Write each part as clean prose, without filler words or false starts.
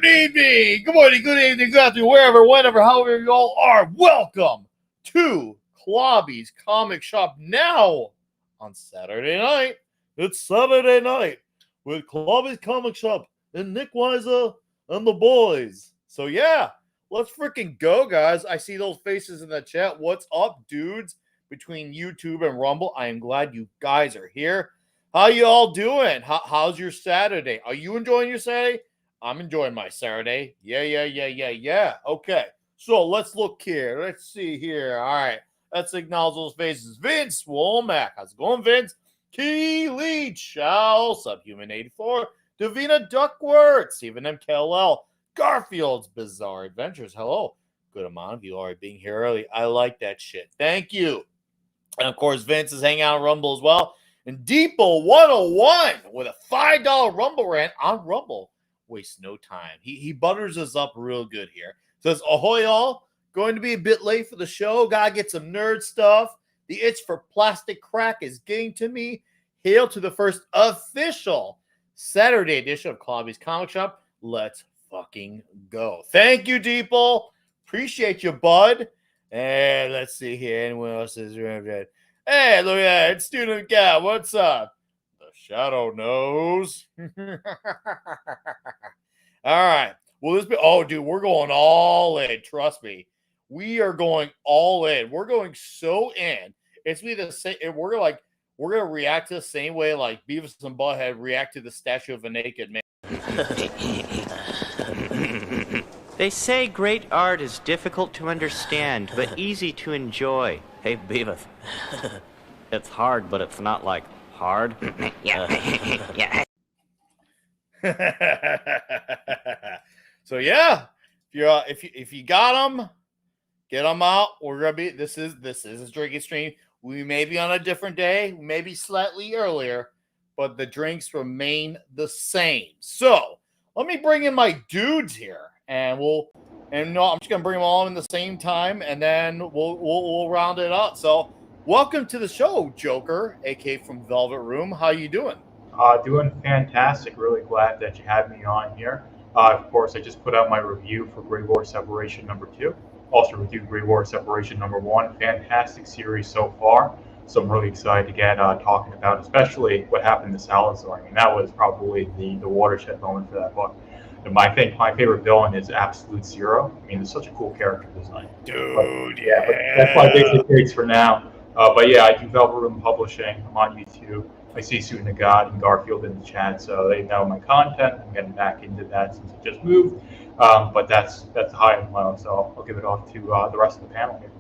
evening, good morning, good evening, good afternoon, wherever, whenever, however you all are. Welcome to Clobby's Comic Shop now on Saturday night. It's Saturday night with Clobby's Comic Shop and Nick Weiser and the boys. So yeah, let's freaking go, guys. I see those faces in the chat. What's up, dudes? Between YouTube and Rumble, I am glad you guys are here. How you all doing? How's your Saturday? Are you enjoying your Saturday? I'm enjoying my Saturday. Yeah. Okay, so let's look here. Let's see here. All right, let's acknowledge those faces. Vince Womack. How's it going, Vince? Key Leach. Chow. Subhuman84. Davina Duckworth. Stephen M. KLL. Garfield's Bizarre Adventures. Hello. Good amount of you already being here early. I like that shit. Thank you. And of course, Vince is hanging out on Rumble as well. And Deepo 101 with a $5 Rumble rant on Rumble. Waste no time. He butters us up real good here. Says, ahoy all. Going to be a bit late for the show. Gotta get some nerd stuff. The itch for plastic crack is getting to me. Hail to the first official Saturday edition of Clobby's Comic Shop. Let's fucking go. Thank you, Deepo. Appreciate you, bud. And let's see here. Anyone else is around? Hey, look at that. It's Student Gal. What's up? The Shadow knows. All right. Will this be? Oh, dude, we're going all in. Trust me. We are going all in. We're going so in. It's be the same. We're gonna react to the same way like Beavis and Butthead react to the statue of a naked man. They say great art is difficult to understand, but easy to enjoy. Hey, Beavis. It's hard, but it's not like hard. Yeah. So yeah, if you got them, get them out. We're gonna be. This is a drinking stream. We may be on a different day, maybe slightly earlier, but the drinks remain the same. So let me bring in my dudes here. And I'm just gonna bring them all in the same time, and then we'll round it out. So, welcome to the show, Joker, aka from Velvet Room. How you doing? Doing fantastic. Really glad that you had me on here. Of course, I just put out my review for Great War Separation #2. Also reviewed Great War Separation #1. Fantastic series so far. So I'm really excited to get talking about, especially what happened to Salazar. I mean, that was probably the watershed moment for that book. My favorite villain is Absolute Zero. I mean, it's such a cool character design. Dude, but that's my basic takes for now. But yeah, I do Velvet Room Publishing. I'm on YouTube. I see Student of God and Garfield in the chat, so they know my content. I'm getting back into that since I just moved. But that's high and low, so I'll give it off to the rest of the panel here.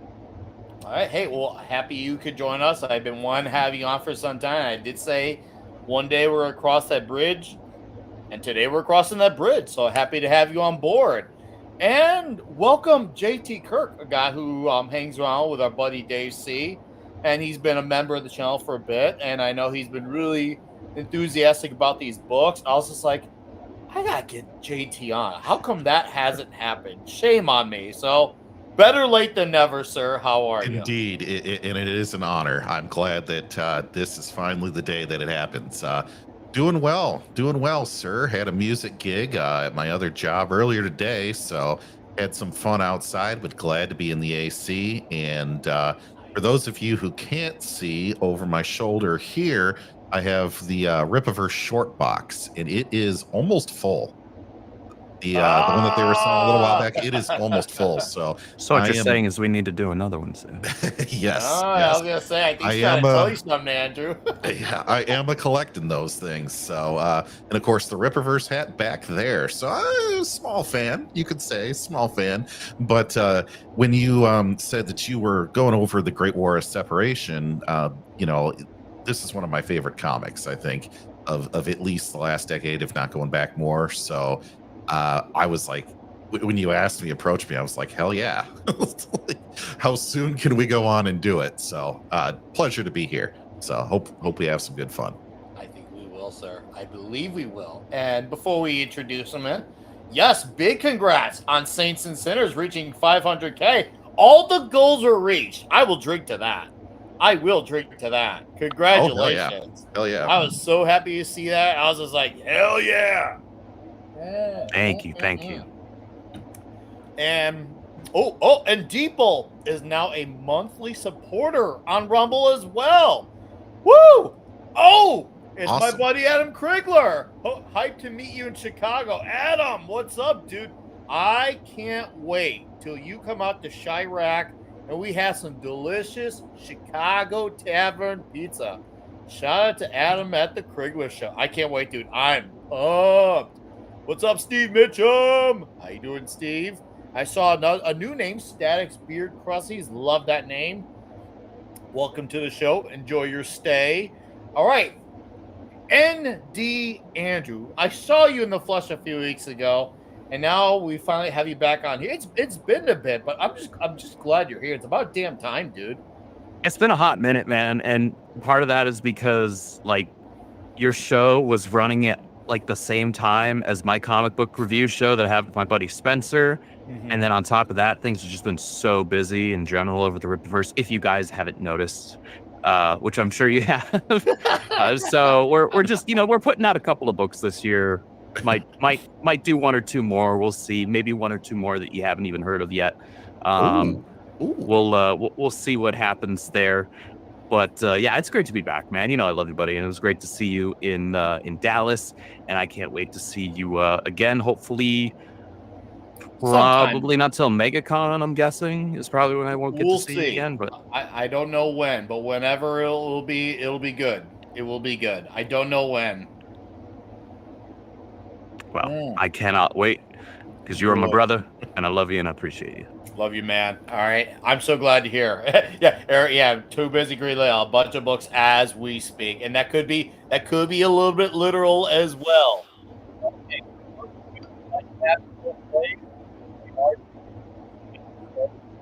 All right. Hey, well, happy you could join us. I've been wanting to have you on for some time. I did say one day we're across that bridge. And today we're crossing that bridge, so happy to have you on board. And welcome JT Kirk, a guy who hangs around with our buddy Dave C. And he's been a member of the channel for a bit, and I know he's been really enthusiastic about these books. I was just like, I gotta get JT on. How come that hasn't happened? Shame on me. So better late than never, sir. How are you? Indeed, and it is an honor. I'm glad that this is finally the day that it happens. Doing well, sir. Had a music gig at my other job earlier today, so had some fun outside, but glad to be in the AC. And for those of you who can't see, over my shoulder here, I have the Rippaverse short box, and it is almost full. The one that they were selling a little while back, it is almost full. So what you're saying is we need to do another one soon. Yes. I was gonna say, I think he's trying to tell you something, Andrew. Yeah, I am collecting those things. So, and of course, the Rippaverse hat back there. So, small fan, you could say, small fan. But when you said that you were going over the Great War of Separation, this is one of my favorite comics, I think, of at least the last decade, if not going back more. So, I was like, when you asked me, approach me, I was like, hell yeah. How soon can we go on and do it? So pleasure to be here. So hope we have some good fun. I think we will, sir. I believe we will. And before we introduce him in, yes, big congrats on Saints and Sinners reaching 500K. All the goals were reached. I will drink to that. Congratulations. Hell yeah. I was so happy to see that. I was just like, hell yeah. Thank you. And and Deeple is now a monthly supporter on Rumble as well. Woo! Oh, it's Awesome. my buddy Adam Krigler. Oh, hyped to meet you in Chicago. Adam, what's up, dude? I can't wait till you come out to Chirac and we have some delicious Chicago tavern pizza. Shout out to Adam at the Krigler show. I can't wait, dude. I'm pumped. What's up, Steve Mitchum? How you doing, Steve? I saw a new name, Static's Beard Crusties. Love that name. Welcome to the show. Enjoy your stay. All right. ND Andrew. I saw you in the flesh a few weeks ago, and now we finally have you back on here. It's been a bit, but I'm just glad you're here. It's about damn time, dude. It's been a hot minute, man, and part of that is because like your show was running at like the same time as my comic book review show that I have with my buddy Spencer. And then on top of that, things have just been so busy in general over the Rippaverse, if you guys haven't noticed, which I'm sure you have. So we're just, we're putting out a couple of books this year. Might do one or two more. We'll see. Maybe one or two more that you haven't even heard of yet. We'll see what happens there. But yeah, it's great to be back, man. I love you, buddy, and it was great to see you in Dallas, and I can't wait to see you again. Hopefully, probably not till MegaCon. I'm guessing is probably when I won't get to see you again. But I don't know when, but whenever it'll be good. It will be good. I don't know when. Well, I cannot wait because you are my brother, and I love you and I appreciate you. Love you, man. All right. I'm so glad to hear. Yeah, Eric, yeah, too busy greenlight a bunch of books as we speak. And that could be a little bit literal as well. Okay.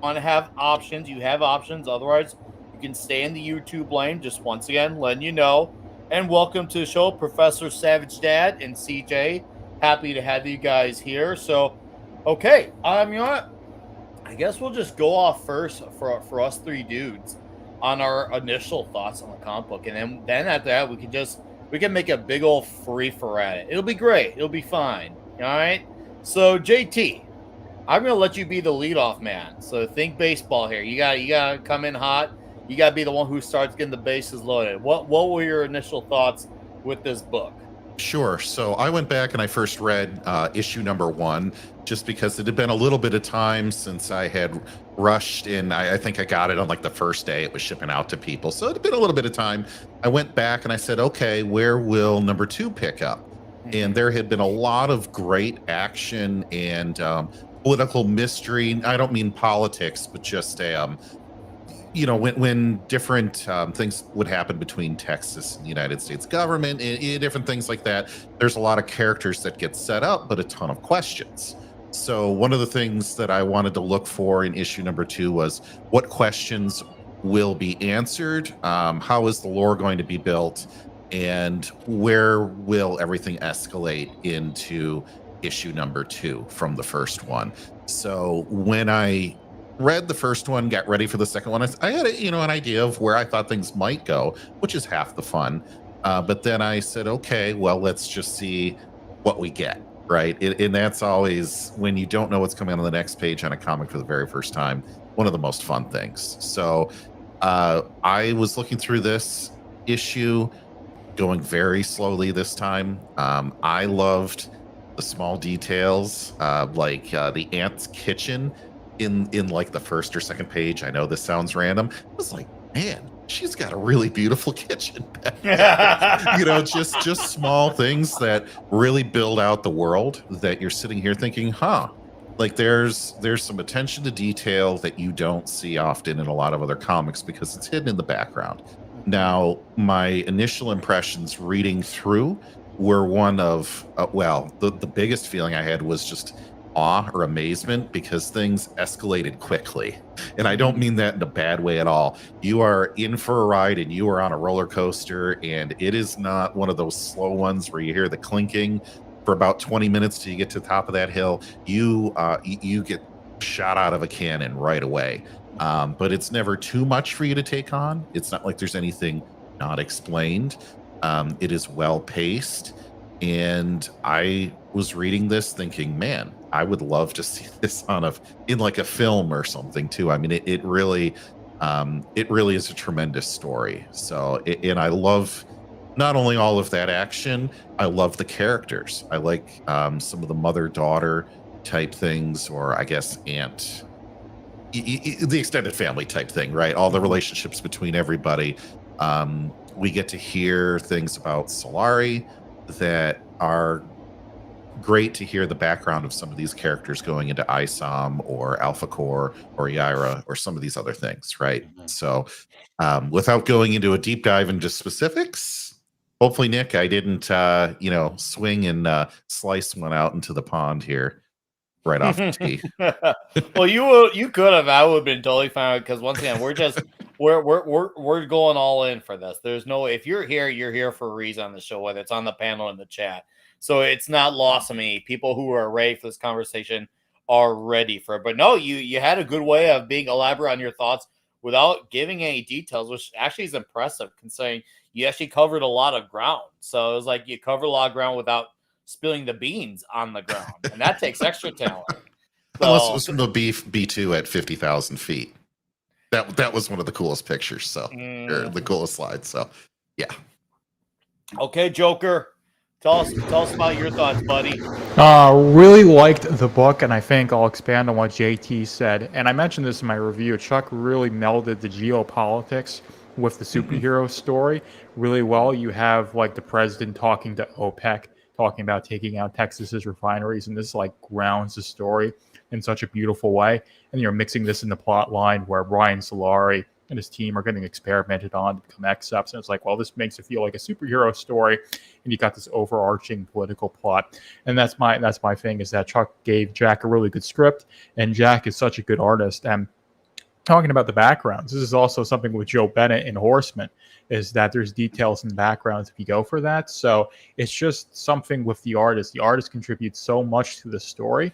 Want to have options, you have options. Otherwise, you can stay in the YouTube lane. Just once again, letting you know. And welcome to the show, Professor Savage Dad and CJ. Happy to have you guys here. So, okay. You know what? I guess we'll just go off first for us three dudes on our initial thoughts on the comic book, and then after that we can make a big old free for at it. It'll be great. It'll be fine. All right. So JT, I'm gonna let you be the leadoff man. So think baseball here. You gotta come in hot. You gotta be the one who starts getting the bases loaded. What were your initial thoughts with this book? Sure. So I went back and I first read issue number 1, just because it had been a little bit of time since I had rushed in. I think I got it on like the first day it was shipping out to people. So it had been a little bit of time. I went back and I said, okay, where will number 2 pick up? And there had been a lot of great action and political mystery. I don't mean politics, but just when different things would happen between Texas and the United States government, and different things like that, there's a lot of characters that get set up, but a ton of questions. So one of the things that I wanted to look for in issue number 2 was what questions will be answered, how is the lore going to be built, and where will everything escalate into issue number 2 from the first one. So when I read the first one, got ready for the second one, I had an idea of where I thought things might go, which is half the fun. But then I said, okay, well, let's just see what we get, right? And that's always, when you don't know what's coming on the next page on a comic for the very first time, one of the most fun things. So I was looking through this issue, going very slowly this time. I loved the small details, like the aunt's kitchen in like the first or second page. I know this sounds random. I was like, man, she's got a really beautiful kitchen. just small things that really build out the world that you're sitting here thinking, like there's some attention to detail that you don't see often in a lot of other comics because it's hidden in the background. Now, my initial impressions reading through were one of, the biggest feeling I had was just awe or amazement, because things escalated quickly. And I don't mean that in a bad way at all. You are in for a ride and you are on a roller coaster, and it is not one of those slow ones where you hear the clinking for about 20 minutes till you get to the top of that hill. You get shot out of a cannon right away. But it's never too much for you to take on. It's not like there's anything not explained. It is well paced. And I was reading this thinking, man, I would love to see this in like a film or something too. I mean, it really is a tremendous story. So, and I love not only all of that action, I love the characters. I like some of the mother-daughter type things, or I guess the extended family type thing, right? All the relationships between everybody. We get to hear things about Solari that are great to hear the background of some of these characters going into ISOM or Alpha Core or Yaira or some of these other things, right? So without going into a deep dive into specifics, hopefully, Nick, I didn't swing and slice one out into the pond here right off the tee. Well, you could have. I would have been totally fine, because once again, we're going all in for this. There's no, if you're here for a reason on the show, whether it's on the panel or in the chat. So it's not lost on me. People who are ready for this conversation are ready for it. But no, you had a good way of being elaborate on your thoughts without giving any details, which actually is impressive, considering you actually covered a lot of ground. So it was like you covered a lot of ground without spilling the beans on the ground, and that takes extra talent. Unless it was from the B2 at 50,000 feet. That was one of the coolest pictures. So or the coolest slides. So yeah. Okay, Joker. Tell us about your thoughts, buddy. Really liked the book, and I think I'll expand on what JT said. And I mentioned this in my review. Chuck really melded the geopolitics with the superhero story really well. You have like the president talking to OPEC, talking about taking out Texas's refineries, and this like grounds the story in such a beautiful way. And you're mixing this in the plot line where Brian Solari and his team are getting experimented on to become X-Ups. And it's like, well, this makes it feel like a superhero story. And you got this overarching political plot. And that's my thing, is that Chuck gave Jack a really good script. And Jack is such a good artist. And talking about the backgrounds, this is also something with Joe Bennett in Horseman, is that there's details in the backgrounds if you go for that. So it's just something with the artist. The artist contributes so much to the story.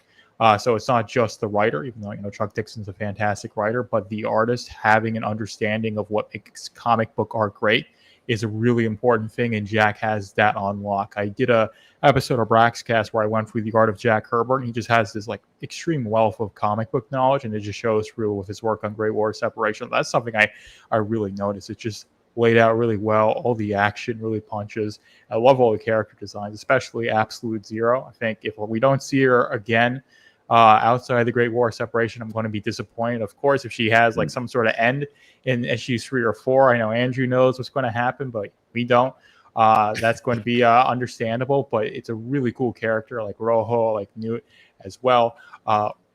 So it's not just the writer, even though Chuck Dixon's a fantastic writer, but the artist having an understanding of what makes comic book art great is a really important thing, and Jack has that on lock. I did a episode of Braxcast where I went through the art of Jack Herbert, and he just has this like extreme wealth of comic book knowledge, and it just shows through with his work on Great War Separation. That's something I really noticed. It's just laid out really well. All the action really punches. I love all the character designs, especially Absolute Zero. I think if we don't see her again outside the Great War Separation, I'm going to be disappointed. Of course, if she has like some sort of end in issues 3 or 4, I know Andrew knows what's going to happen, but we don't. That's going to be understandable, but it's a really cool character, like Rojo, like Newt as well.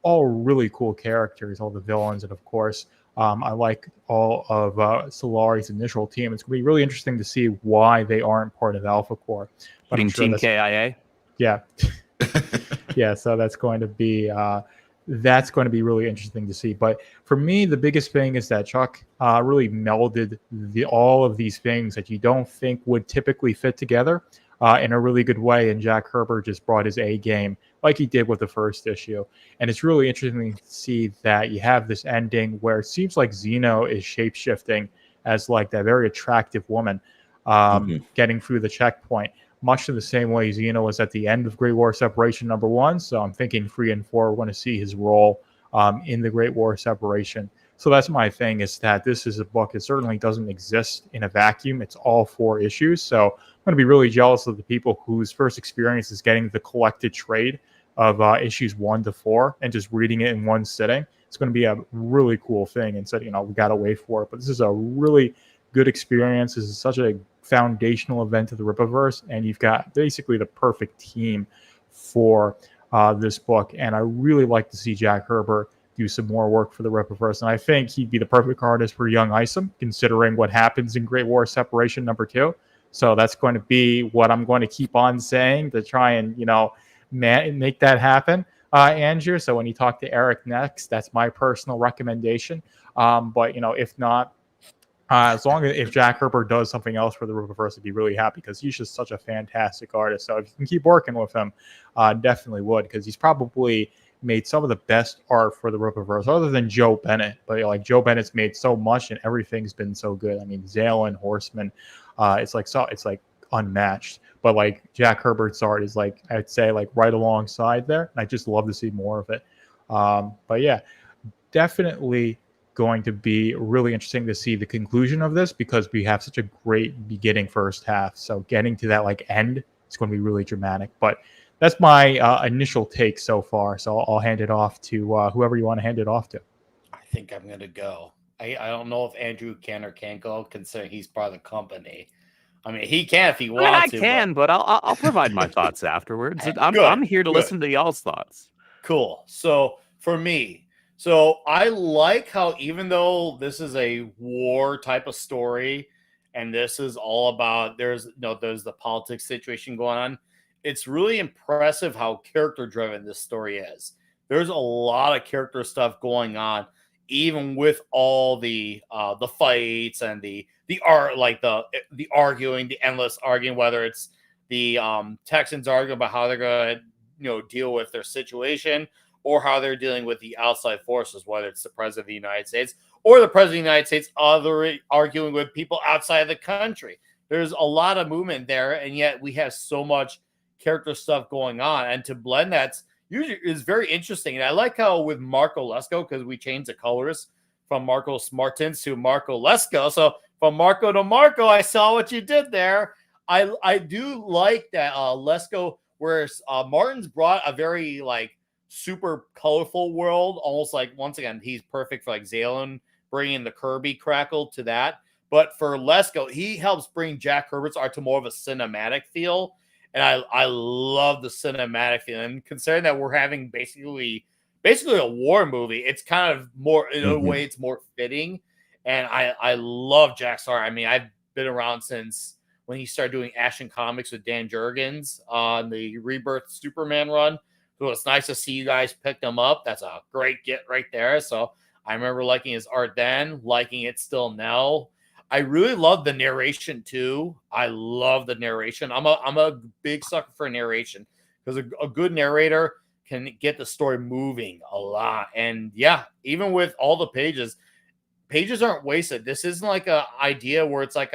All really cool characters, all the villains, and of course, I like all of Solari's initial team. It's going to be really interesting to see why they aren't part of Alpha Core. But Putting Team KIA? Yeah. Yeah, so that's going to be really interesting to see. But for me, the biggest thing is that Chuck really melded all of these things that you don't think would typically fit together in a really good way. And Jack Herbert just brought his A game like he did with the first issue. And it's really interesting to see that you have this ending where it seems like Xeno is shape-shifting as like that very attractive woman getting through the checkpoint, much in the same way Xeno was at the end of Great War Separation #1. So I'm thinking 3 and 4 want to see his role in the Great War Separation. So that's my thing, is that this is a book that certainly doesn't exist in a vacuum. It's all 4 issues. So I'm going to be really jealous of the people whose first experience is getting the collected trade of issues 1 to 4 and just reading it in one sitting. It's going to be a really cool thing. And so, we got to wait for it. But this is a really good experience. This is such a foundational event of the Rippaverse, and you've got basically the perfect team for this book. And I really like to see Jack Herbert do some more work for the Rippaverse, and I think he'd be the perfect artist for Young Isom, considering what happens in Great War Separation #2. So that's going to be what I'm going to keep on saying to try and make that happen, Andrew. So when you talk to Eric next, that's my personal recommendation. But if not, as long as if Jack Herbert does something else for the Rippaverse, I'd be really happy, because he's just such a fantastic artist. So if you can keep working with him, definitely would, because he's probably made some of the best art for the Rippaverse, other than Joe Bennett. But like Joe Bennett's made so much, and everything's been so good. I mean, Zalen, Horseman, it's like unmatched. But like Jack Herbert's art is like, I'd say like right alongside there. And I just love to see more of it. But yeah, definitely going to be really interesting to see the conclusion of this because we have such a great beginning first half. So getting to that like end, it's going to be really dramatic. But that's my initial take so far. So I'll hand it off to whoever you want to hand it off to. I think I'm gonna go. I don't know if Andrew can or can't go, considering he's part of the company. I mean, he can if he I mean, wants I to. can, but I'll provide my thoughts afterwards. Good, I'm here to good. listen to y'all's thoughts. Cool. So for me, so I like how even though this is a war type of story, and this is all about there's the politics situation going on, it's really impressive how character driven this story is. There's a lot of character stuff going on, even with all the fights and the art, like the arguing, the endless arguing, whether it's the Texans arguing about how they're going to deal with their situation or how they're dealing with the outside forces, whether it's the president of the United States or the president of the United States arguing with people outside of the country. There's a lot of movement there, and yet we have so much character stuff going on. And to blend that's usually is very interesting. And I like how with Marco Lesko, because we changed the colors from Marcos Martins to Marco Lesko. So from Marco to Marco, I saw what you did there. I do like that Lesko, whereas Martin's brought a very like super colorful world, almost like once again he's perfect for like Zalen, bringing the Kirby crackle to that. But for Lesko, he helps bring Jack Herbert's art to more of a cinematic feel, and I love the cinematic feel. And considering that we're having basically a war movie, it's kind of more in a way it's more fitting. And I love Jack's art. I mean, I've been around since when he started doing Action Comics with Dan Jurgens on the Rebirth Superman run. So it's nice to see you guys pick them up. That's a great get right there. So I remember liking his art then, liking it still now. I really love the narration too. I love the narration. I'm a big sucker for narration because a good narrator can get the story moving a lot. And yeah, even with all the pages aren't wasted. This isn't like a idea where it's like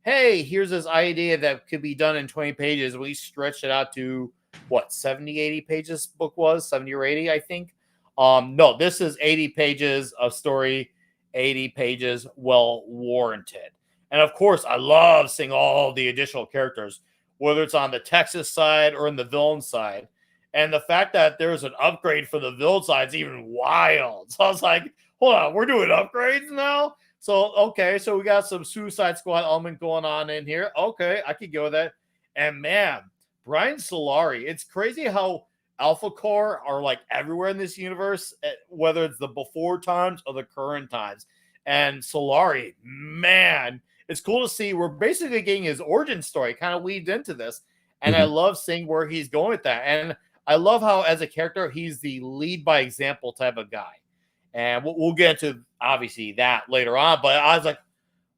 hey, here's this idea that could be done in 20 pages. We stretched it out to what 70, 80 pages book was 70 or 80, I think. No, this is 80 pages of story, 80 pages well warranted. And of course, I love seeing all the additional characters, whether it's on the Texas side or in the villain side. And the fact that there's an upgrade for the villain side is even wild. So I was like, hold on, we're doing upgrades now? So, okay, so we got some Suicide Squad element going on in here. Okay, I could go with that. And man, Brian Solari, it's crazy how Alpha Core are like everywhere in this universe, whether it's the before times or the current times. And Solari, man, it's cool to see. We're basically getting his origin story kind of weaved into this. And I love seeing where he's going with that. And I love how, as a character, he's the lead by example type of guy. And we'll get into, obviously, that later on. But I was like,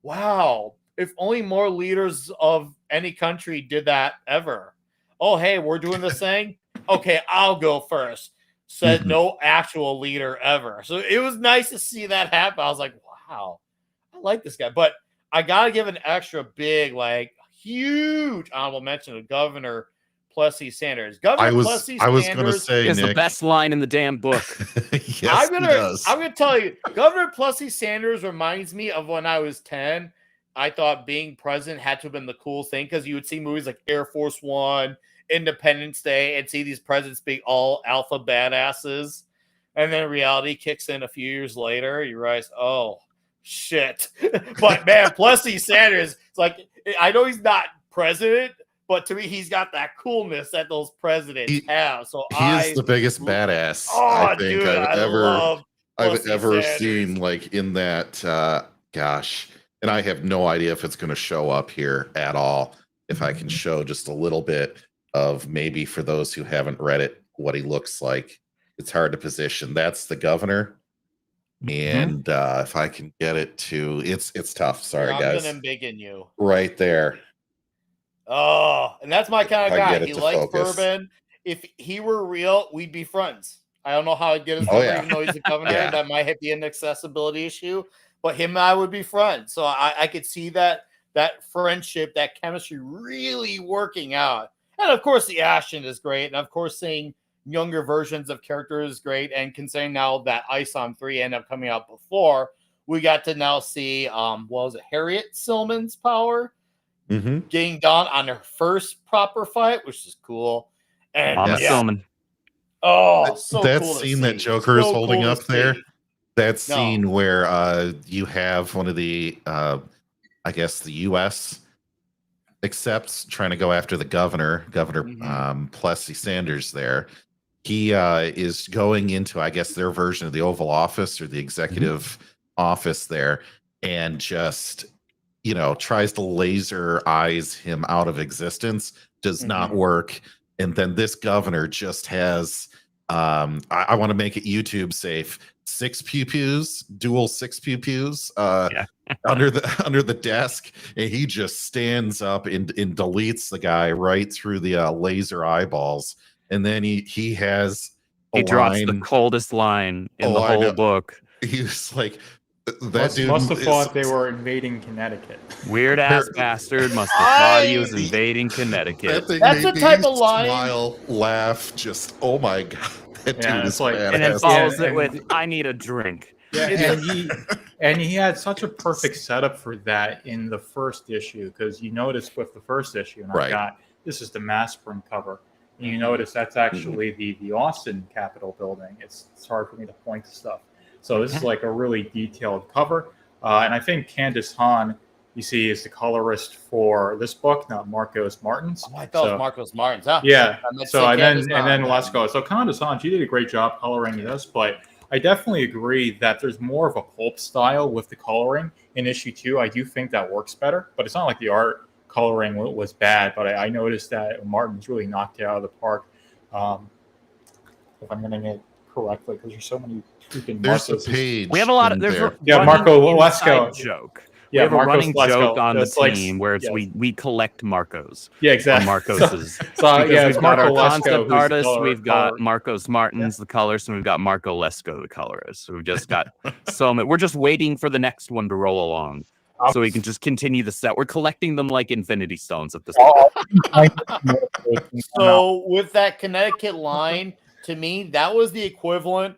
wow, if only more leaders of any country did that ever. Oh, hey, we're doing this thing? Okay, I'll go first. Said no actual leader ever. So it was nice to see that happen. I was like, wow, I like this guy. But I got to give an extra big, like, huge honorable mention to Governor Plessy Sanders. Governor Plessy Sanders. I was going to say, is Nick, the best line in the damn book. Yes, I'm gonna tell you, Governor Plessy Sanders reminds me of when I was 10. I thought being president had to have been the cool thing because you would see movies like Air Force One, Independence Day, and see these presidents being all alpha badasses. And then reality kicks in a few years later. You realize, oh, shit. But man, Plessy Sanders, it's like, I know he's not president, but to me, he's got that coolness that those presidents have. So he is the biggest badass I think dude, I've ever seen, like in that. Gosh, and I have no idea if it's going to show up here at all. If I can show just a little bit of maybe for those who haven't read it, what he looks like. It's hard to position. That's the governor. And if I can get it to, it's tough. Sorry, guys. I'm big in you right there. Oh, and that's my kind of guy. He likes focus. bourbon. If he were real, we'd be friends. I don't know how I'd get his number, even though he's a governor. That might be an accessibility issue, but him and I would be friends. So I could see that that friendship, that chemistry really working out. And of course, the action is great. And of course, seeing younger versions of characters is great. And considering now that ISOM 3 ended up coming out before, we got to now see, what was it, Harriet Silman's power getting done on her first proper fight, which is cool. And Mama Silman. Oh, so that cool scene to that see. Joker is So holding cool up to there. see. That scene where you have one of the, I guess the U.S. accepts trying to go after the governor, Plessy Sanders. There, he is going into, I guess, their version of the Oval Office or the executive office there, and just tries to laser eyes him out of existence. Does not work, and then this governor just has. I want to make it YouTube safe. 6 pew-pews, dual 6 pew-pews under the desk, and he just stands up and deletes the guy right through the laser eyeballs. And then he has he drops the coldest line in the whole book. He's like, Must have thought they were invading Connecticut. Weird ass bastard must have thought he was invading Connecticut. That's a type of line. Smile, laugh, just oh my god, that dude is like, badass. And then follows it with, "I need a drink." Yeah, and he had such a perfect setup for that in the first issue, because you notice with the first issue, and this is the mass print cover. And you notice that's actually the Austin Capitol building. It's hard for me to point to stuff. So this is like a really detailed cover. And I think Candace Hahn, you see, is the colorist for this book, not Marcos Martins. Oh, I thought it was Marcos Martins, huh? Yeah. So and then let's go. So Candace Hahn, she did a great job coloring this, but I definitely agree that there's more of a pulp style with the coloring in issue 2. I do think that works better, but it's not like the art coloring was bad. But I noticed that Martin's really knocked it out of the park. If I'm getting it correctly, because there's so many freaking there's Marcos. a page. We have a lot of Marco Lesko joke. Yeah, we have a Marcos running Lesko. joke on the That's team where it's we collect Marcos. Yeah, exactly. Marcos's. It's we've got Marco our Lesko, concept artist, we've got Marcos Martins, the colorist, and we've got Marco Lesko, the colorist. So we've just got we're just waiting for the next one to roll along. So we can just continue the set. We're collecting them like Infinity Stones at this point. So with that Connecticut line, to me, that was the equivalent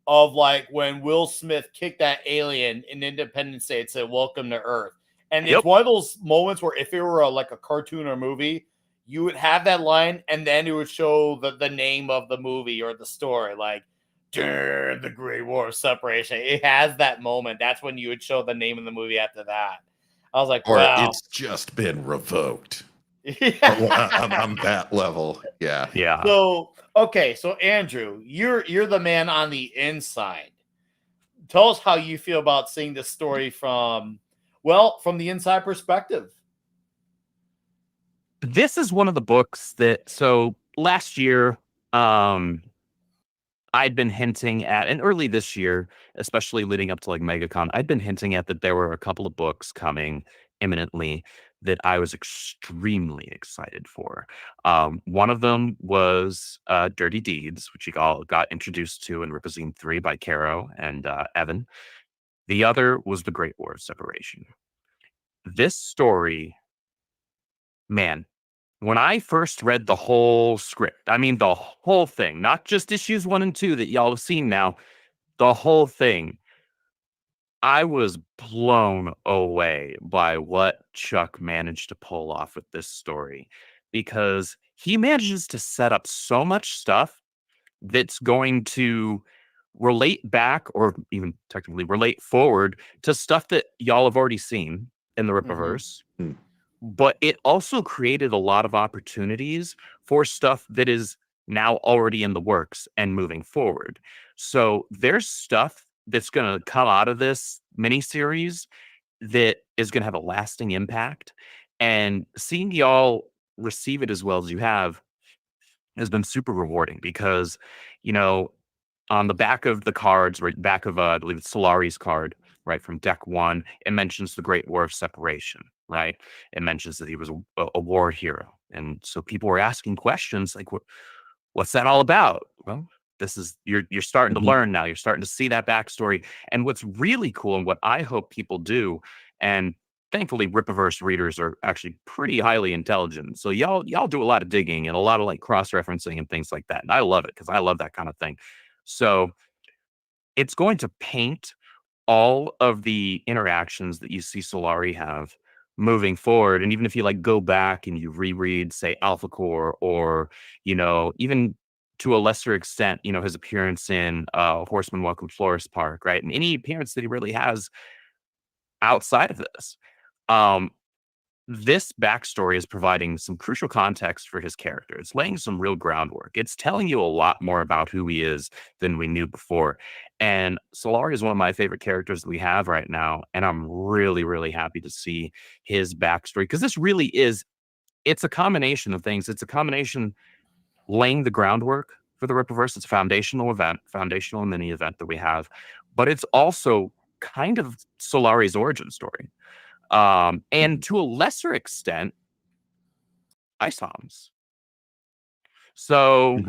of like when Will Smith kicked that alien in Independence Day and said, "Welcome to Earth." And it's one of those moments where if it were like a cartoon or movie, you would have that line and then it would show the name of the movie or the story, like the Great War of Separation. It has that moment. That's when you would show the name of the movie after that. I was like, wow. It's just been revoked. Yeah. on that level. Yeah. So okay, so Andrew, you're the man on the inside. Tell us how you feel about seeing this story from the inside perspective. This is one of the books that, so last year, I'd been hinting at, and early this year, especially leading up to like MegaCon, I'd been hinting at that there were a couple of books coming imminently that I was extremely excited for. One of them was Dirty Deeds, which you all got introduced to in Rippaverse 3 by Caro and Evan. The other was The Great War of Separation. This story, man, when I first read the whole script, I mean the whole thing, not just issues 1 and 2 that y'all have seen now, the whole thing, I was blown away by what Chuck managed to pull off with this story, because he manages to set up so much stuff that's going to relate back, or even technically relate forward, to stuff that y'all have already seen in the Rippaverse. But it also created a lot of opportunities for stuff that is now already in the works and moving forward. So there's stuff that's going to come out of this miniseries that is going to have a lasting impact. And seeing y'all receive it as well as you have has been super rewarding, because, on the back of the cards, right back of, I believe it's Solari's card, right, from deck 1, it mentions the Great War of Separation, right? It mentions that he was a war hero. And so people were asking questions like, what's that all about? Well, this is, you're starting to learn now. You're starting to see that backstory. And what's really cool, and what I hope people do, and thankfully Rippaverse readers are actually pretty highly intelligent. So y'all do a lot of digging and a lot of like cross-referencing and things like that. And I love it because I love that kind of thing. So it's going to paint all of the interactions that you see Solari have moving forward. And even if you like go back and you reread, say, Alpha Core, or, even to a lesser extent, his appearance in Horseman Welcome to Florist Park, right? And any appearance that he really has outside of this. This backstory is providing some crucial context for his character. It's laying some real groundwork. It's telling you a lot more about who he is than we knew before. And Solari is one of my favorite characters that we have right now. And I'm really, really happy to see his backstory because this really is, it's a combination of things. It's a combination laying the groundwork for the Rippaverse. It's a foundational mini event that we have, but it's also kind of Solari's origin story. And to a lesser extent, ISOMs. So,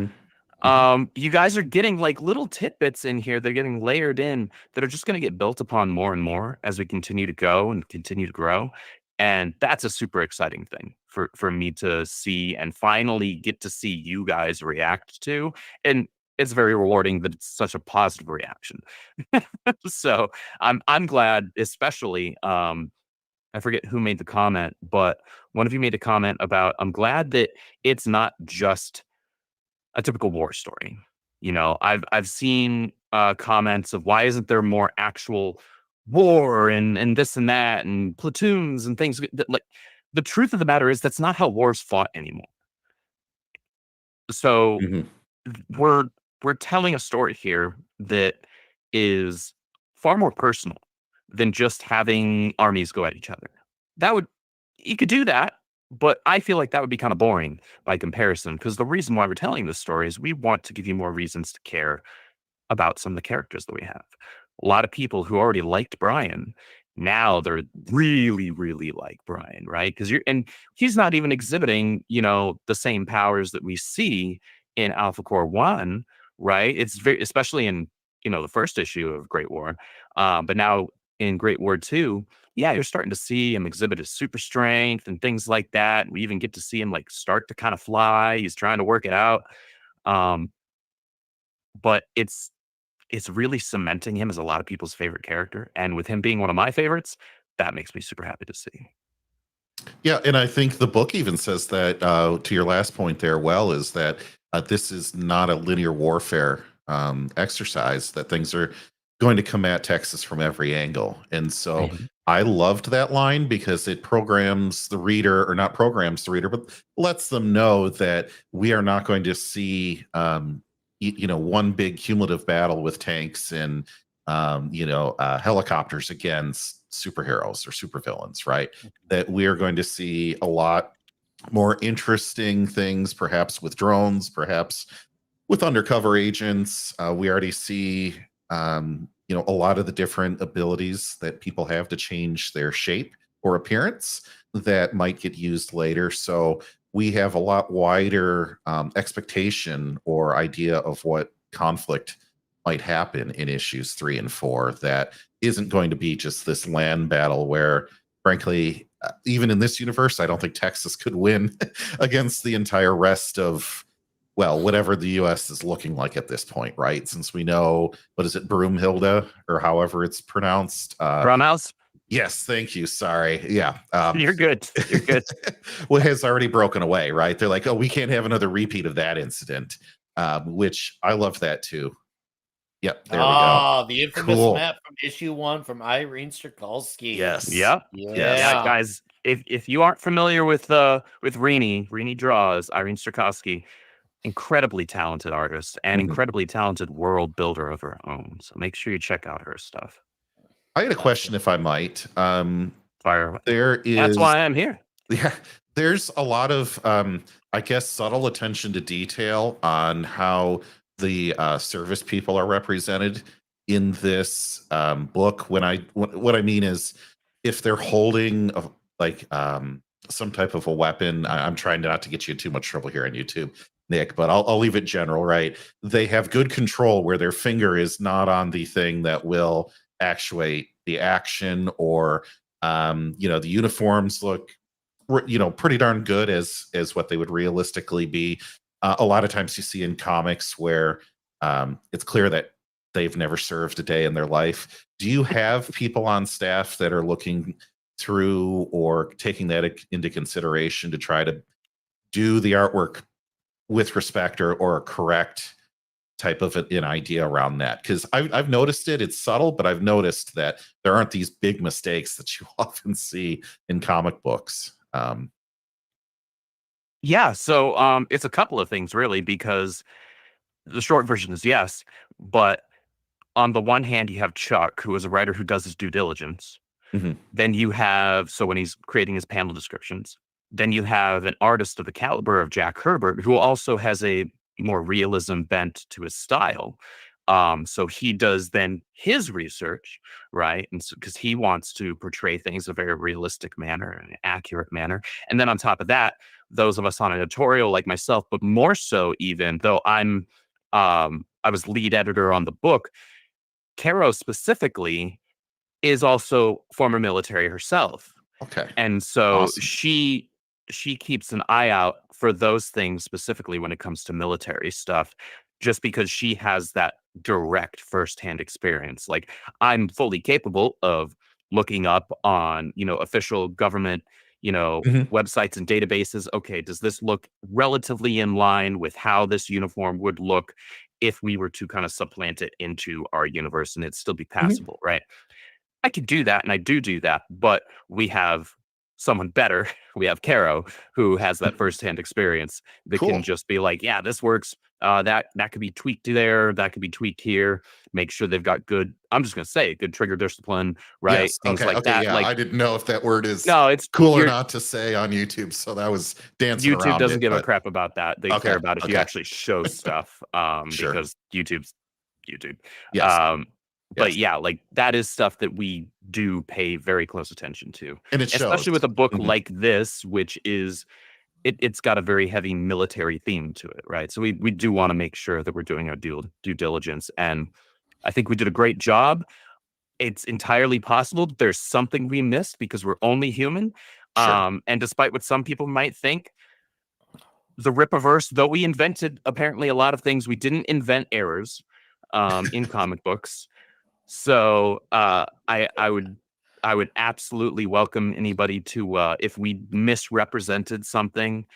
you guys are getting like little tidbits in here. They're getting layered in that are just going to get built upon more and more as we continue to go and continue to grow. And that's a super exciting thing for me to see and finally get to see you guys react to. And it's very rewarding that it's such a positive reaction. So I'm glad, especially, I forget who made the comment, but one of you made a comment about, I'm glad that it's not just a typical war story. I've seen comments of why isn't there more actual war and this and that and platoons and things that, like, the truth of the matter is that's not how war's fought anymore. So we're telling a story here that is far more personal than just having armies go at each other. You could do that, but I feel like that would be kind of boring by comparison, because the reason why we're telling this story is we want to give you more reasons to care about some of the characters that we have. A lot of people who already liked Brian, now they're really, really like Brian, right? And he's not even exhibiting, the same powers that we see in Alpha Core 1, right? It's very, especially in, the first issue of Great War. But now in Great War 2, yeah, you're starting to see him exhibit his super strength and things like that. We even get to see him like start to kind of fly. He's trying to work it out. But it's really cementing him as a lot of people's favorite character. And with him being one of my favorites, that makes me super happy to see. Yeah, and I think the book even says that, to your last point there, is that this is not a linear warfare exercise, that things are going to come at Texas from every angle. And so I loved that line because it programs the reader, or not programs the reader, but lets them know that we are not going to see, one big cumulative battle with tanks and, helicopters against superheroes or supervillains, right? That we are going to see a lot more interesting things, perhaps with drones, perhaps with undercover agents. We already see, a lot of the different abilities that people have to change their shape or appearance that might get used later. So we have a lot wider expectation or idea of what conflict might happen in issues 3 and 4 that isn't going to be just this land battle where, frankly, even in this universe, I don't think Texas could win against the entire rest of, whatever the U.S. is looking like at this point, right? Since we know, what is it, Broomhilda, or however it's pronounced? Brownhouse? Yes, thank you. Sorry. Yeah. You're good. You're good. Well, has already broken away, right? They're like, oh, we can't have another repeat of that incident, which I love that too. Yep, there we go. The infamous Cool. map from issue 1 from Irene Strikalski. Yes. Yep. Yeah. Yeah, guys. If you aren't familiar with Rini draws, Irene Strikalski, incredibly talented artist and incredibly talented world builder of her own. So make sure you check out her stuff. I had a question, if I might. Fire. There is. That's why I'm here. Yeah, there's a lot of, I guess, subtle attention to detail on how the service people are represented in this book. What I mean is, if they're holding some type of a weapon, I'm trying not to get you in too much trouble here on YouTube, Nick, but I'll leave it general, right? They have good control where their finger is not on the thing that will actuate the action or The uniforms look, pretty darn good as what they would realistically be. A lot of times you see in comics where it's clear that they've never served a day in their life. Do you have people on staff that are looking through or taking that into consideration to try to do the artwork with respect or a correct type of an idea around that? Because I've noticed it's subtle, but I've noticed that there aren't these big mistakes that you often see in comic books. Yeah, so it's a couple of things really, because the short version is yes, but on the one hand, you have Chuck, who is a writer who does his due diligence. Mhm. Then you have, so when he's creating his panel descriptions, then you have an artist of the caliber of Jack Herbert, who also has a more realism bent to his style. So he does then his research, right? And so, because he wants to portray things in a very realistic manner, an accurate manner. And then on top of that, those of us on editorial like myself, but more so even though I was lead editor on the book, Caro specifically is also former military herself. Okay. And so Awesome. she keeps an eye out for those things specifically when it comes to military stuff, just because she has that direct firsthand experience. Like, I'm fully capable of looking up on, official government, Mhm. websites and databases. Okay, does this look relatively in line with how this uniform would look if we were to kind of supplant it into our universe and it still be Mhm. passable, right? I could do that, and I do that, but we have someone better. We have Caro, who has that firsthand experience that can Cool. just be like, "Yeah, this works. That could be tweaked there. That could be tweaked here. Make sure they've got good." I'm just gonna say good trigger discipline, right? Yes. Things Okay. like Okay. that. Yeah. Like, I didn't know if that word is no, it's cool or you're not to say on YouTube, so that was dancing YouTube around doesn't it. give a But crap about that. They care okay. about if you Okay. actually show stuff, Sure. because YouTube's YouTube. Yes. Um, but Yes. yeah, like that is stuff that we do pay very close attention to, And it shows. especially with a book Mhm. like this, which is it's got a very heavy military theme to it, right? So we do want to make sure that we're doing our due diligence, and I think we did a great job. It's entirely possible that there's something we missed because we're only human. Sure. And despite what some people might think, the Rippaverse, though we invented apparently a lot of things, we didn't invent errors in comic books. So I would absolutely welcome anybody to if we misrepresented something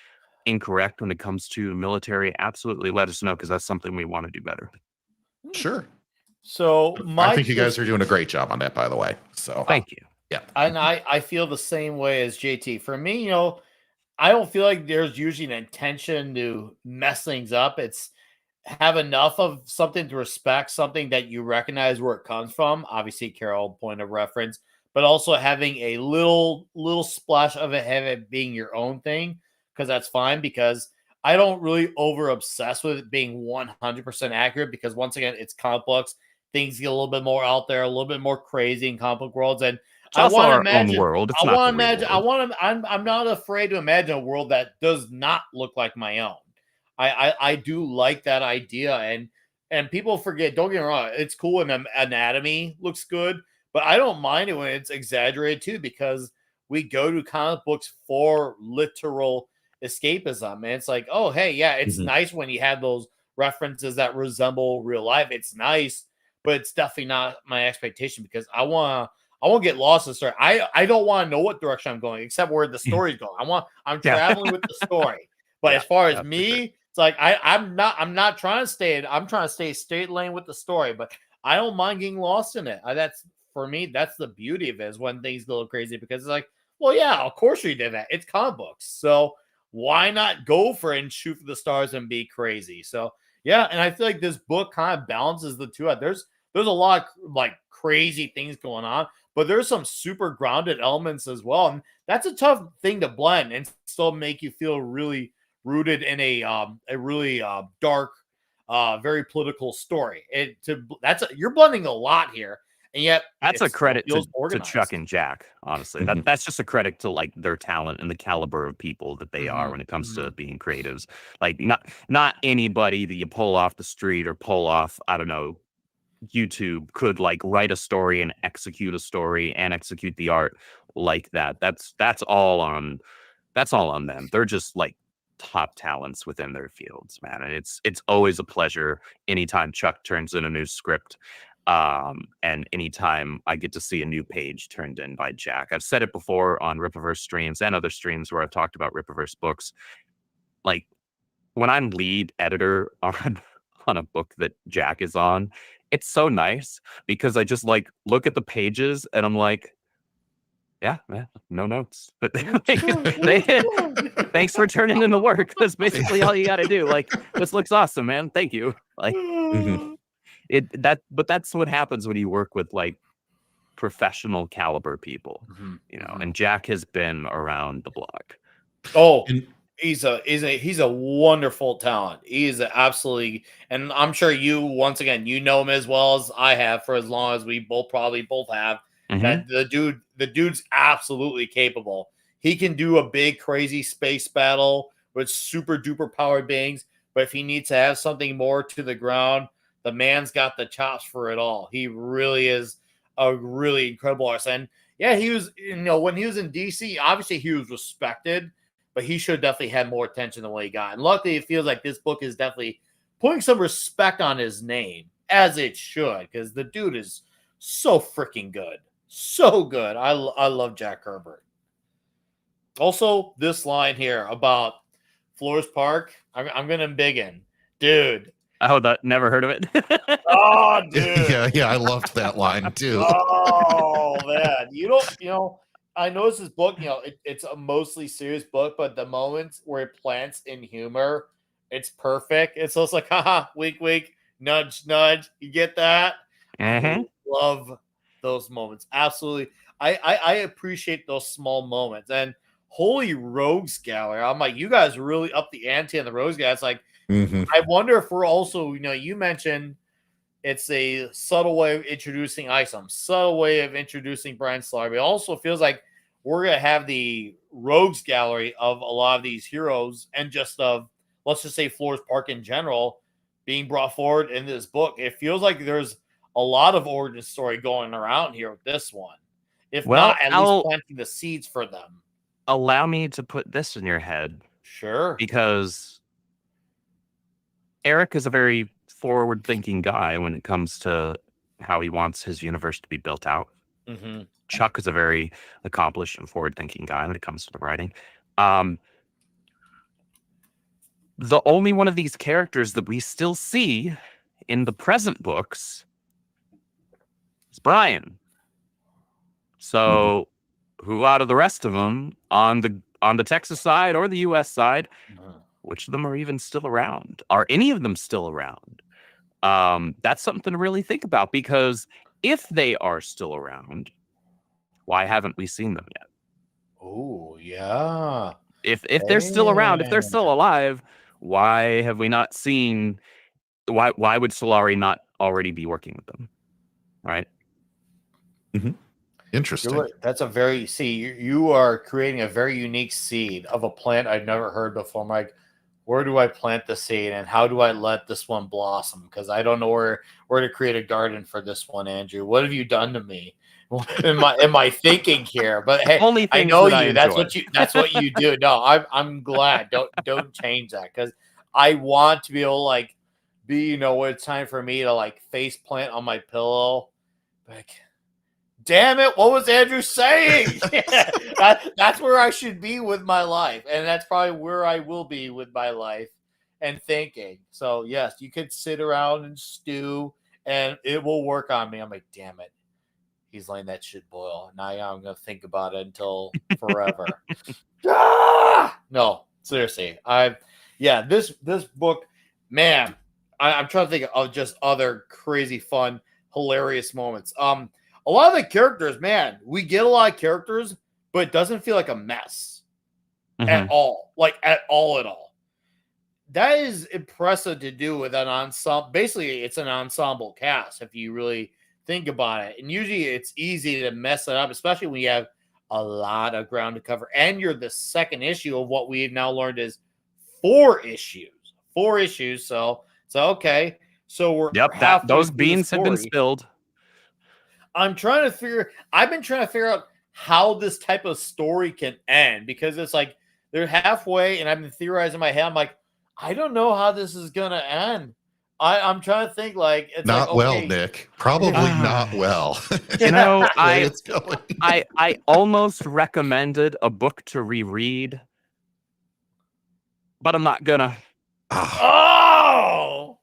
incorrect when it comes to military, absolutely let us know, because that's something we want to do better. Sure. So I my think you guys are doing a great job on that, by the way. So Thank you. yeah. and I feel the same way as JT. For me, I don't feel like there's usually an intention to mess things up. It's have enough of something to respect something that you recognize where it comes from. Obviously, Carol, point of reference, but also having a little splash of it, have it being your own thing, because that's fine. Because I don't really over obsess with it being 100% accurate, because once again, it's comic books. Things get a little bit more out there, a little bit more crazy in comic book worlds, and It's I also want to our own imagine. world. It's I not want the to real imagine. world. I'm not afraid to imagine a world that does not look like my own. I do like that idea, and people forget. Don't get me wrong, it's cool and anatomy looks good, but I don't mind it when it's exaggerated too, because we go to comic books for literal escapism, and it's like, oh hey, yeah, it's Mhm. nice when you have those references that resemble real life. It's nice, but it's definitely not my expectation, because I won't get lost in the story. I don't want to know what direction I'm going, except where the story's going. I'm Yeah. traveling with the story. But Yeah, as far as yeah, for me, sure. it's like I'm not trying to stay. I'm trying to stay straight lane with the story, but I don't mind getting lost in it. That's for me. That's the beauty of it, is when things go crazy, because it's like, well, yeah, of course you did that. It's comic books, so why not go for it and shoot for the stars and be crazy? So yeah, and I feel like this book kind of balances the two out. There's a lot of like crazy things going on, but there's some super grounded elements as well, and that's a tough thing to blend and still make you feel really rooted in a really dark, very political story. You're blending a lot here, and yet That's it a still credit feels to Chuck organized. and Jack, honestly. Mhm. That's just a credit to like their talent and the caliber of people that they are Mhm, when it comes to mhm. being creatives. Like, not anybody that you pull off the street or pull off, I don't know, YouTube could like write a story and execute a story and execute the art like that. That's all on them. They're just like top talents within their fields, man. And it's always a pleasure anytime Chuck turns in a new script. And anytime I get to see a new page turned in by Jack. I've said it before on Rippaverse streams and other streams where I've talked about Rippaverse books. Like when I'm lead editor on a book that Jack is on, it's so nice because I just like look at the pages and I'm like, yeah, no notes. But thanks for turning in the work. That's basically all you got to do. Like, this looks awesome, man. Thank you. Like, but that's what happens when you work with like professional caliber people, you know. And Jack has been around the block. Oh, he's a wonderful talent. He is absolutely, and I'm sure you once again you know him as well as I have for as long as we both have. That the dude's absolutely capable. He can do a big crazy space battle with super duper powered beings, but if he needs to have something more to the ground, the man's got the chops for it all. He really is a really incredible artist. And yeah, he was, you know, when he was in DC, obviously he was respected, but he should definitely had more attention than what he got. And luckily, it feels like this book is definitely putting some respect on his name, as it should, because the dude is so freaking good. So good. I love Jack Herbert. Also, this line here about Flores Park, I'm going to begin. Dude. Oh, that never heard of it. Oh, dude. Yeah, I loved that line too. Oh, man. You know, I noticed this book, you know, it's a mostly serious book, but the moments where it plants in humor, it's perfect. It's also like, haha, wink, wink, nudge, nudge. You get that? I love those moments. Absolutely. I appreciate those small moments. And holy rogues gallery. I'm like, you guys really up the ante on the rogues gallery. It's like, I wonder if we're also, you know, you mentioned it's a subtle way of introducing Isom, subtle way of introducing Brian Slar. It also feels like we're going to have the rogues gallery of a lot of these heroes and just of, let's just say Flores Park in general being brought forward in this book. It feels like there's a lot of origin story going around here with this one. If not, at least planting the seeds for them. Allow me to put this in your head. Sure. Because Eric is a very forward-thinking guy when it comes to how he wants his universe to be built out. Chuck is a very accomplished and forward-thinking guy when it comes to the writing. The only one of these characters that we still see in the present books is Brian. So, who out of the rest of them on the Texas side or the U.S. side, which of them are even still around? Are any of them still around? That's something to really think about, because if they are still around, why haven't we seen them yet? Oh, yeah. If they're still around, if they're still alive, why have we not seen? Why would Solari not already be working with them? Right. Interesting. That's a very you are creating a very unique seed of a plant I've never heard before. I'm like, where do I plant the seed and how do I let this one blossom? Because I don't know where to create a garden for this one, Andrew. What have you done to me? Am I thinking here? But hey, I know you. That's what you do. No, I'm glad. Don't change that, because I want to be able to like be, you know, when it's time for me to like face plant on my pillow. Like, damn it, what was Andrew saying? That's where I should be with my life. And that's probably where I will be with my life and thinking. So, yes, you could sit around and stew and it will work on me. I'm like, damn it. He's letting that shit boil. Now I'm going to think about it until forever. No, seriously. This book, man, I'm trying to think of just other crazy, fun, hilarious moments. A lot of the characters, man, we get a lot of characters, but it doesn't feel like a mess at all. Like, at all. That is impressive to do with an ensemble. Basically, it's an ensemble cast, if you really think about it. And usually it's easy to mess it up, especially when you have a lot of ground to cover. And you're the second issue of what we've now learned is 4 issues. 4 issues. So okay. So we're Yep, halfway those through the beans have been story. spilled. I've been trying to figure out how this type of story can end, because it's like they're halfway and I've been theorizing in my head. I'm like, I don't know how this is gonna end. I'm trying to think, like, it's Not like, well, okay, Nick. Probably not well. You know, The way it's going. I almost recommended a book to reread, but I'm not gonna. oh,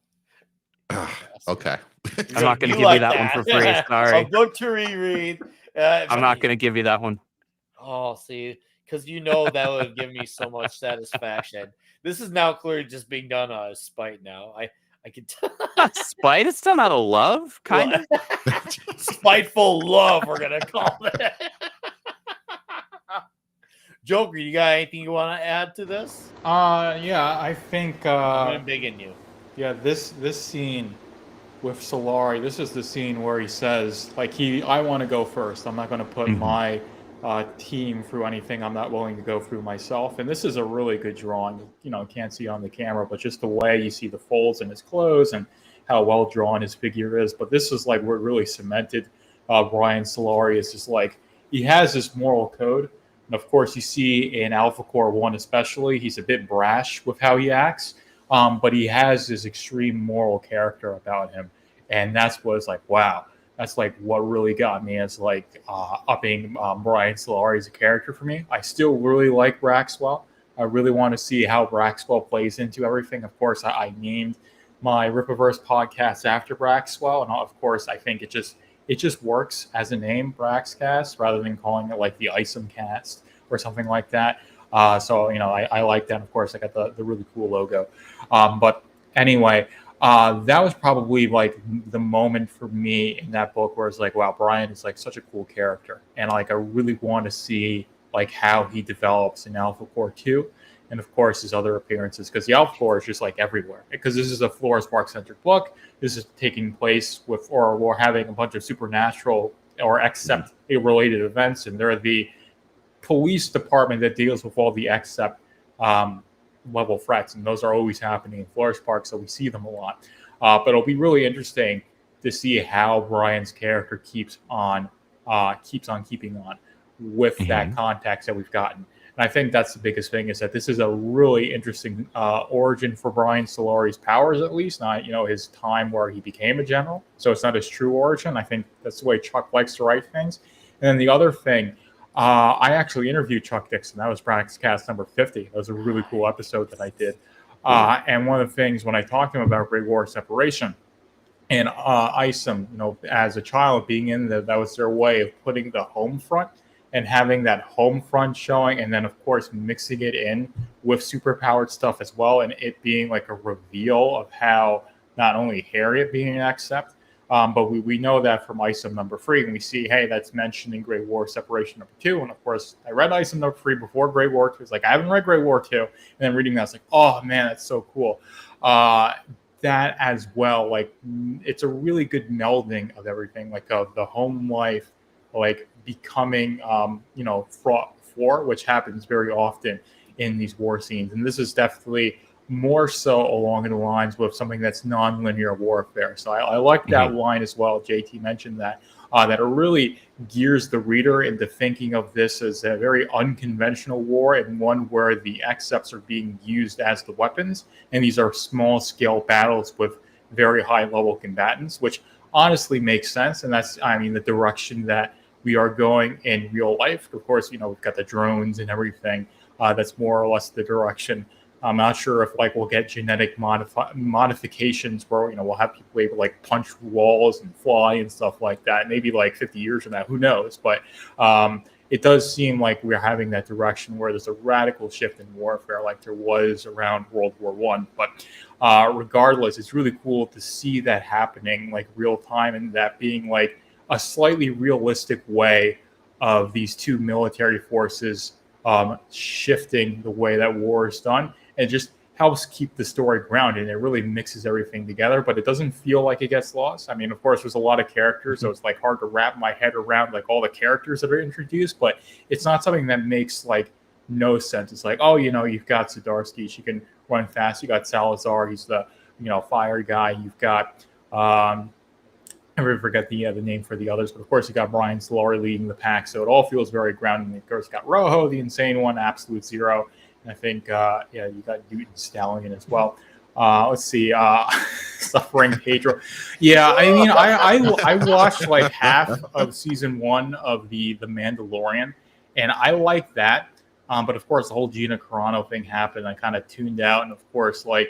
Okay. I'm not gonna You give like you that one for free. a Sorry, book to reread. I'm not gonna give you that one. Oh, see, because that would give me so much satisfaction. This is now clearly just being done out of spite. Now I can Not spite. It's done out of love, kind of. spiteful love. We're gonna call it. Joker, you got anything you want to add to this? Yeah, I think I'm big in you. yeah, this scene with Solari, this is the scene where he says, like, I want to go first. I'm not going to put my team through anything I'm not willing to go through myself. And this is a really good drawing. Can't see on the camera, but just the way you see the folds in his clothes and how well drawn his figure is. But this is like what really cemented Brian Solari. Is just like, he has this moral code. And of course, you see in Alpha Core 1 especially, he's a bit brash with how he acts. But he has this extreme moral character about him. And that's what it's like, wow. That's like what really got me as like upping Brian Solari as a character for me. I still really like Braxwell. I really want to see how Braxwell plays into everything. Of course, I named my Rippaverse podcast after Braxwell. And of course, I think it just works as a name, Braxcast, rather than calling it like the Isom Cast or something like that. So I like that. Of course, I got the really cool logo. But anyway, that was probably like the moment for me in that book where it's like, wow, Brian is like such a cool character, and like I really want to see like how he develops in Alpha Core 2, and of course his other appearances, because the Alpha Core is just like everywhere. Because this is a Flora Spark centric book. This is taking place with, or we're having a bunch of supernatural or accept related events, and they're the police department that deals with all the accept level threats, and those are always happening in Flourish Park, so we see them a lot. But it'll be really interesting to see how Brian's character keeps on keeping on with that context that we've gotten. And I think that's the biggest thing, is that this is a really interesting origin for Brian Solari's powers, at least not his time where he became a general. So it's not his true origin. I think that's the way Chuck likes to write things. And then the other thing, I actually interviewed Chuck Dixon. That was Braxcast number 50. That was a really cool episode that I did. And one of the things when I talked to him about Great War separation and Isom, as a child being in that was their way of putting the home front and having that home front showing, and then of course mixing it in with superpowered stuff as well, and it being like a reveal of how not only Harriet being an accept, but we know that from Isom number 3, and we see, hey, that's mentioned in Great War Separation number 2. And of course, I read Isom number 3 before Great War 2. It's like, I haven't read Great War 2. And then reading that, it's like, oh man, that's so cool. That as well, like, it's a really good melding of everything, like of the home life, like becoming, fraught for, which happens very often in these war scenes. And this is definitely more so along the lines with something that's non-linear warfare. So I like that line as well. JT mentioned that it really gears the reader into thinking of this as a very unconventional war, and one where the accepts are being used as the weapons, and these are small-scale battles with very high-level combatants, which honestly makes sense. And that's, the direction that we are going in real life. Of course, we've got the drones and everything. That's more or less the direction. I'm not sure if we'll get genetic modifications where we'll have people able to punch walls and fly and stuff like that. Maybe 50 years from now, who knows? But it does seem like we're having that direction where there's a radical shift in warfare, like there was around World War I. But regardless, it's really cool to see that happening real time, and that being a slightly realistic way of these two military forces shifting the way that war is done. It just helps keep the story grounded. It really mixes everything together, but it doesn't feel like it gets lost. Of course, there's a lot of characters, so it's hard to wrap my head around all the characters that are introduced, but it's not something that makes no sense. It's you've got Zdarsky, she can run fast. You got Salazar, he's the Fire Guy. You've got I really forget the name for the others, but of course you got Brian Solari leading the pack, so it all feels very grounded. Of course, you got Rojo, the insane one, Absolute Zero, and I think you got Newton Stallion as well. Let's see, Suffering Pedro. Yeah, I mean, I watched like half of season 1 of the Mandalorian, and I like that. But of course, the whole Gina Carano thing happened. I kind of tuned out, and of course, like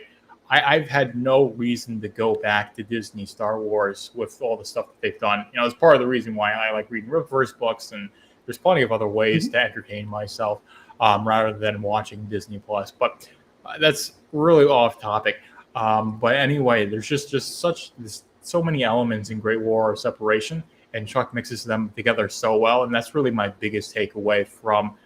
I've had no reason to go back to Disney Star Wars with all the stuff that they've done. It's part of the reason why I like reading Rippaverse books, and there's plenty of other ways to entertain myself rather than watching Disney Plus. But that's really off topic. But anyway, there's just so many elements in Great War of Separation, and Chuck mixes them together so well, and that's really my biggest takeaway from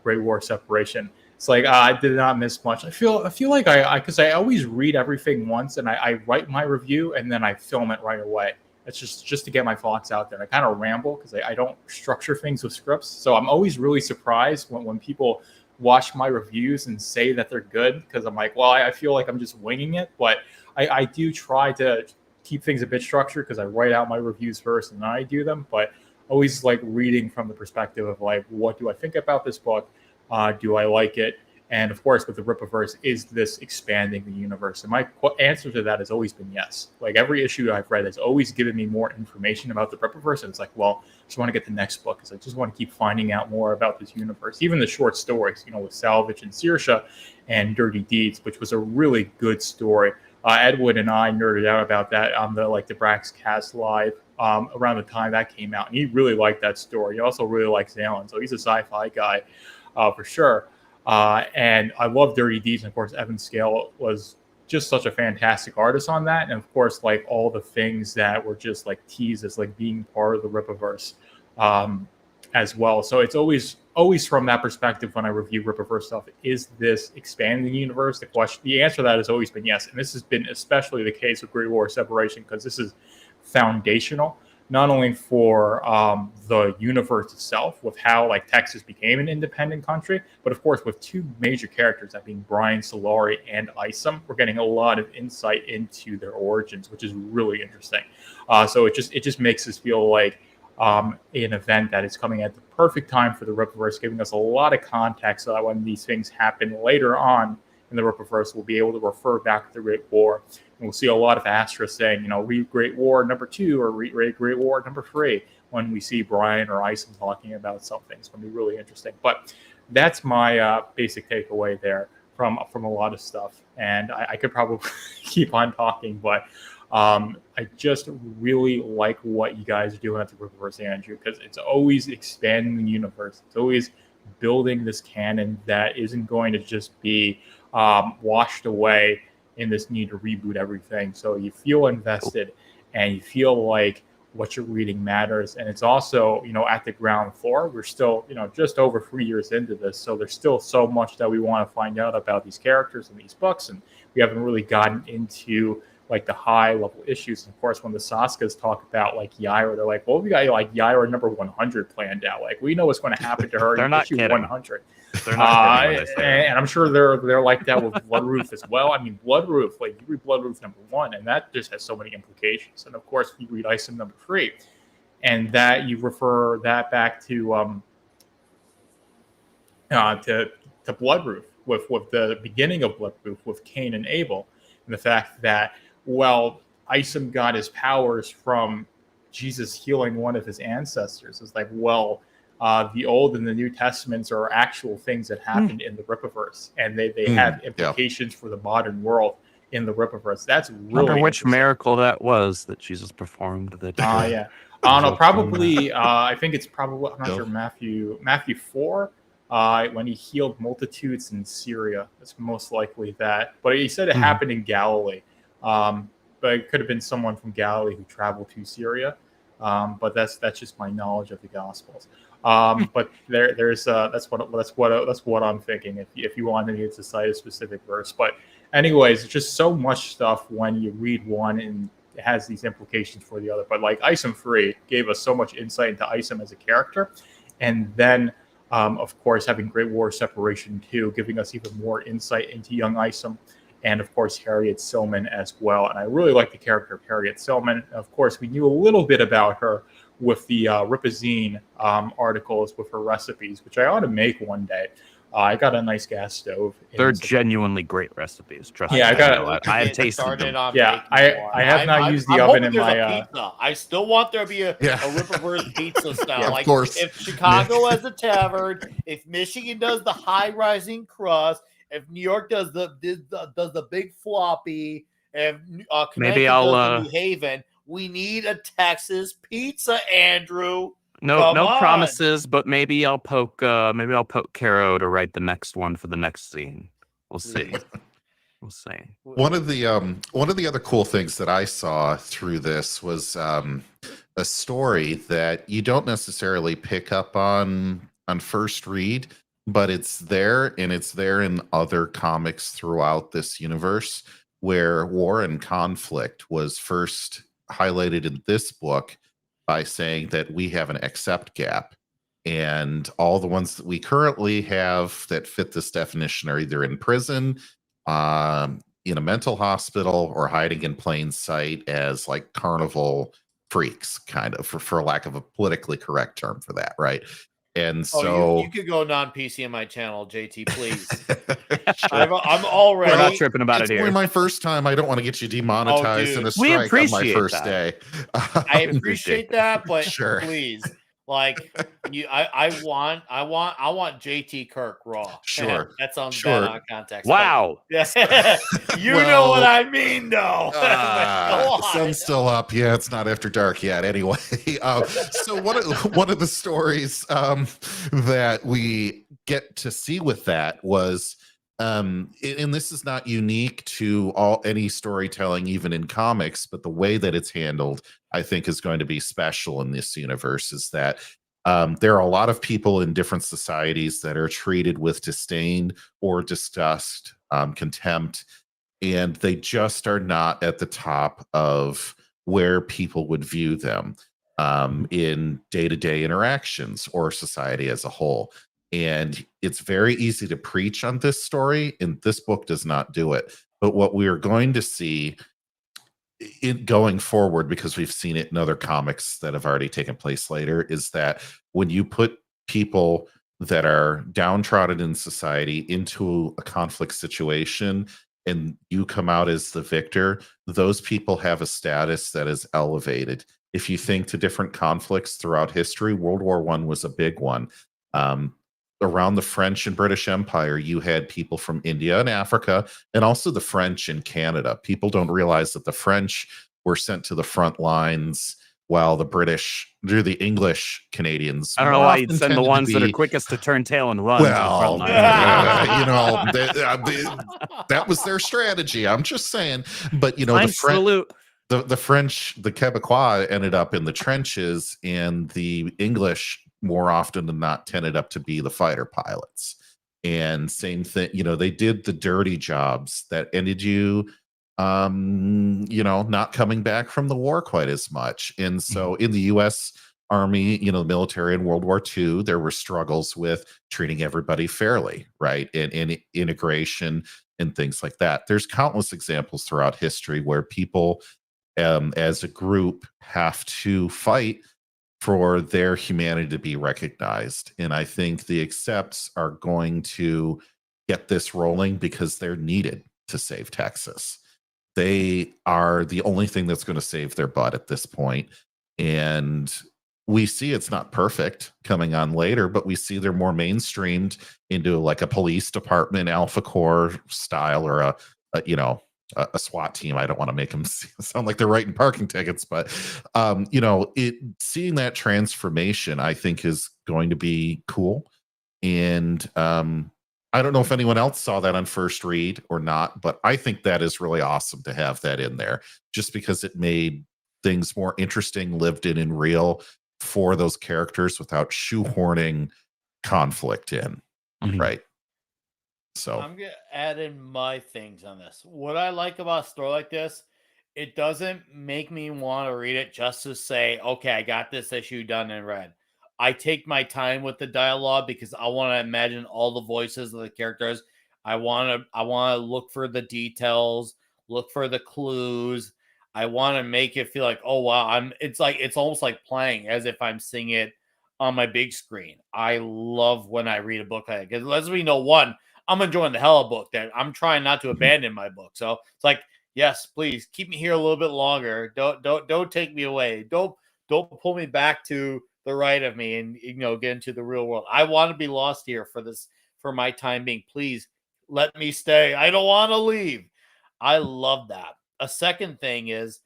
Great War of Separation. It's like I did not miss much. I feel like because I always read everything once, and I write my review and then I film it right away. It's just to get my thoughts out there. I kind of ramble because I don't structure things with scripts, so I'm always really surprised when people watch my reviews and say that they're good, because I'm like, well, I feel like I'm just winging it, but I do try to keep things a bit structured because I write out my reviews first and then I do them. But always like reading from the perspective of like, what do I think about this book? Do I like it? And of course, with the Rippaverse, is this expanding the universe? And my answer to that has always been yes. Like every issue I've read has always given me more information about the Rippaverse. And it's like, well, I just want to get the next book because I just want to keep finding out more about this universe. Even the short stories, with Salvage and Saoirse and Dirty Deeds, which was a really good story. Edwin and I nerded out about that on the Brax Cast Live around the time that came out. And he really liked that story. He also really likes Alan. So he's a sci-fi guy for sure. And I love Dirty Deeds. And of course, Evan Scale was just such a fantastic artist on that. And of course, like all the things that were just like teased as like being part of the Rippaverse as well. So it's always from that perspective when I review Rippaverse stuff. Is this expanding the universe? The answer to that has always been yes. And this has been especially the case with Great War Separation, because this is foundational, not only for the universe itself, with how like Texas became an independent country, but of course with two major characters, that being Brian Solari and Isom. We're getting a lot of insight into their origins, which is really interesting. So it just makes us feel like an event that is coming at the perfect time for the Rippaverse, giving us a lot of context so that when these things happen later on in the Rippaverse, we'll be able to refer back to the Great War. And we'll see a lot of Astra saying, read Great War number 2 or read Great War number 3 when we see Brian or Isom talking about something. It's going to be really interesting. But that's my basic takeaway there from a lot of stuff. And I could probably keep on talking, but I just really like what you guys are doing at the Rippaverse, Andrew, because it's always expanding the universe. It's always building this canon that isn't going to just be washed away in this need to reboot everything. So you feel invested and you feel like what you're reading matters. And it's also, at the ground floor, we're still, just over 3 years into this. So there's still so much that we want to find out about these characters and these books. And we haven't really gotten into like the high level issues. And of course, when the Saskas talk about like Yaira, they're like, well, we got like Yaira number 100 planned out. Like we know what's going to happen to her in issue 100. They're not kidding. And I'm sure they're like that with Bloodroof as well. I mean, Bloodroof, like you read Bloodroof number 1, and that just has so many implications. And of course, you read Isom number 3, and that you refer that back to Bloodroof with the beginning of Bloodroof with Cain and Abel, and the fact that Isom got his powers from Jesus healing one of his ancestors. It's like, the Old and the New Testaments are actual things that happened in the Rippaverse, and they have implications for the modern world in the Rippaverse. That's really wonder which miracle that was that Jesus performed. Yeah. I don't know. Probably. I think it's probably. I'm not sure. Matthew 4. When he healed multitudes in Syria. That's most likely that. But he said it happened in Galilee. But it could have been someone from Galilee who traveled to Syria. But that's just my knowledge of the Gospels. But that's what I'm thinking. If you wanted me to cite a specific verse, but anyways, it's just so much stuff when you read one and it has these implications for the other. But like Isom 3 gave us so much insight into Isom as a character, and then of course having Great War Separation 2 giving us even more insight into young Isom and of course Harriet Silman as well. And I really like the character of Harriet Silman. Of course, we knew a little bit about her with the Ripazine articles with her recipes, which I ought to make one day. I got a nice gas stove. They're genuinely great recipes. Trust me. Yeah, I have tasted them. Yeah, I have not used the oven in my. Pizza. I still want there to be a Rippaverse pizza style. Yeah, like of course. If Chicago has a tavern, if Michigan does the high rising crust, if New York does the big floppy, if Maybe I'll does the New Haven, we need a Texas pizza, Andrew. No promises, but maybe I'll poke Caro to write the next one for the next scene. We'll see. We'll see. One of the other cool things that I saw through this was a story that you don't necessarily pick up on first read, but it's there, and it's there in other comics throughout this universe, where war and conflict was first highlighted in this book by saying that we have an accept gap, and all the ones that we currently have that fit this definition are either in prison, in a mental hospital, or hiding in plain sight as like carnival freaks, kind of, for lack of a politically correct term for that, right? And so you could go non-PC on my channel, JT, please. Sure. I'm already. We're not tripping about It's it here. only my first time. I don't want to get you demonetized in a strike on my first day. I appreciate that, but Sure. please, like, I want JT Kirk raw. Sure. That sounds Sure. bad out of context. Wow. But, yeah. You know what I mean, though. The sun's still up. Yeah, it's not after dark yet. Anyway, so one of the stories that we get to see with that was, and this is not unique to any storytelling, even in comics, but the way that it's handled, I think, is going to be special in this universe. Is that there are a lot of people in different societies that are treated with disdain or disgust, contempt, and they just are not at the top of where people would view them in day-to-day interactions or society as a whole. And it's very easy to preach on this story, and this book does not do it. But what we are going to see going forward, because we've seen it in other comics that have already taken place later, is that when you put people that are downtrodden in society into a conflict situation and you come out as the victor, those people have a status that is elevated. If you think to different conflicts throughout history, World War I was a big one. Around the French and British Empire, you had people from India and Africa, and also the French in Canada. People don't realize that the French were sent to the front lines while the English Canadians. I don't know why you'd send the ones that are quickest to turn tail and run. Well, that was their strategy. I'm just saying. But the French, the Quebecois, ended up in the trenches, and the English, more often than not, tended up to be the fighter pilots. And same thing, they did the dirty jobs that ended you not coming back from the war quite as much. And so in the US Army, the military in World War II, there were struggles with treating everybody fairly, right? And integration and things like that. There's countless examples throughout history where people as a group have to fight for their humanity to be recognized. And I think the accepts are going to get this rolling because they're needed to save Texas. They are the only thing that's going to save their butt at this point. And we see it's not perfect coming on later, but we see they're more mainstreamed into like a police department, Alpha Corps style, or a SWAT team. I don't want to make them sound like they're writing parking tickets, but seeing that transformation, I think, is going to be cool. And I don't know if anyone else saw that on first read or not, but I think that is really awesome to have that in there, just because it made things more interesting, lived in and real for those characters without shoehorning conflict in. Right. So I'm gonna add in my things on this. What I like about a story like this, it doesn't make me want to read it just to say, okay, I got this issue done and read. I take my time with the dialogue because I want to imagine all the voices of the characters. I want to look for the details, look for the clues. I want to make it feel like, oh wow, it's almost like playing as if I'm seeing it on my big screen. I love when I read a book like that because lets me know, one, I'm enjoying the hell of a book, that I'm trying not to abandon my book. So it's like, yes, please keep me here a little bit longer. Don't take me away. Don't pull me back to the right of me and get into the real world. I want to be lost here for my time being. Please let me stay. I don't want to leave. I love that. A second thing is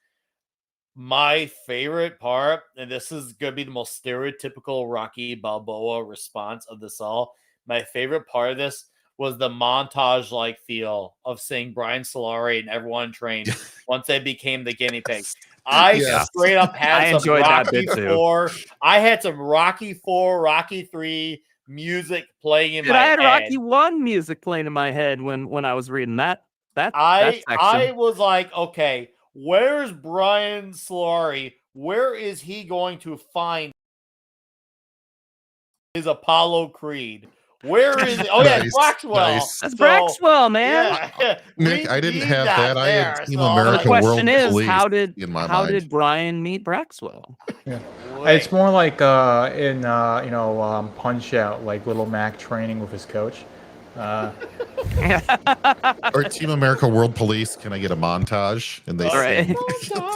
my favorite part, and this is going to be the most stereotypical Rocky Balboa response of this all. My favorite part of this was the montage-like feel of seeing Brian Solari and everyone train once they became the guinea pig. I straight up had some Rocky 4. I had some Rocky 4, Rocky 3 music playing in my head. I had Rocky 1 music playing in my head when I was reading that. I was like, okay, where's Brian Solari? Where is he going to find his Apollo Creed? Where is it? Oh, yeah, it's Braxwell. Nice. That's Braxwell, man. Yeah. Nick, I didn't have that. I had Team America the question World is, Police how mind. did Brian meet Braxwell? Yeah. It's more like in Punch Out, like Little Mac training with his coach. Or Team America World Police. Can I get a montage? And they say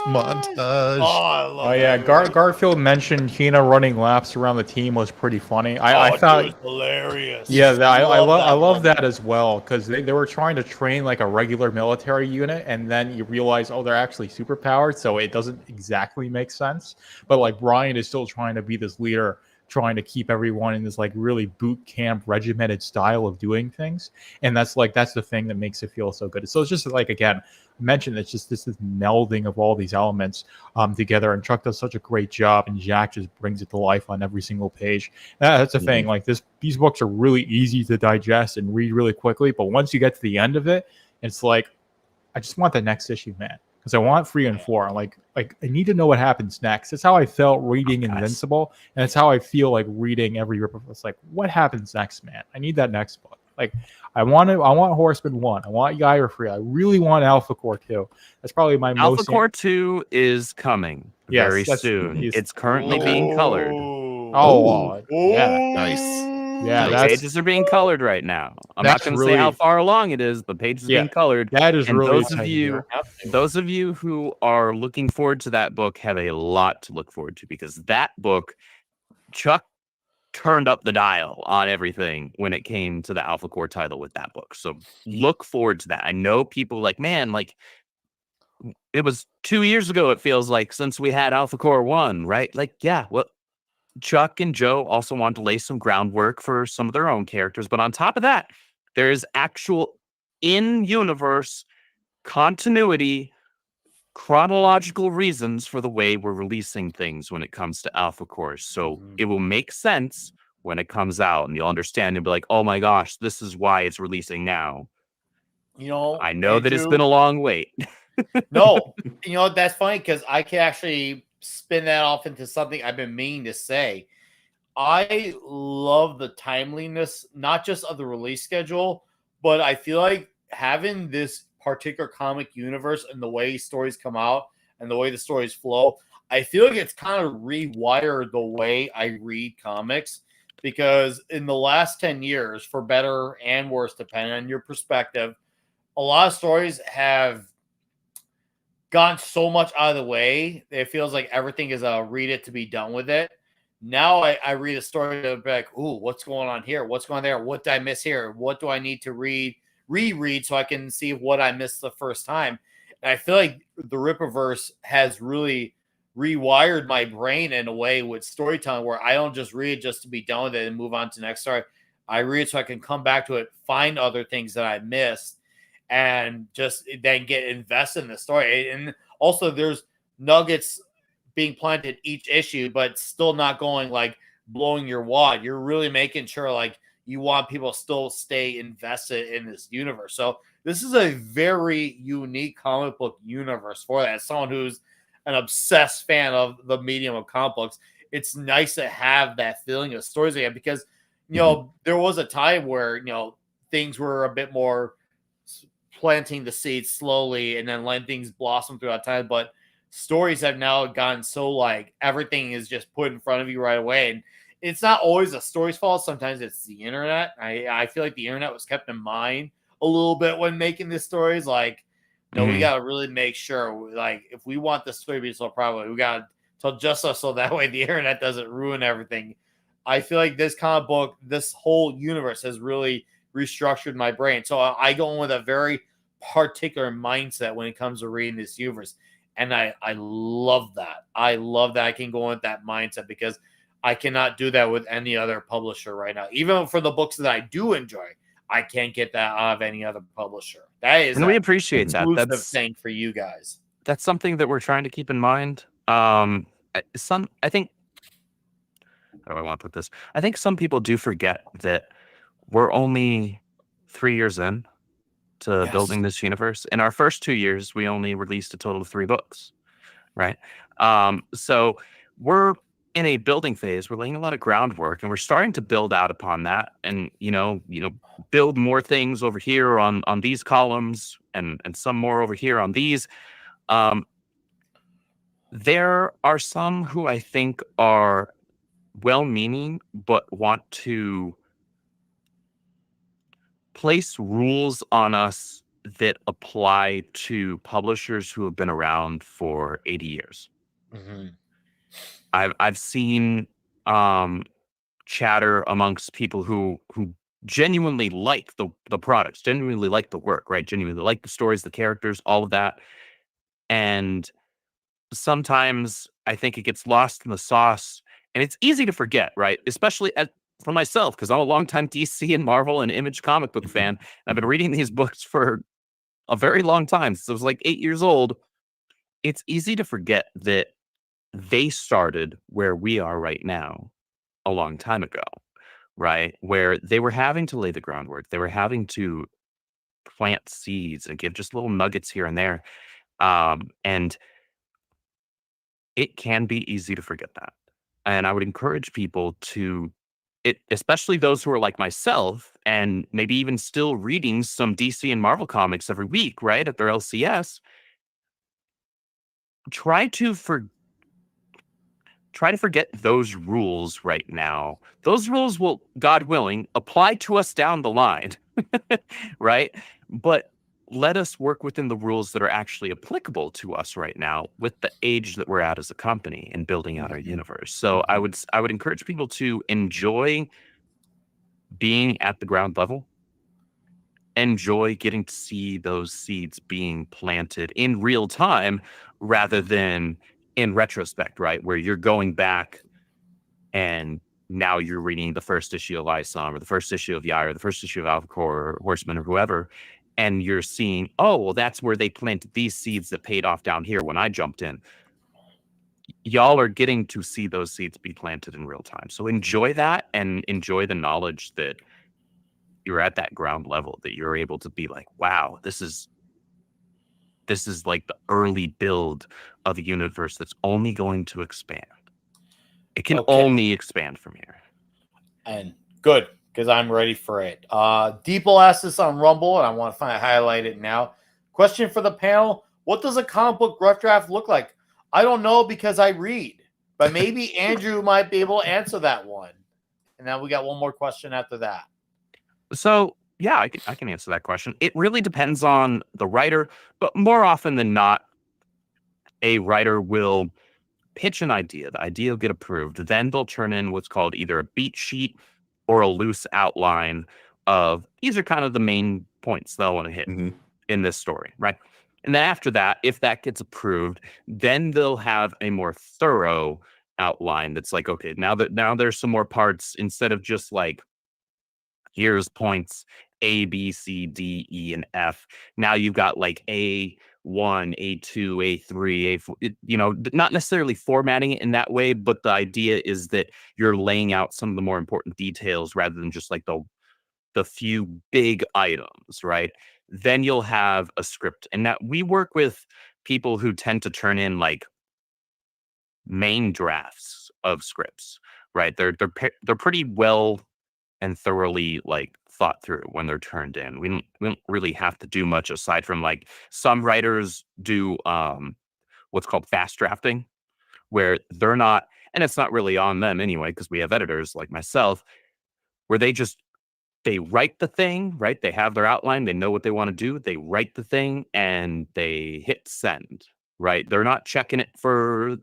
montage. Oh, yeah, Garfield mentioned Hina running laps around the team was pretty funny. I thought it was hilarious. Yeah, I love that as well, because they were trying to train like a regular military unit, and then you realize, oh, they're actually superpowered, so it doesn't exactly make sense. But like Brian is still trying to be this leader, trying to keep everyone in this like really boot camp regimented style of doing things, and that's the thing that makes it feel so good. So it's just like, again, I mentioned, it's just this melding of all these elements together, and Chuck does such a great job, and Jack just brings it to life on every single page. That's the thing, like these books are really easy to digest and read really quickly, but once you get to the end of it, it's like, I just want the next issue, man. Because I want 3 and 4. Like I need to know what happens next. That's how I felt reading Invincible, and it's how I feel like reading every Rippaverse. It's like, what happens next, man? I need that next book. Like I want Horseman 1. I want Gyre Free. I really want Alpha Core 2. That's probably my Alpha Core 2 is coming very soon. It's currently being colored. Yeah, nice. Yeah, the pages are being colored right now. I'm not going to say how far along it is, but pages are being colored. That is and really those of you who are looking forward to that book have a lot to look forward to, because that book, Chuck turned up the dial on everything when it came to the Alpha Core title with that book. So look forward to that. I know people like, man, like it was 2 years ago, it feels like, since we had Alpha Core 1, right? Like, yeah, well, Chuck and Joe also want to lay some groundwork for some of their own characters. But on top of that, there is actual in-universe continuity, chronological reasons for the way we're releasing things when it comes to Alpha Core. So it will make sense when it comes out, and you'll understand and be like, oh my gosh, this is why it's releasing now. I know that it's been a long wait. No, that's funny, because I can actually spin that off into something I've been meaning to say. I love the timeliness, not just of the release schedule, but I feel like having this particular comic universe and the way stories come out and the way the stories flow, I feel like it's kind of rewired the way I read comics, because in the last 10 years, for better and worse, depending on your perspective, a lot of stories have gone so much out of the way. It feels like everything is a read it to be done with it. Now I read a story to be like, ooh, what's going on here? What's going on there? What did I miss here? What do I need to reread so I can see what I missed the first time? And I feel like the Rippaverse has really rewired my brain in a way with storytelling, where I don't just read just to be done with it and move on to the next story. I read so I can come back to it, find other things that I missed, and just then get invested in the story. And also there's nuggets being planted each issue, but still not going like blowing your wad. You're really making sure like you want people to still stay invested in this universe. So this is a very unique comic book universe for that. As someone who's an obsessed fan of the medium of comic books, it's nice to have that feeling of stories again, because there was a time where things were a bit more planting the seeds slowly and then letting things blossom throughout time. But stories have now gotten so like everything is just put in front of you right away. And it's not always a story's fault. Sometimes it's the internet. I feel like the internet was kept in mind a little bit when making these stories. Like, no, we got to really make sure, like, if we want the story to be so private, we got to tell just so that way the internet doesn't ruin everything. I feel like this comic book, this whole universe has really restructured my brain. So I go in with a very particular mindset when it comes to reading this universe. And I love that. I love that I can go in with that mindset because I cannot do that with any other publisher right now. Even for the books that I do enjoy, I can't get that out of any other publisher. That is, and we appreciate that. That's thing for you guys. That's something that we're trying to keep in mind. I think, how do I want to put this? I think some people do forget that we're only 3 years in to building this universe. In our first 2 years, we only released a total of 3 books, right? So we're in a building phase. We're laying a lot of groundwork, and we're starting to build out upon that, and build more things over here on these columns, and some more over here on these. There are some who I think are well-meaning, but want to place rules on us that apply to publishers who have been around for 80 years. I've seen chatter amongst people who genuinely like the products, genuinely like the work, right? Genuinely like the stories, the characters, all of that. And sometimes I think it gets lost in the sauce, and it's easy to forget, right? Especially for myself, because I'm a longtime DC and Marvel and Image comic book fan. And I've been reading these books for a very long time. Since I was like 8 years old. It's easy to forget that they started where we are right now a long time ago, right? Where they were having to lay the groundwork. They were having to plant seeds and give just little nuggets here and there. And it can be easy to forget that. And I would encourage people to, especially those who are like myself and maybe even still reading some DC and Marvel comics every week, right, at their LCS, try to forget those rules right now. Those rules will, God willing, apply to us down the line, right? But let us work within the rules that are actually applicable to us right now with the age that we're at as a company and building out our universe. So I would encourage people to enjoy being at the ground level, enjoy getting to see those seeds being planted in real time rather than in retrospect, right? Where you're going back and now you're reading the first issue of Lysom or the first issue of Yai or the first issue of Alcor or Horseman or whoever, and you're seeing, oh, well, that's where they planted these seeds that paid off down here when I jumped in. Y'all are getting to see those seeds be planted in real time. So enjoy that and enjoy the knowledge that you're at that ground level, that you're able to be like, wow, this is like the early build of a universe that's only going to expand. It can only expand from here. And good, because I'm ready for it. Deeple asked this on Rumble, and I want to highlight it now. Question for the panel: what does a comic book rough draft look like? I don't know because I read, but maybe Andrew might be able to answer that one. And then we got one more question after that. So yeah, I can answer that question. It really depends on the writer, but more often than not, a writer will pitch an idea. The idea will get approved. Then they'll turn in what's called either a beat sheet or a loose outline of these are kind of the main points they'll want to hit in this story, right? And then after that, if that gets approved, then they'll have a more thorough outline that's like, okay, now there's some more parts instead of just like, here's points A, B, C, D, E, and F. Now you've got like A1, A2, A3, A4, not necessarily formatting it in that way, but the idea is that you're laying out some of the more important details rather than just like the few big items, right? Then you'll have a script. And now we work with people who tend to turn in like main drafts of scripts, right? They're pretty well and thoroughly like thought through when they're turned in. We don't really have to do much aside from like some writers do what's called fast drafting, where they're not, and it's not really on them anyway, because we have editors like myself, where they write the thing, right? They have their outline, they know what they want to do, they write the thing, and they hit send, right? They're not checking it for,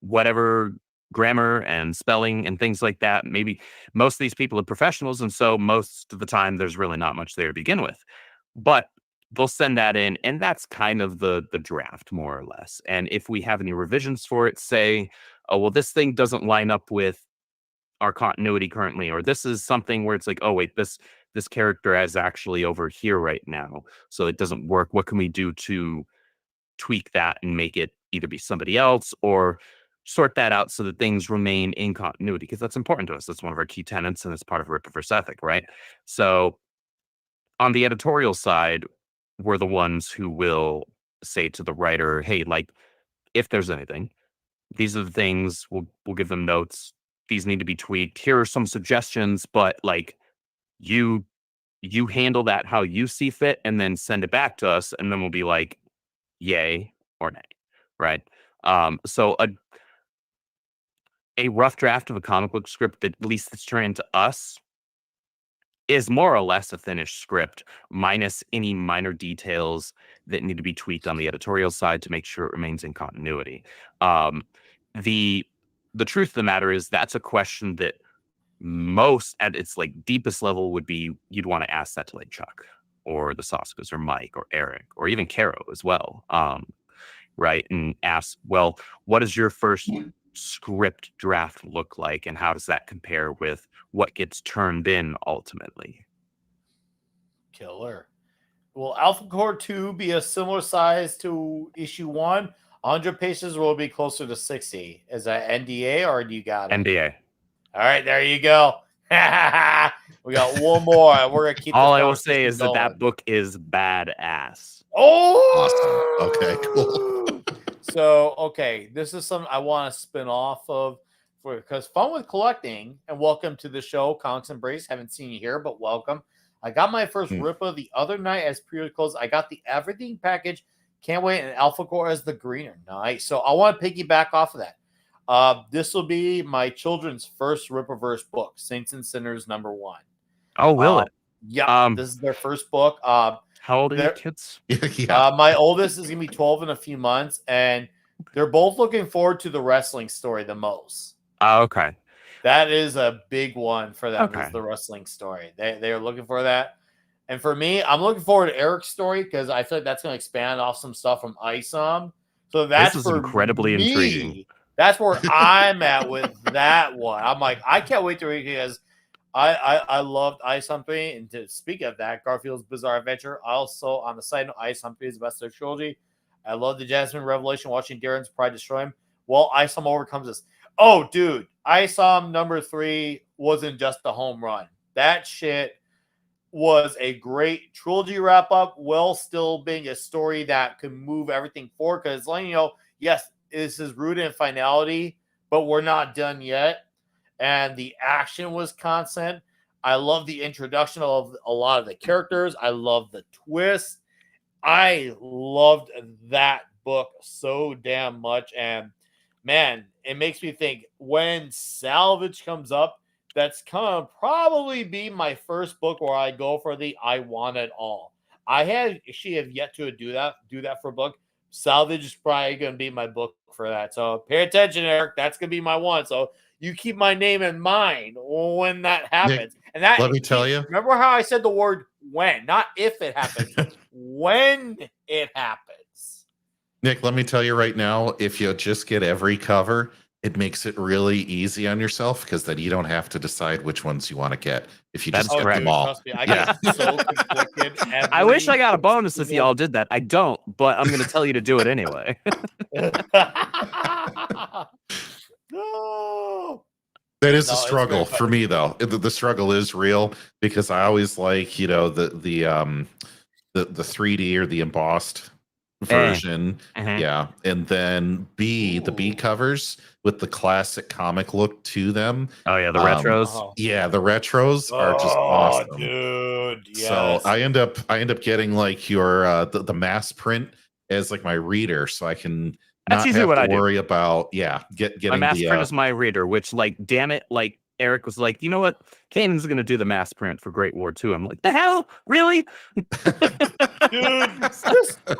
whatever grammar and spelling and things like that. Maybe most of these people are professionals, and so most of the time there's really not much there to begin with. But they'll send that in, and that's kind of the draft, more or less. And if we have any revisions for it, say, oh, well, this thing doesn't line up with our continuity currently, or this is something where it's like, oh wait, this character is actually over here right now, so it doesn't work. What can we do to tweak that and make it either be somebody else or sort that out so that things remain in continuity? Because that's important to us. That's one of our key tenets, and it's part of Rippaverse ethic, right? So on the editorial side, we're the ones who will say to the writer, hey, like, if there's anything, these are the things, we'll give them notes. These need to be tweaked. Here are some suggestions, but like you handle that how you see fit and then send it back to us, and then we'll be like, yay or nay, right? So a rough draft of a comic book script, that at least it's turned into us, is more or less a finished script, minus any minor details that need to be tweaked on the editorial side to make sure it remains in continuity. The truth of the matter is that's a question that most at its like deepest level would be, you'd want to ask that to like Chuck or the Soskas or Mike or Eric or even Caro as well, right? And ask, well, what does your first script draft look like, and how does that compare with what gets turned in ultimately? Killer. Will Alpha Core 2 be a similar size to issue 1? 100 pages will be closer to 60. Is that NDA or do you got it? NDA. All right, there you go. We got one more. We're gonna keep. All I will say is that book is badass. Oh, awesome. Okay, cool. So, okay, this is something I want to spin off of because fun with collecting. And welcome to the show, Comics and Brace. Haven't seen you here, but welcome. I got my first Rippa the other night as pre-order closed. I got the everything package. Can't wait. And Alpha Core as the greener. Nice. So I want to piggyback off of that. This will be my children's first Rippaverse book, Saints and Sinners #1. Oh, will it? Yeah. This is their first book. How old are your kids? Yeah. My oldest is gonna be 12 in a few months, and they're both looking forward to the wrestling story the most. Oh, okay. That is a big one for them. Okay. Is the wrestling story. They are looking for that. And for me, I'm looking forward to Eric's story because I feel like that's going to expand off some stuff from ISOM. So that's this is incredibly intriguing. That's where I'm at with that one. I'm like, I can't wait to read it because I loved Ice Humphrey. And to speak of that, Garfield's Bizarre Adventure. Also, on the side note, Ice Humphrey is the best of their trilogy. I love the Jasmine Revelation, watching Darren's Pride destroy him. Well, ISOM overcomes this. Oh, dude, ISOM #3 wasn't just a home run. That shit was a great trilogy wrap up, while still being a story that could move everything forward. Because, letting you know, yes, this is rooted in finality, but we're not done yet. And the action was constant. I love the introduction of a lot of the characters. I love the twist. I loved that book so damn much. And man, it makes me think when Salvage comes up, that's gonna probably be my first book where I go for the I want it all. I have yet to do that for a book. Salvage is probably gonna be my book for that. So pay attention, Eric. That's gonna be my one. So you keep my name in mind when that happens. Nick, and that, let me tell you. Remember how I said the word when, not if it happens, when it happens. Nick, let me tell you right now, if you just get every cover, it makes it really easy on yourself because then you don't have to decide which ones you want to get. If you just get them all. Trust me, I get so conflicted. I wish I got a bonus if y'all did that. I don't, but I'm going to tell you to do it anyway. No. That is a struggle for me, though. The struggle is real because I always like, the 3D or the embossed version. Mhm. Yeah. And then B, the B covers with the classic comic look to them. Oh yeah, the Um, retros. yeah, the retros are just Oh, awesome. dude. So Yes. I end up getting like your the mass print as like my reader, so I can That's not usually have what to I do. worry about My getting mass the print is my reader, which, like, damn it, like Eric was like, you know what? Kanan's gonna do the mass print for Great War 2. I'm like, the hell? Really? Dude,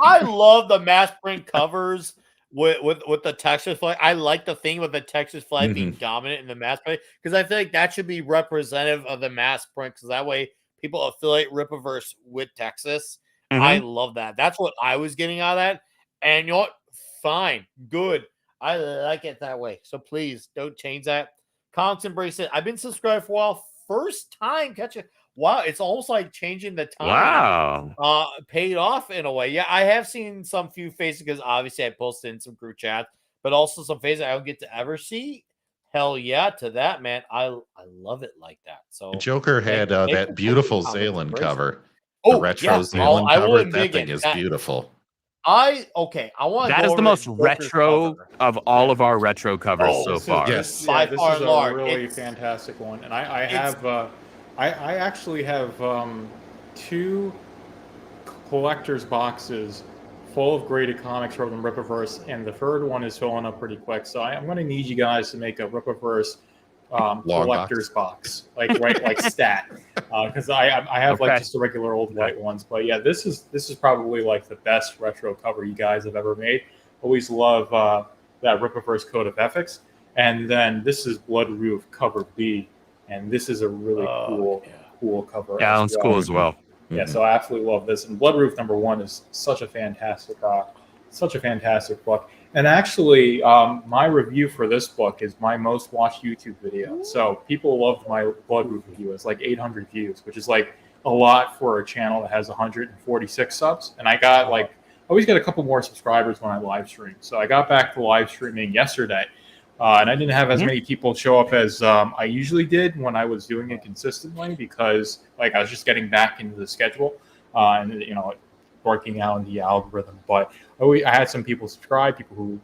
I love the mass print covers with the Texas flag. I like the thing with the Texas flag being dominant in the mass print because I feel like that should be representative of the mass print because that way people affiliate Rippaverse with Texas. I Mhm. love that. That's what I was getting out of that. And you know what? Fine, good. I like it that way. So please don't change that. Comics embrace it. I've been subscribed for a while. First time catch it. Wow, it's almost like changing the time Wow. paid off in a way. Yeah, I have seen some few faces because obviously I posted in some group chats, but also some faces I don't get to ever see. Hell yeah, to that man. I love it like that. So Joker had thank you, that beautiful Comics Zalen Embrace. cover. The Oh retro yeah, Zalen I will cover. admit That again thing is that beautiful. I want to That go is the over most to Joker's retro cover. of all of our retro covers Oh, so This far. is Yes. by this far is and a large. really It's fantastic one, and I it's have I actually have two collector's boxes full of graded comics from the Rippaverse, and the third one is filling up pretty quick. So I'm going to need you guys to make a Rippaverse Long collector's box, like like stat, because I have like Okay. just the regular old white ones. But yeah, this is probably like the best retro cover you guys have ever made. Always love that Rippaverse Code of Ethics, and then this is Blood Roof cover B, and this is a really cool cover Yeah, as that's well. cool as well. Yeah, so I absolutely love this. And Blood Roof #1 is such a fantastic book. And actually, my review for this book is my most watched YouTube video. So people loved my Blood Roof review. It's like 800 views, which is like a lot for a channel that has 146 subs. And I got like, I always get a couple more subscribers when I live stream. So I got back to live streaming yesterday. And I didn't have as many people show up as I usually did when I was doing it consistently because like I was just getting back into the schedule and you know working out in the algorithm. But I had some people subscribe, people who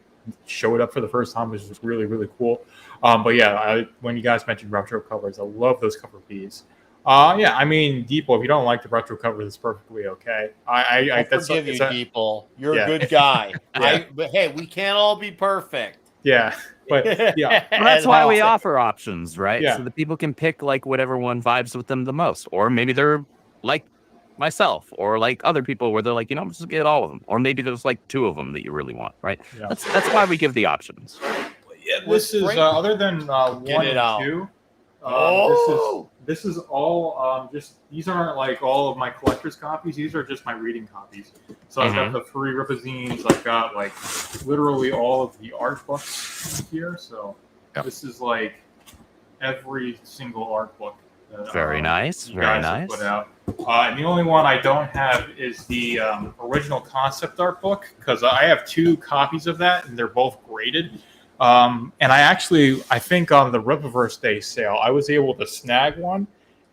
showed up for the first time, which was really cool. But yeah, when you guys mentioned retro covers, I love those cover Bs. Yeah, I mean, Deepo, if you don't like the retro cover, that's perfectly okay. I forgive you, Deeple. You're Yeah. a good guy. Yeah. But hey, we can't all be perfect. Yeah, but yeah. Well, that's why we offer options, right? Yeah. So that people can pick like whatever one vibes with them the most. Or maybe they're like myself or like other people where they're like, you know, just get all of them. Or maybe there's like two of them that you really want, right? Yeah. That's why we give the options. Yeah, this is other than one it and out. two. Oh! This is all just these aren't like all of my collector's copies. These are just my reading copies. So I've got the 3 Rippazines. I've got like literally all of the art books here. So this is like every single art book. That, Very nice. you Very guys have nice. put out. And the only one I don't have is the original concept art book because I have 2 copies of that and they're both graded. And I think on the Rippaverse Day sale, I was able to snag one,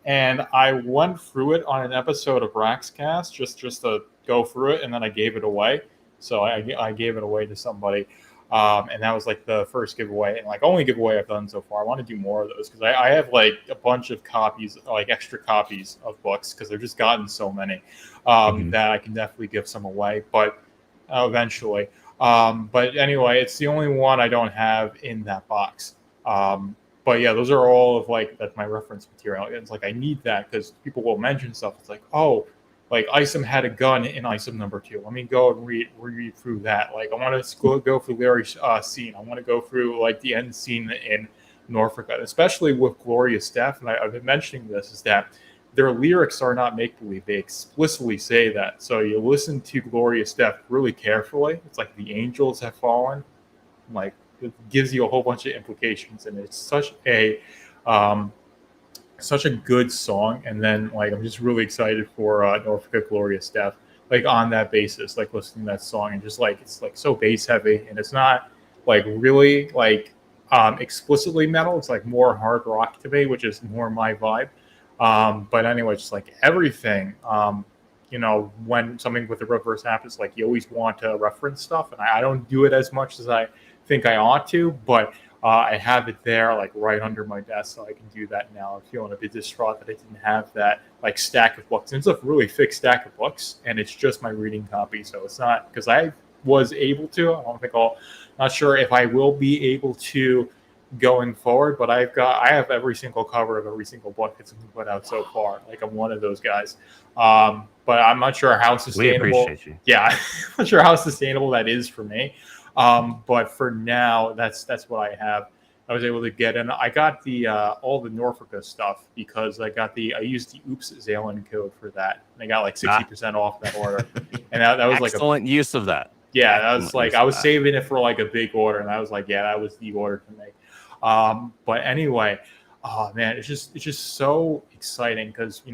and I went through it on an episode of Raxcast just to go through it, and then I gave it away. So I gave it away to somebody, and that was like the first giveaway, and like only giveaway I've done so far. I want to do more of those because I have like a bunch of copies, like extra copies of books because they've just gotten so many that I can definitely give some away, but eventually. But anyway, it's the only one I don't have in that box. But yeah, those are all of like that's my reference material. It's like I need that because people will mention stuff. It's like, oh, like Isom had a gun in Isom #2. Let me go and read through that. Like I want to go through Larry's scene. I want to go through like the end scene in Norfolk, especially with Gloria Steph. And I've been mentioning this is that their lyrics are not make-believe. They explicitly say that. So you listen to Gloria Steph really carefully. It's like the angels have fallen. Like it gives you a whole bunch of implications, and it's such a good song. And then like I'm just really excited for Norfolk Gloria Steph. Like on that basis, like listening to that song and just like it's like so bass heavy, and it's not like really like explicitly metal. It's like more hard rock to me, which is more my vibe. But anyway, just like everything, when something with the Rippaverse happens, like you always want to reference stuff, and I don't do it as much as I think I ought to, but I have it there like right under my desk, so I can do that now. I'm feeling a bit distraught that I didn't have that like stack of books. And it's a really thick stack of books, and it's just my reading copy, so it's not because I was able to. Not sure if I will be able to going forward, but I have every single cover of every single book that's been put out so far. Like I'm one of those guys. But I'm not sure how sustainable. We appreciate you. Yeah, I'm not sure how sustainable that is for me. But for now, that's what I have. I was able to get in. I got the all the Norfolka stuff because I used the Oops Zalen code for that. And I got like 60% off that order. And that was like excellent use of that. Yeah, that was like I was saving it for like a big order, and I was like, yeah, that was the order to make. But anyway, oh man, it's just so exciting because we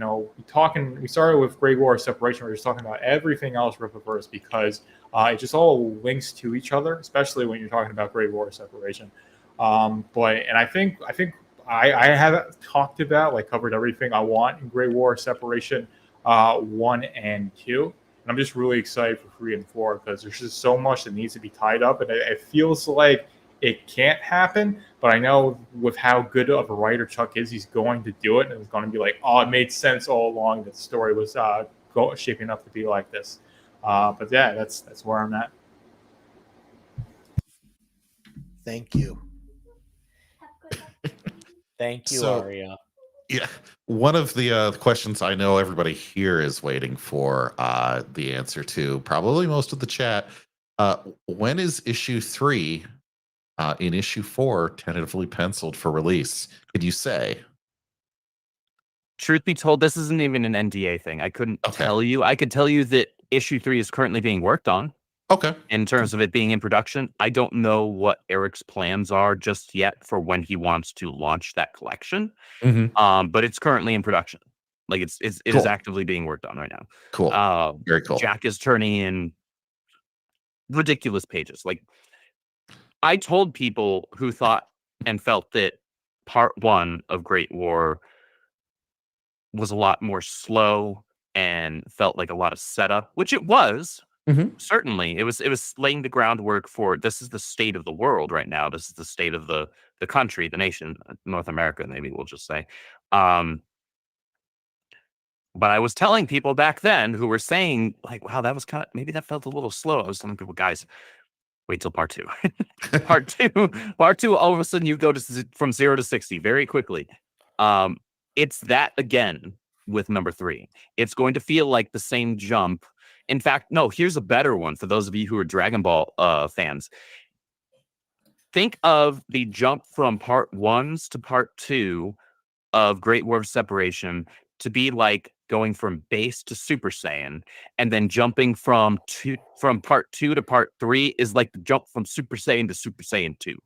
started with Great War Separation. We're just talking about everything else Rippaverse because it just all links to each other, especially when you're talking about Great War Separation. And I think I have talked about covered everything I want in Great War Separation 1 and 2. And I'm just really excited for 3 and 4 because there's just so much that needs to be tied up, and it feels like it can't happen. But I know with how good of a writer Chuck is, he's going to do it, and it's going to be like, oh, it made sense all along that the story was shaping up to be like this. But yeah, that's where I'm at. Thank you. Thank you, Aria. Yeah, one of the questions I know everybody here is waiting for the answer to, probably most of the chat. When is issue 3 in issue 4 tentatively penciled for release? Could you say? Truth be told, this isn't even an NDA thing. I couldn't tell you. I could tell you that issue 3 is currently being worked on. Okay. In terms of it being in production, I don't know what Eric's plans are just yet for when he wants to launch that collection. But it's currently in production. Like it is actively being worked on right now. Cool. Very cool. Jack is turning in ridiculous pages. Like I told people who thought and felt that part 1 of Great War was a lot more slow and felt like a lot of setup, which it was. Certainly, it was laying the groundwork for this is the state of the world right now. This is the state of the country, the nation, North America, maybe we'll just say. But I was telling people back then who were saying like, wow, that was maybe that felt a little slow. I was telling people, guys, wait till part 2. part 2, all of a sudden you go from 0 to 60 very quickly. It's that again with number 3. It's going to feel like the same jump. In fact, no, here's a better one for those of you who are Dragon Ball fans. Think of the jump from part 1s to part 2 of Great War of Separation to be like going from base to Super Saiyan, and then jumping from part 2 to part 3 is like the jump from Super Saiyan to Super Saiyan 2.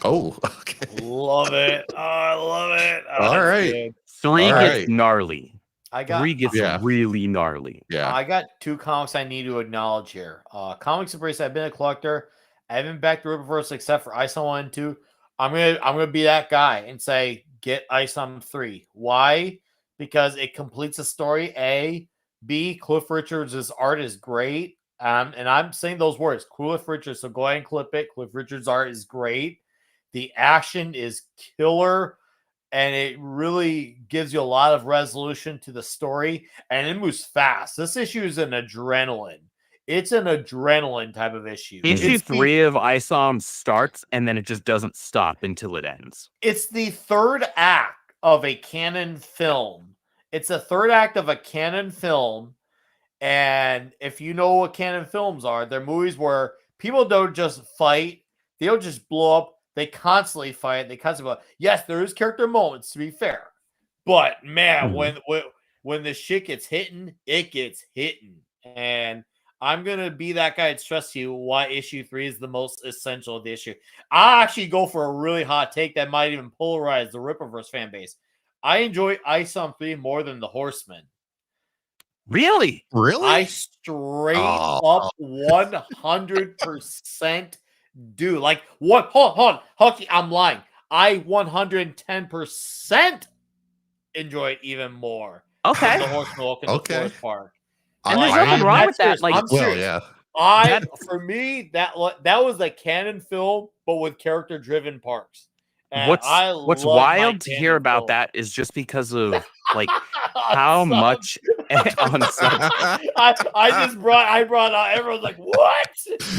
Oh, okay. Love it. Oh, I love it. Oh, all right. Good. 3 gets gnarly. 3 gets really gnarly. Yeah. I got 2 comics I need to acknowledge here. Comics Embrace, I've been a collector. I haven't backed Rippaverse except for Ice on 1 and 2. I'm gonna be that guy and say get Ice on 3. Why? Because it completes the story. A. B. Cliff Richards' art is great. And I'm saying those words, Cliff Richards. So go ahead and clip it. Cliff Richards' art is great. The action is killer. And it really gives you a lot of resolution to the story. And it moves fast. This issue is an adrenaline. It's an adrenaline type of issue. Issue 3 of ISOM starts, and then it just doesn't stop until it ends. It's the 3rd act of a canon film. It's the 3rd act of a canon film. And if you know what canon films are, they're movies where people don't just fight. They don't just blow up. They constantly fight. They constantly fight. Yes, there is character moments, to be fair. But, man, when the shit gets hitting, it gets hitting. And I'm going to be that guy to stress to you why issue 3 is the most essential of the issue. I'll actually go for a really hot take that might even polarize the Rippaverse fan base. I enjoy Ice on 3 more than the Horseman. Really? I straight up 100% do. Like, what? Hold on. Hucky, I'm lying. I 110% enjoy it even more Okay. The Horseman walking the Okay. Forest Park. And there's Like, nothing wrong with that. serious. Like, I'm well, serious. yeah. For me, that was a canon film, but with character-driven parks. And what's love my wild to hear canon about film. that is just because of like how much on subs. I brought out everyone's like, what?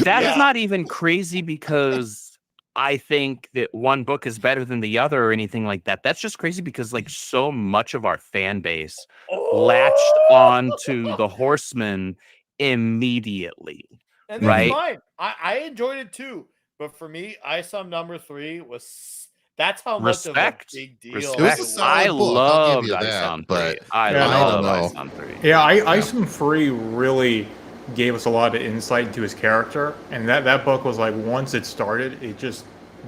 That's not even crazy because I think that one book is better than the other or anything like that. That's just crazy because like so much of our fan base latched on to the Horseman immediately. And right? that's fine. I enjoyed it too. But for me, ISOM number 3 was that's how much Respect. of a big deal Respect. It was a solid I book, I'll loved give you that, ISOM 3. but I Yeah, love no. ISOM 3. Yeah, Isom Free really gave us a lot of insight into his character, and that book was like once it started, it just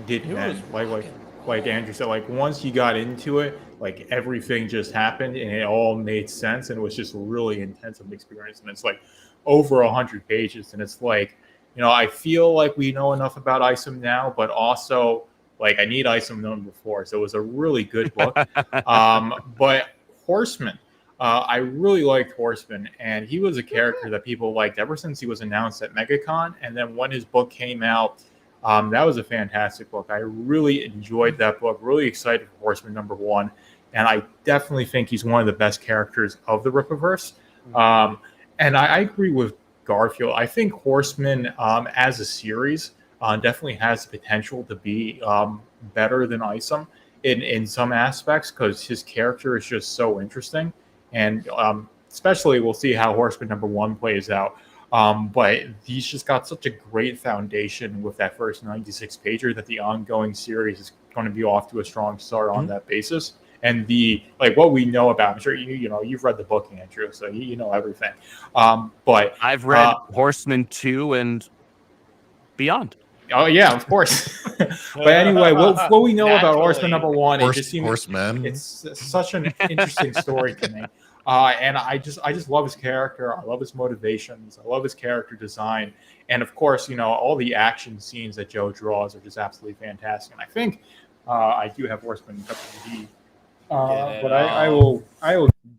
didn't It was end. Like Andrew said, like once you got into it, like everything just happened and it all made sense, and it was just a really intensive experience. And it's like over 100 pages, and it's like, you know, I feel like we know enough about Isom now, but also like I need Isom number 4. So it was a really good book. But Horseman. I really liked Horseman, and he was a character that people liked ever since he was announced at MegaCon. And then when his book came out, that was a fantastic book. I really enjoyed that book. Really excited for Horseman number 1, and I definitely think he's one of the best characters of the Rippaverse. And I agree with Garfield. I think Horseman, as a series, definitely has the potential to be better than Isom in some aspects because his character is just so interesting. And especially we'll see how Horseman number 1 plays out. But he's just got such a great foundation with that first 96 pager that the ongoing series is going to be off to a strong start on that basis. And what we know about, I'm sure you know you've read the book, Andrew, so you know everything. But I've read Horseman 2 and beyond. Oh yeah, of course. But anyway, what we know about Horseman number 1, it just seems Horseman. it's such an interesting story to me. And I just love his character. I love his motivations. I love his character design. And of course, you know, all the action scenes that Joe draws are just absolutely fantastic. And I think I do have Horseman D. But I will.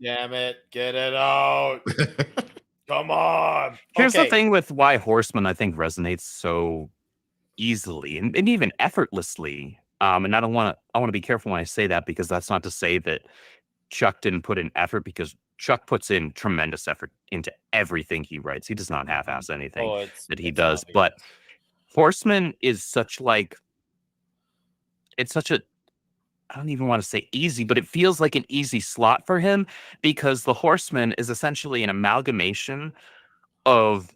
Damn it, get it out. Come on. Here's the thing with why Horseman I think resonates so easily and even effortlessly. And I want to be careful when I say that, because that's not to say that Chuck didn't put in effort, because Chuck puts in tremendous effort into everything he writes. He does not half-ass anything that he does. obvious. But Horseman is such like, it's such a, I don't even want to say easy, but it feels like an easy slot for him, because the Horseman is essentially an amalgamation of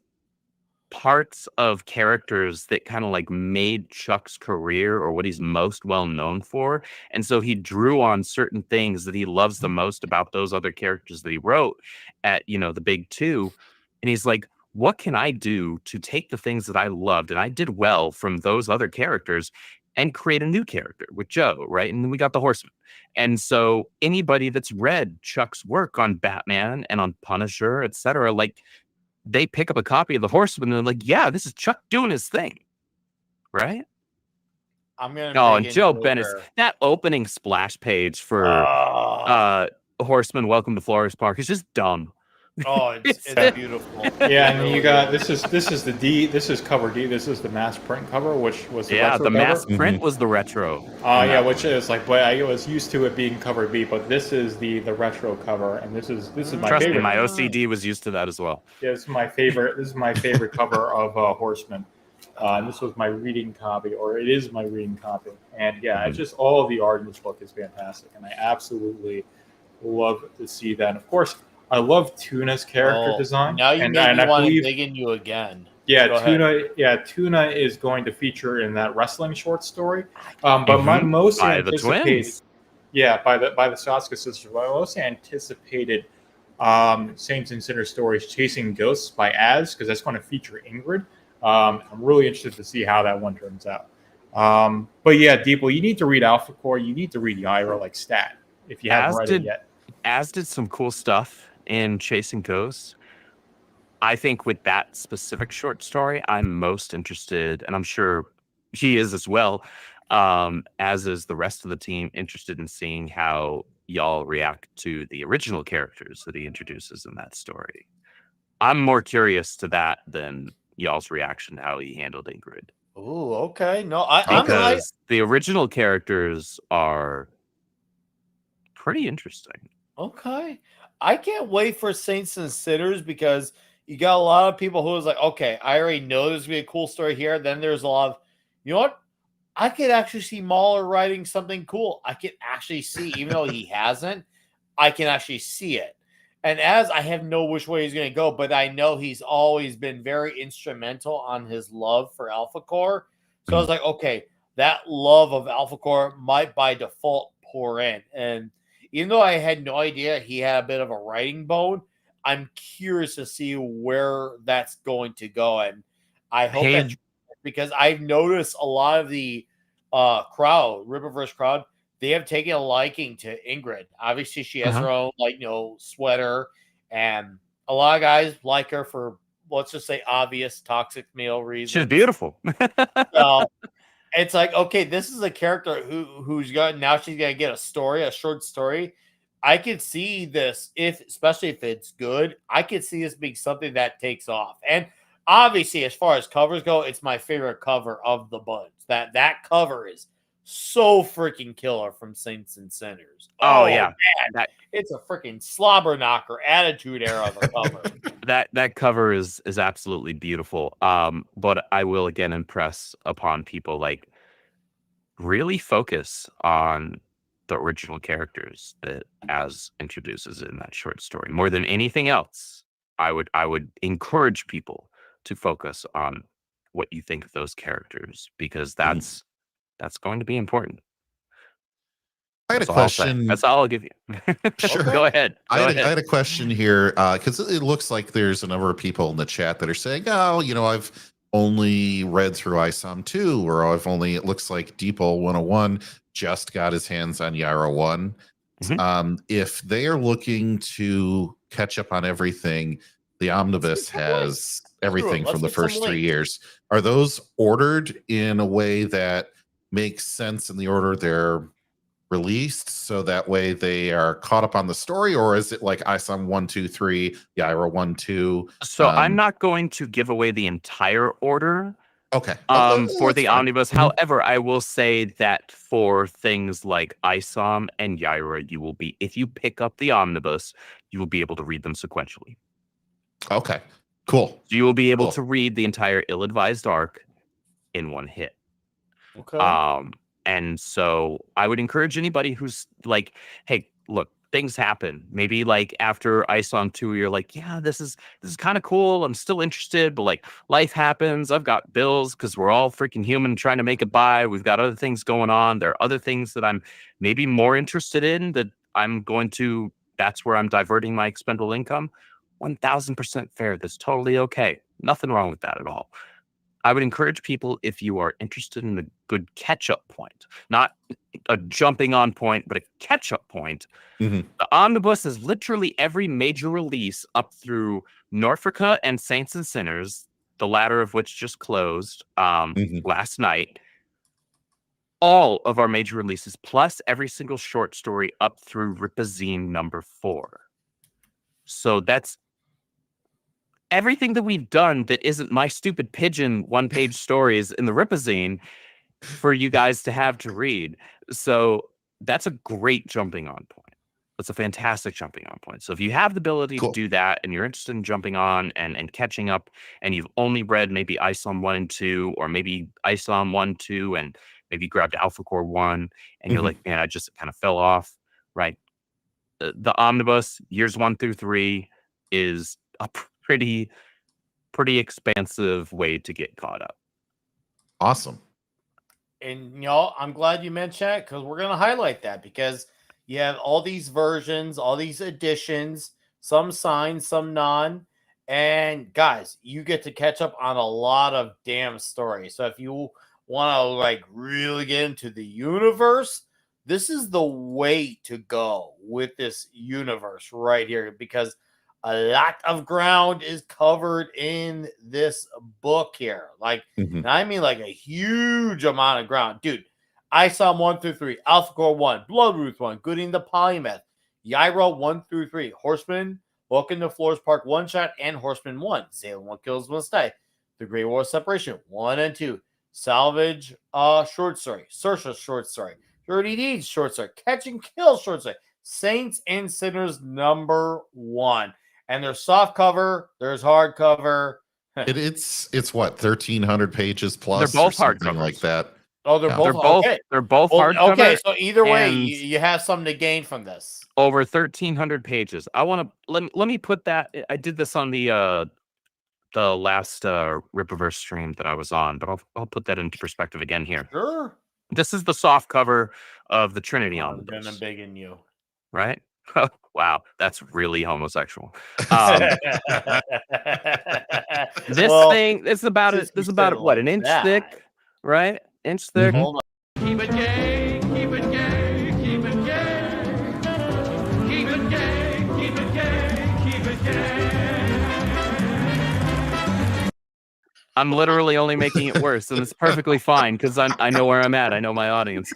parts of characters that kind of like made Chuck's career or what he's most well known for. And so he drew on certain things that he loves the most about those other characters that he wrote at, you know, the big 2. And he's like, what can I do to take the things that I loved and I did well from those other characters and create a new character with Joe, right? And then we got the Horseman. And so anybody that's read Chuck's work on Batman and on Punisher, etc., like, they pick up a copy of the Horseman and they're like, yeah, this is Chuck doing his thing, right? I'm gonna. Oh, and Joe Bennett, that opening splash page for Horseman Welcome to Forest Park is just dumb. Oh, it's beautiful. Yeah, and you got this is the D. This is cover D. This is the mass print cover, which was the retro the mass cover. print was the retro. Yeah, which is like, but I was used to it being cover B, but this is the retro cover, and this is my Trust favorite. me, my OCD was used to that as well. Yeah, this is my favorite. This is my favorite cover of Horseman. And this was my reading copy, or it is my reading copy. And yeah, it's just all of the art in this book is fantastic, and I absolutely love to see that. And of course, I love Tuna's character design. Now you made me want to dig in you again. Yeah, Tuna is going to feature in that wrestling short story. But my most by anticipated, the twins. Yeah, by the Saska sisters. My most anticipated Saints and Sinners stories, Chasing Ghosts by Az, because that's going to feature Ingrid. I'm really interested to see how that one turns out. But yeah, Deeple, you need to read Alpha Core. You need to read Yaira like Stat if you haven't read it yet. Az did some cool stuff in Chasing Ghosts. I think with that specific short story, I'm most interested, and I'm sure he is as well, as is the rest of the team, interested in seeing how y'all react to the original characters that he introduces in that story. I'm more curious to that than y'all's reaction to how he handled Ingrid. Ooh, okay. No, I'm Because the original characters are pretty interesting. okay. I can't wait for Saints and Sinners because you got a lot of people who was like, okay, I already know there's gonna be a cool story here. Then there's a lot of, you know what? I could actually see Mahler writing something cool. I could actually see, even though he hasn't, I can actually see it. And as I have no which way he's going to go, but I know he's always been very instrumental on his love for Alpha Core. So I was like, okay, that love of Alpha Core might by default pour in. And even though I had no idea he had a bit of a writing bone, I'm curious to see where that's going to go. And I hope that because I've noticed a lot of the crowd, Rippaverse crowd, they have taken a liking to Ingrid. Obviously, she has her own, like, sweater, and a lot of guys like her for, let's just say, obvious toxic male reasons. She's beautiful. It's like, okay, this is a character who's got, now she's gonna get a story, a short story. I could see this, especially if it's good, I could see this being something that takes off. And obviously, as far as covers go, it's my favorite cover of the bunch. That cover is so freaking killer from Saints and Sinners. Oh yeah, man, it's a freaking slobber knocker attitude era of a cover. that cover is absolutely beautiful. But I will again impress upon people, like, really focus on the original characters that Az introduces in that short story more than anything else. I would encourage people to focus on what you think of those characters, because that's going to be important. I had a question. That's all I'll give you. Sure. Go ahead. I had a question here because it looks like there's a number of people in the chat that are saying, oh, I've only read through ISOM 2, or it looks like Deeple 101 just got his hands on Yaira 1. If they are looking to catch up on everything, the omnibus has everything from the first 3 years. Are those ordered in a way that makes sense in the order they're released, so that way they are caught up on the story? Or is it like ISOM 1, 2, 3, Yaira 1, 2? So I'm not going to give away the entire order. Okay. For the omnibus. However, I will say that for things like ISOM and Yaira, you will be, if you pick up the omnibus, you will be able to read them sequentially. Okay. Cool. So you will be able to read the entire ill-advised arc in one hit. Okay. And so I would encourage anybody who's like, hey, look, things happen. Maybe like after ISOM 2, you're like, yeah, this is kind of cool. I'm still interested, but like life happens. I've got bills because we're all freaking human trying to make it by. We've got other things going on. There are other things that I'm maybe more interested in that that's where I'm diverting my expendable income. 1000% fair. That's totally okay. Nothing wrong with that at all. I would encourage people, if you are interested in a good catch-up point, not a jumping on point, but a catch-up point, the omnibus is literally every major release up through Norfolka and Saints and Sinners, the latter of which just closed last night. All of our major releases, plus every single short story up through Ripazine number 4. So that's everything that we've done that isn't my stupid pigeon one-page stories in the Ripazine for you guys to have to read. So that's a great jumping on point. That's a fantastic jumping on point. So if you have the ability to do that and you're interested in jumping on and catching up, and you've only read maybe ISOM 1 and 2, or maybe ISOM 1, 2, and maybe grabbed Alpha Core 1, and you're like, man, I just kind of fell off, right? The omnibus, years 1 through 3, is a pretty expansive way to get caught up. Awesome. And I'm glad you mentioned that, because we're going to highlight that, because you have all these versions, all these editions, some signed, some non. And guys, you get to catch up on a lot of damn stories. So if you want to like really get into the universe, this is the way to go with this universe right here, because a lot of ground is covered in this book here. Like, I mean, like a huge amount of ground. Dude, Isom 1 through 3, Alpha Core 1, Bloodroot 1, Gooding the Polymath, Yairo 1 through 3, Horseman, Welcome to Floors Park 1 Shot, and Horseman 1. Zaylan 1 Kills Must Die. The Great War Separation 1 and 2. Salvage short story. Sersha short story. Dirty Deeds short story. Catch and Kill short story. Saints and Sinners #1. And there's soft cover, there's hardcover. It's what, 1,300 pages plus? They're both or something hardcovers. like that. Oh, they're Yeah. both They're both Well, hardcover. okay, so either way, and you have something to gain from this. over 1,300 pages. I want to let me put that. I did this on the last Rippaverse stream that I was on, but I'll put that into perspective again here. Sure. This is the soft cover of the Trinity I'm Omnibus, gonna big in you. right? Wow, that's really homosexual. This Well, thing is about since it. This is you about said it. What, like an inch that. thick, right? Inch thick. Hold on. Keep it gay, keep it gay, keep it gay. Keep it gay, keep it gay, keep it gay. I'm literally only making it worse, and it's perfectly fine because I know where I'm at. I know my audience.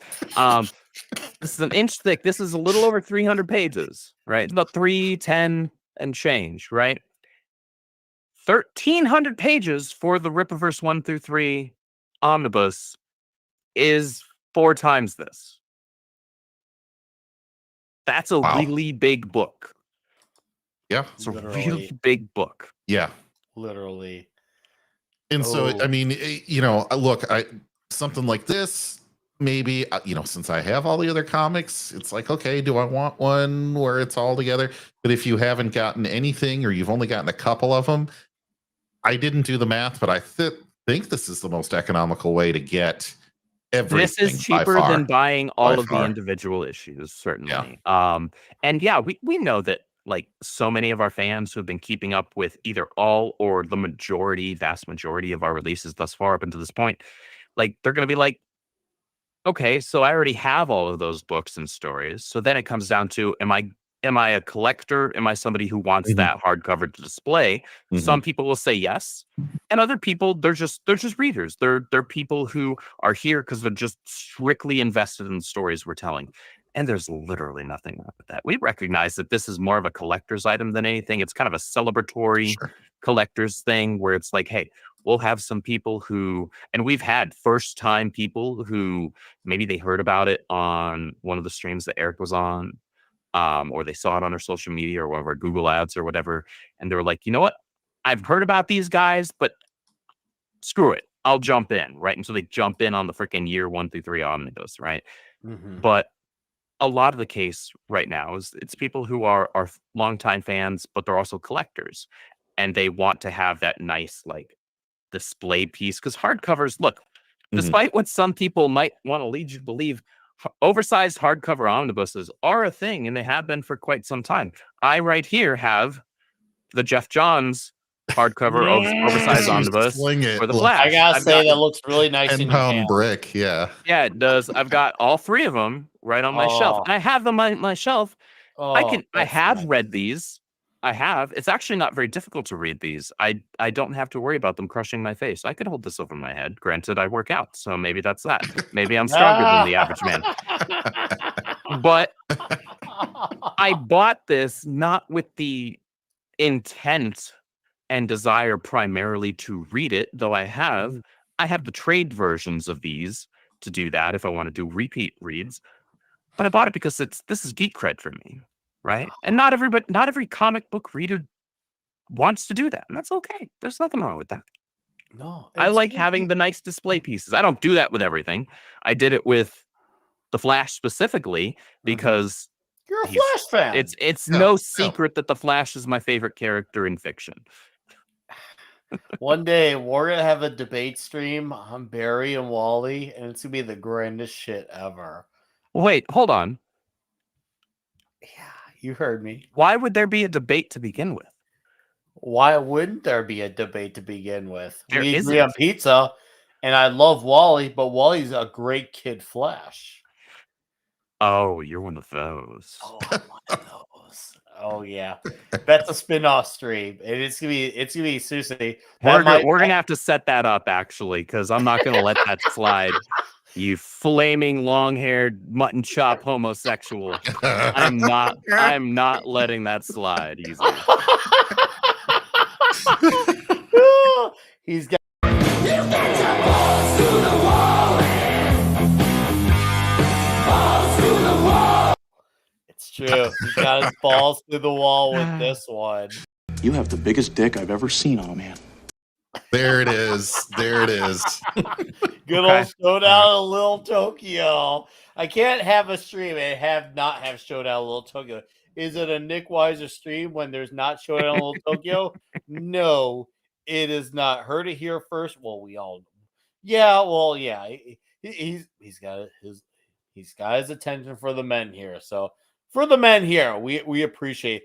This is an inch thick. This is a little over 300 pages, right? About 310 and change, right? 1,300 pages for the Rippaverse 1 through 3 omnibus is 4 times this. That's a Wow. really big book. Yeah. It's a Literally. really big book. Yeah. Literally. And so, Oh. I mean, look, something like this, maybe, since I have all the other comics, it's like, okay, do I want one where it's all together? But if you haven't gotten anything or you've only gotten a couple of them, I didn't do the math, but I think this is the most economical way to get everything. This is cheaper than buying all of the individual issues, certainly. And yeah, we know that like so many of our fans who have been keeping up with either all or the vast majority of our releases thus far up until this point, like they're going to be like, okay, so I already have all of those books and stories. So then it comes down to, am I a collector? Am I somebody who wants that hardcover to display? Some people will say yes, and other people they're just readers. They're people who are here because they're just strictly invested in the stories we're telling. And there's literally nothing wrong with that. We recognize that this is more of a collector's item than anything. It's kind of a celebratory collector's thing where it's like, hey, we'll have some people who, and we've had first-time people who maybe they heard about it on one of the streams that Eric was on, or they saw it on our social media or one of our Google ads or whatever, and they were like, you know what? I've heard about these guys, but screw it. I'll jump in, right? And so they jump in on the freaking year 1 through 3 omnibus, right? But a lot of the case right now is it's people who are longtime fans, but they're also collectors, and they want to have that nice like display piece because hardcovers, look, despite what some people might want to lead you to believe, oversized hardcover omnibuses are a thing, and they have been for quite some time. I right here have the Jeff Johns hardcover oversized omnibus for the Flash. I gotta say that looks really nice in your 10-pound hand. brick. Yeah. Yeah, it does. I've got all 3 of them right on my shelf. And I have them on my shelf. I have read these. I have. It's actually not very difficult to read these. I don't have to worry about them crushing my face. I could hold this over my head. Granted, I work out, so maybe that's that. Maybe I'm stronger than the average man. But I bought this not with the intent and desire primarily to read it, though I have the trade versions of these to do that if I want to do repeat reads. But I bought it because this is geek cred for me, right? And not every comic book reader wants to do that, and that's okay. There's nothing wrong with that. No, I like having the nice display pieces. I don't do that with everything. I did it with the Flash specifically because you're a Flash fan. It's no secret that the Flash is my favorite character in fiction. One day we're gonna have a debate stream on Barry and Wally, and it's gonna be the grandest shit ever. Wait, hold on. Yeah, you heard me. Why would there be a debate to begin with? Why wouldn't there be a debate to begin with? There We agree isn't. on pizza, and I love Wally, but Wally's a great kid Flash. Oh, you're one of those. Oh, I'm one of those. Oh yeah, that's a spin-off stream, and it's gonna be seriously. We're gonna have to set that up actually, because I'm not gonna let that slide. You flaming long-haired mutton chop homosexual. I'm not letting that slide easy. He's got It's true. He's got his balls through the wall with this one. You have the biggest dick I've ever seen on a man. There it is. There it is. Good old Showdown in Little Tokyo. I can't have a stream and not have Showdown in Little Tokyo. Is it a Nick Weiser stream when there's not Showdown in Little Tokyo? No, it is not. Heard it here first. Well, we all know. Yeah, well, yeah. He's got his attention for the men here. So for the men here, we appreciate.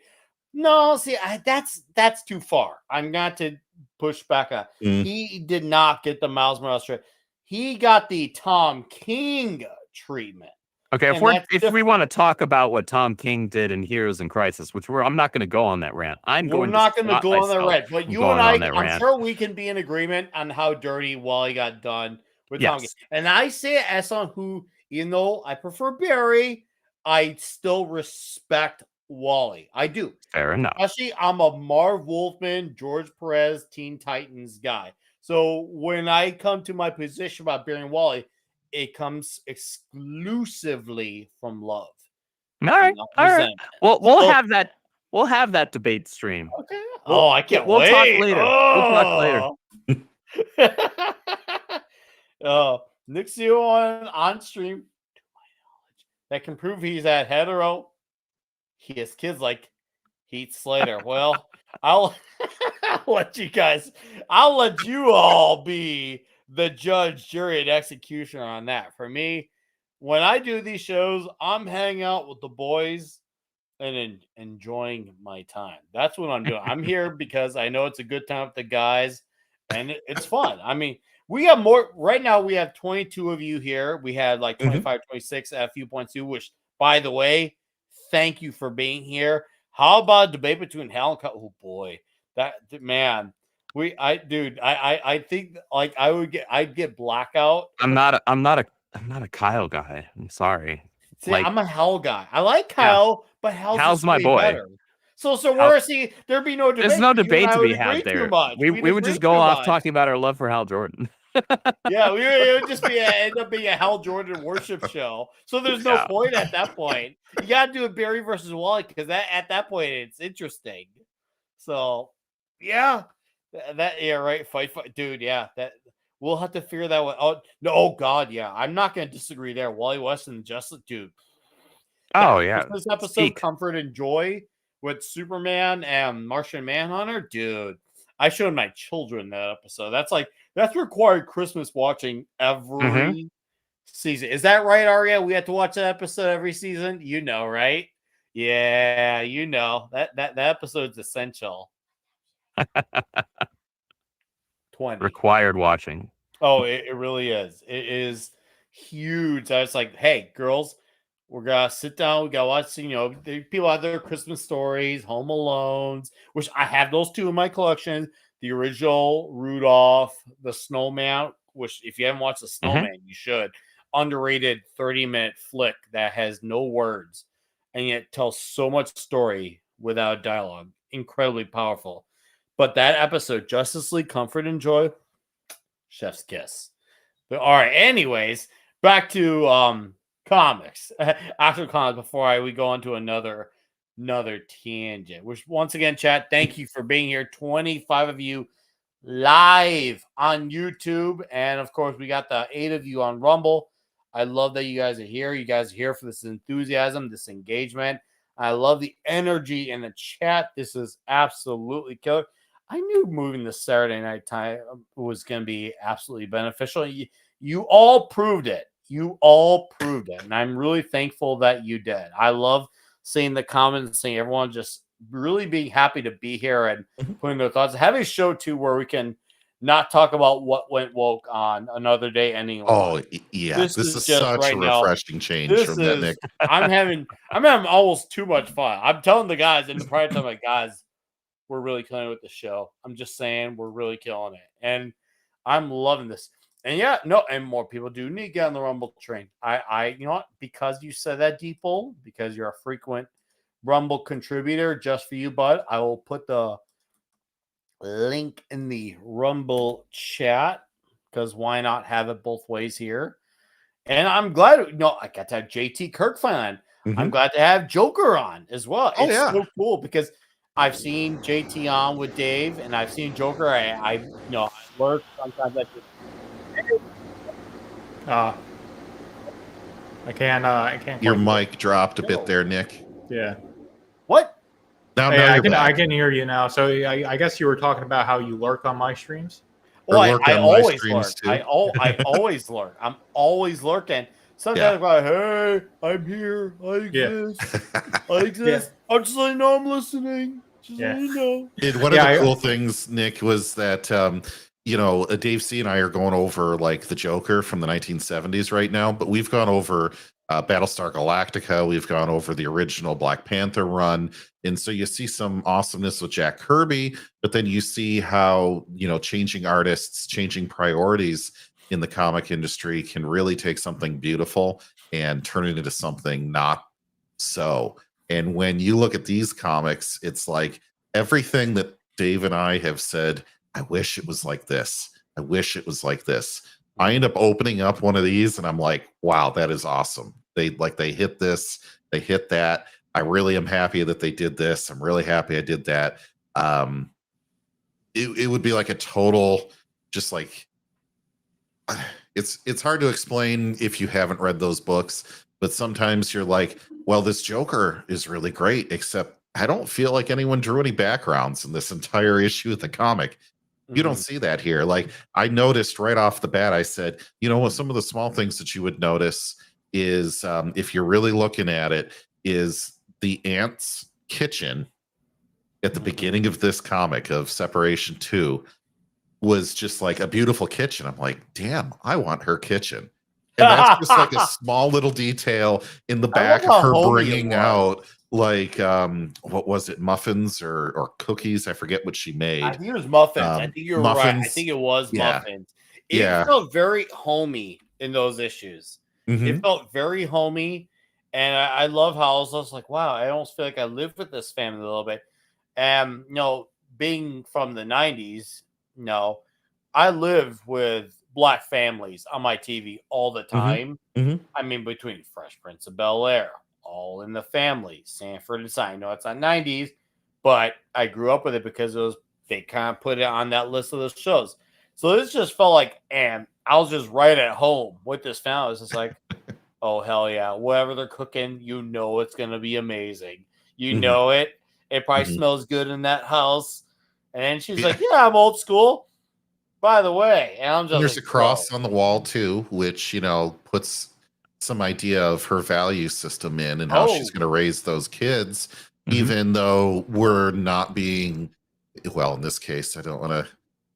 No, see, that's too far. I'm going to push back on. He did not get the Miles Morales treatment. He got the Tom King treatment. Okay, if we want to talk about what Tom King did in Heroes in Crisis, which I'm not going to go on that rant. We're not going to go on that rant, but you and I, I'm sure we can be in agreement on how dirty Wally got done with Tom King. And I say it as someone who, even though I prefer Barry, I still respect Wally. I do. Fair enough. Especially, I'm a Marv Wolfman, George Perez, Teen Titans guy. So when I come to my position about Barry and Wally, it comes exclusively from love. All right. Well, we'll have that debate stream. Okay. I can't wait. We'll talk later. Nick Seal on stream, to my knowledge, that can prove he's at hetero. He has kids like Heath Slater. Well, I'll let you all be the judge, jury, and executioner on that. For me, when I do these shows, I'm hanging out with the boys and enjoying my time. That's what I'm doing. I'm here because I know it's a good time with the guys, and it's fun. I mean, we have more right now. We have 22 of you here. We had like 25, 26 at a few points too, which, by the way, thank you for being here. How about a debate between Hal and Kyle? Oh boy, that man. I think like I'd get blackout. I'm not a Kyle guy. I'm sorry. See, I'm a Hal guy. I like Kyle, but Hal's my boy. Better. So there'd be no debate. There's no debate to be had there. We would just go off talking about our love for Hal Jordan. Yeah, it would just end up being a Hal Jordan worship show. So there's no point at that point. You gotta do a Barry versus Wally because at that point it's interesting. So yeah. Right. Fight, dude. Yeah, that we'll have to figure that one out. No, oh God, yeah. I'm not gonna disagree there. Wally West and Justice, dude. Oh yeah. This episode, Comfort and Joy with Superman and Martian Manhunter, dude. I showed my children that episode. That's required Christmas watching every season. Is that right, Aria? We have to watch that episode every season. You know, right? Yeah, you know that episode's essential. 20 required watching. Oh, it really is. It is huge. I was like, hey, girls, we're gonna sit down. We gotta watch. People have their Christmas stories, Home Alones, which I have those two in my collection. The original Rudolph, the Snowman, which if you haven't watched the Snowman, you should. Underrated 30-minute flick that has no words and yet tells so much story without dialogue. Incredibly powerful. But that episode, Justice League, Comfort and Joy, chef's kiss. But all right, anyways, back to comics. Actual comics before we go on to another tangent. Which once again, chat, thank you for being here. 25 of you live on YouTube, and of course, we got the 8 of you on Rumble. I love that you guys are here. You guys are here for this enthusiasm, this engagement. I love the energy in the chat. This is absolutely killer. I knew moving the Saturday night time was going to be absolutely beneficial. You all proved it. And I'm really thankful that you did. I love seeing the comments, seeing everyone just really being happy to be here and putting their thoughts. Having a show, too, where we can not talk about what went woke on another day ending. Oh, yeah. This is such a refreshing change from that, Nick. I'm having almost too much fun. I'm telling the guys in the prior time, like, guys, we're really killing it with the show. I'm just saying we're really killing it. And I'm loving this. And yeah, no, and more people do need to get on the Rumble train. You know what? Because you said that, Deepole, because you're a frequent Rumble contributor, just for you, bud, I will put the link in the Rumble chat, because why not have it both ways here? And I'm glad, I got to have JT Kirk finally. I'm glad to have Joker on as well. Oh, It's yeah. so cool because I've seen JT on with Dave, and I've seen Joker. I lurk sometimes. I can't. Your quite mic dropped a bit there, Nick. Yeah. What? Now Yeah, you're back. I can hear you now. So I guess you were talking about how you lurk on my streams. Well, Or lurk I on my always streams, lurk. too. I always lurk. I'm always lurking. Sometimes I'm like, hey, I'm here. I exist. I exist. I'm just letting you know I'm listening. Just letting you know. And one of the cool things, Nick, was that Dave C and I are going over like the Joker from the 1970s right now, but we've gone over Battlestar Galactica. We've gone over the original Black Panther run. And so you see some awesomeness with Jack Kirby, but then you see how, changing artists, changing priorities in the comic industry can really take something beautiful and turn it into something not so. And when you look at these comics, it's like everything that Dave and I have said, I wish it was like this. I wish it was like this. I end up opening up one of these and I'm like, wow, that is awesome. They hit this, they hit that. I really am happy that they did this. I'm really happy I did that. It would be like a total, just like, it's hard to explain if you haven't read those books, but sometimes you're like, well, this Joker is really great, except I don't feel like anyone drew any backgrounds in this entire issue of the comic. You don't see that here. Like I noticed right off the bat, I said, some of the small things that you would notice is if you're really looking at it, is the ant's kitchen at the beginning of this comic of Separation 2 was just like a beautiful kitchen. I'm like, damn, I want her kitchen. And that's just like a small little detail in the back of her bringing out like what was it, muffins or cookies? I forget what she made. I think it was muffins. I think you're right. I think it was muffins. It felt very homey in those issues. It felt very homey, and I love how I was just like, wow, I almost feel like I live with this family a little bit. And being from the 90s, I live with Black families on my TV all the time. I mean, between Fresh Prince of Bel-Air, All in the Family, Sanford and Son. I know it's not 90s, but I grew up with it because they kind of put it on that list of those shows. So this just felt like, and I was just right at home with this family. It's just like, oh, hell yeah. Whatever they're cooking, it's going to be amazing. You know it. It probably smells good in that house. And she's like, yeah, I'm old school. By the way, and I'm just there's a cross on the wall too, which puts some idea of her value system in and how she's going to raise those kids, even though we're not being, well, in this case, I don't want to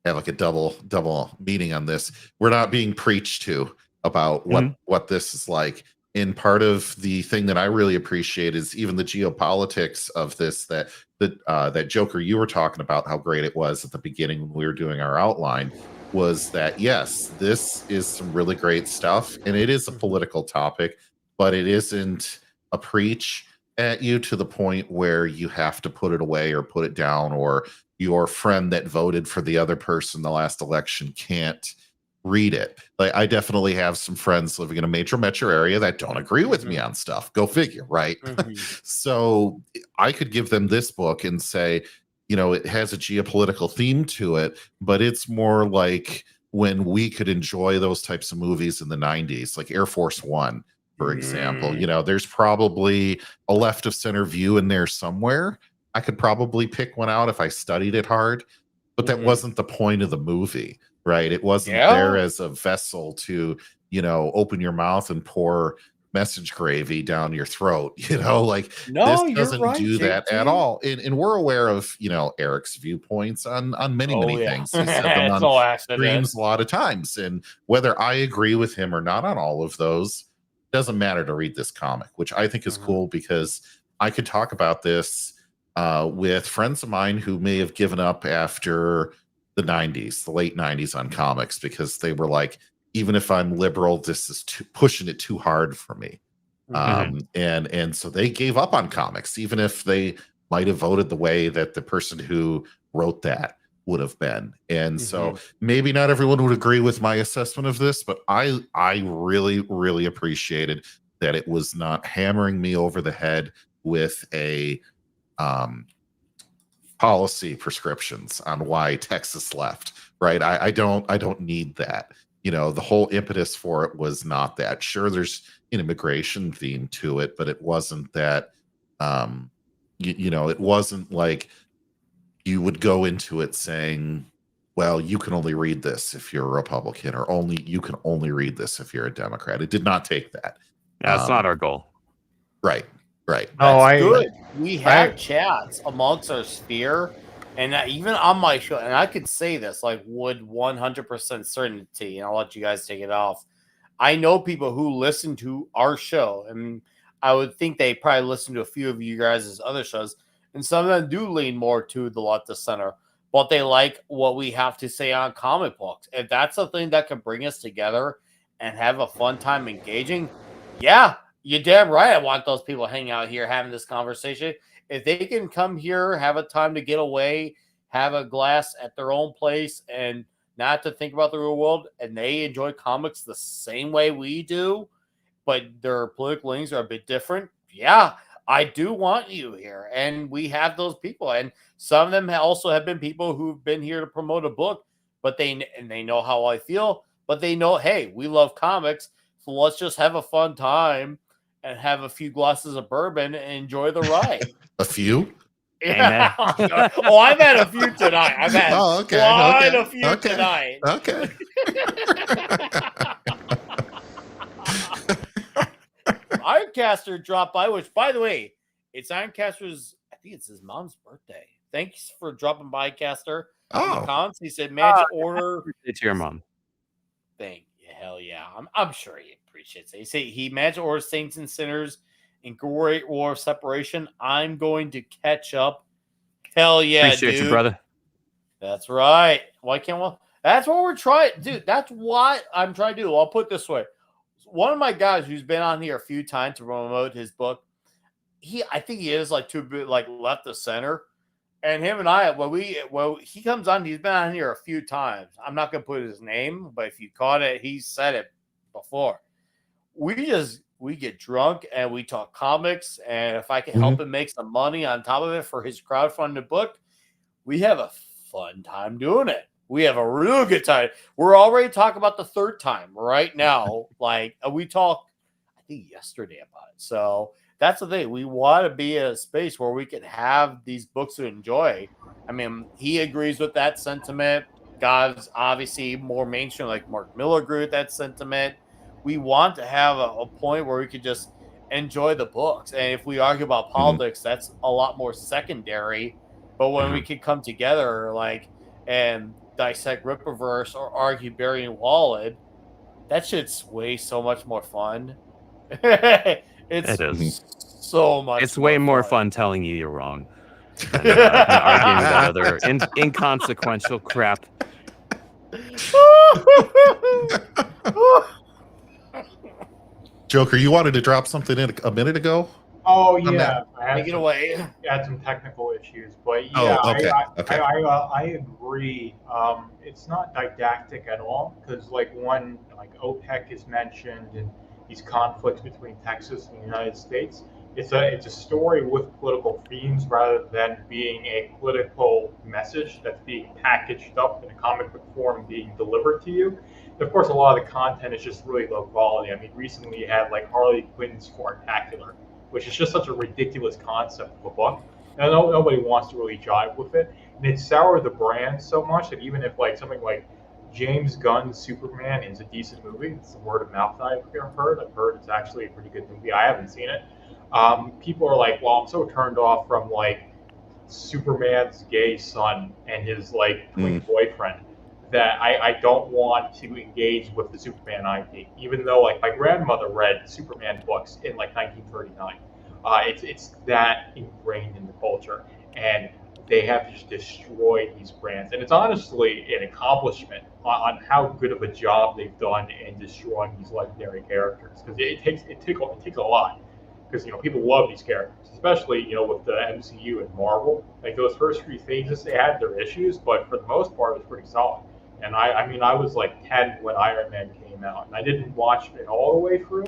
have like a double meaning on this. We're not being preached to about what this is like. And part of the thing that I really appreciate is even the geopolitics of this, that Joker you were talking about, how great it was at the beginning when we were doing our outline, was that, yes, this is some really great stuff. And it is a political topic, but it isn't a preach at you to the point where you have to put it away or put it down, or your friend that voted for the other person the last election can't read it. Like I definitely have some friends living in a major metro area that don't agree with me on stuff. Go figure, right? So I could give them this book and say, it has a geopolitical theme to it, but it's more like when we could enjoy those types of movies in the 90s, like Air Force One, for example. There's probably a left of center view in there somewhere. I could probably pick one out if I studied it hard, but that wasn't the point of the movie. Right. It wasn't there as a vessel to, open your mouth and pour message gravy down your throat. This doesn't do that at all. And we're aware of, Eric's viewpoints on many things. He said them on streams a lot of times. And whether I agree with him or not on all of those, doesn't matter to read this comic, which I think is cool because I could talk about this with friends of mine who may have given up after the 90s, the late 90s on comics, because they were like, even if I'm liberal, this is pushing it too hard for me. And so they gave up on comics, even if they might have voted the way that the person who wrote that would have been. And so maybe not everyone would agree with my assessment of this, but I really, really appreciated that it was not hammering me over the head with a policy prescriptions on why Texas left. Right? I don't need that. The whole impetus for it was not that. Sure, there's an immigration theme to it, but it wasn't that. It wasn't like you would go into it saying, well, you can only read this if you're a Republican, or you can only read this if you're a Democrat. It did not take that. That's not our goal. Right. That's good. We have chats amongst our sphere, and even on my show, and I could say this like with 100% certainty, and I'll let you guys take it off. I know people who listen to our show, and I would think they probably listen to a few of you guys' other shows, and some of them do lean more to the left of center, but they like what we have to say on comic books. If that's something that can bring us together and have a fun time engaging, yeah, you're damn right. I want those people hanging out here having this conversation. If they can come here, have a time to get away, have a glass at their own place, and not to think about the real world, and they enjoy comics the same way we do, but their political leanings are a bit different, yeah, I do want you here. And we have those people. And some of them also have been people who've been here to promote a book, but they know how I feel, but they know, hey, we love comics, so let's just have a fun time and have a few glasses of bourbon and enjoy the ride. A few? Yeah. Oh, I've had a few tonight. I've had quite a few tonight. Okay. Ironcaster dropped by, which, by the way, it's Ironcaster's, I think it's his mom's birthday. Thanks for dropping by, Caster. Oh. He said, magic order. It's your mom. Thank you. Hell yeah. I'm sure he appreciates it. He magic orders Saints and Sinners in Great War of Separation. I'm going to catch up. Hell yeah, Appreciate you, brother. That's right. Why can't we? That's what we're trying, dude. That's what I'm trying to do. I'll put it this way. One of my guys who's been on here a few times to promote his book, I think he is like too bit like left of center. And him and I, he comes on, he's been on here a few times. I'm not gonna put his name, but if you caught it, he said it before. We get drunk and we talk comics, and if I can help him make some money on top of it for his crowdfunded book, we have a fun time doing it. We have a real good time. We're already talking about the third time right now. Like we talked, I think yesterday about it. So that's the thing. We want to be a space where we can have these books to enjoy. I mean, he agrees with that sentiment. Guys, obviously more mainstream, like Mark Miller agreed with that sentiment. We want to have a point where we could just enjoy the books. And if we argue about politics, that's a lot more secondary. But when we can come together, and dissect Rippaverse or argue Barry and Wallen, that shit's way so much more fun. It is so much. It's way more fun telling you you're wrong than arguing that other inconsequential crap. Joker, you wanted to drop something in a minute ago? Oh yeah, take it away. I had some technical issues, but yeah, I agree. It's not didactic at all because when OPEC is mentioned and these conflicts between Texas and the United States, it's a story with political themes rather than being a political message that's being packaged up in a comic book form being delivered to you. And of course, a lot of the content is just really low quality. I mean, recently you had Harley Quinn's Sparktacular, which is just such a ridiculous concept of a book. And nobody wants to really jive with it. And it soured the brand so much that even if something like James Gunn's Superman is a decent movie, it's the word of mouth I've heard. I've heard it's actually a pretty good movie. I haven't seen it. People are like, well, I'm so turned off from Superman's gay son and his twin boyfriend that I don't want to engage with the Superman IP, even though my grandmother read Superman books in 1939. It's that ingrained in the culture, and they have just destroyed these brands, and it's honestly an accomplishment on how good of a job they've done in destroying these legendary characters. Because it takes a lot. Because people love these characters, especially with the MCU and Marvel. Like those first three phases, they had their issues, but for the most part, it was pretty solid. And I mean, I was like 10 when Iron Man came out, and I didn't watch it all the way through,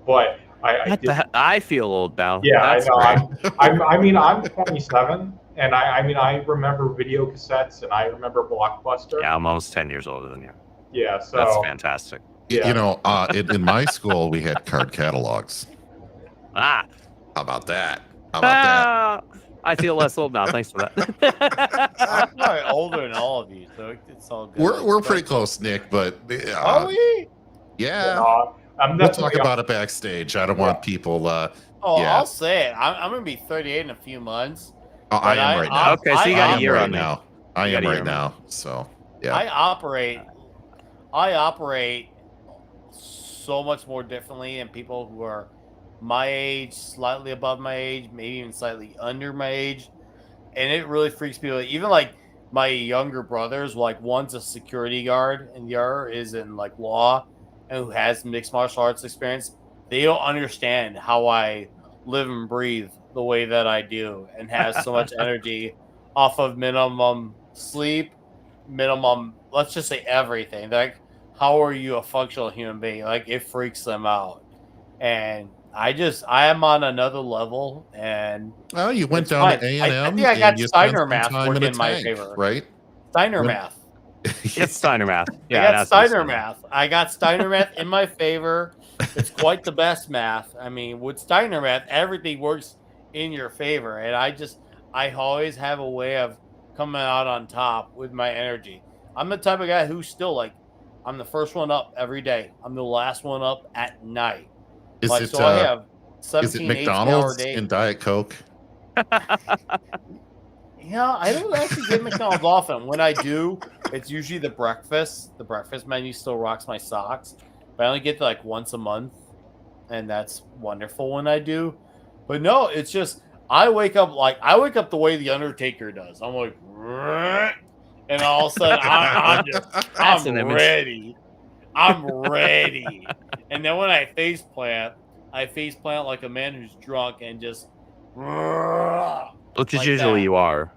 but I did. I feel old now. Yeah, That's I know. great. I mean, I'm 27, and I mean, I remember video cassettes, and I remember Blockbuster. Yeah, I'm almost 10 years older than you. Yeah, so That's fantastic. Yeah. You know, in my school, we had card catalogs. Ah, How about that? How about that? I feel less old now. Thanks for that. I'm probably older than all of you, so it's all good. We're pretty close, Nick, but Are we? yeah, I'm we'll talk definitely about it backstage. I don't want people. Oh, Yeah. I'll say it. I'm gonna be 38 in a few months. I am right now. Okay, so you got I a am year right on me. now. I You got am a year right on me. now. So yeah. I operate so much more differently than people who are my age, slightly above my age, maybe even slightly under my age. And it really freaks me out. Even like my younger brothers, like one's a security guard and the other is in like law and who has mixed martial arts experience. They don't understand how I live and breathe the way that I do and have so much energy off of minimum sleep, minimum, let's just say everything. Like, how are you a functional human being? Like, it freaks them out. And I am on another level. And Oh, you went it's down fine. to A&M. I think I got and you spent Steiner some math time working a in my tank, favor. right? Steiner When- math. It's Steiner math. Yeah, I got that's Steiner insane. math. I got Steiner math in my favor. It's quite the best math. I mean, with Steiner math, everything works in your favor. And I always have a way of coming out on top with my energy. I'm the type of guy who's still like, I'm the first one up every day. I'm the last one up at night. Is Like, it so I have 17, is it 18-hour McDonald's days. and Diet Coke? Yeah, I don't actually get McDonald's often. When I do, it's usually the breakfast. The breakfast menu still rocks my socks. But I only get to like once a month, and that's wonderful when I do. But no, it's just I wake up the way the Undertaker does. I'm like, and all of a sudden That's an I'm image. ready. I'm ready. And then when I face plant like a man who's drunk and just Which is like usually that. you are.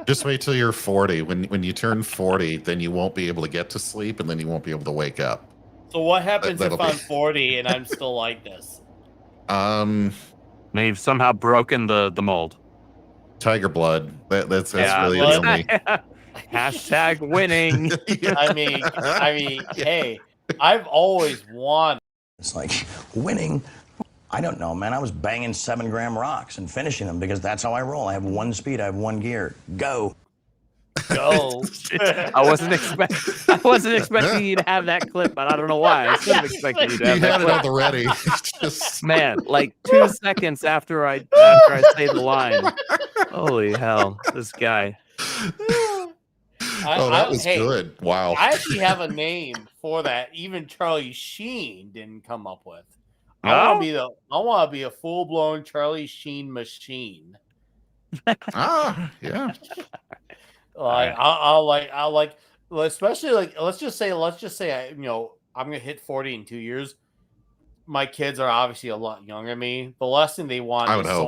Just wait till you're 40. When you turn 40, then you won't be able to get to sleep, and then you won't be able to wake up. So what happens That'll if I'm be- 40 and I'm still like this? They've somehow broken the mold. Tiger blood. That's Yeah, really well, the only. Hashtag winning. I mean, hey, I've always wanted. It's like winning. I don't know, man. I was banging 7-gram rocks and finishing them because that's how I roll. I have one speed. I have one gear. Go. Go. I wasn't expecting you to have that clip, but I don't know why. I should have expected you to You have that had it clip. on the ready. Just Man, like 2 seconds after I say the line. Holy hell, this guy. that was hey, good. Wow. I actually have a name for that. Even Charlie Sheen didn't come up with. I want to be a full blown Charlie Sheen machine. Yeah. I'll like, especially like, let's just say, I'm gonna hit 40 in 2 years. My kids are obviously a lot younger than me. The last thing they want I would is hope.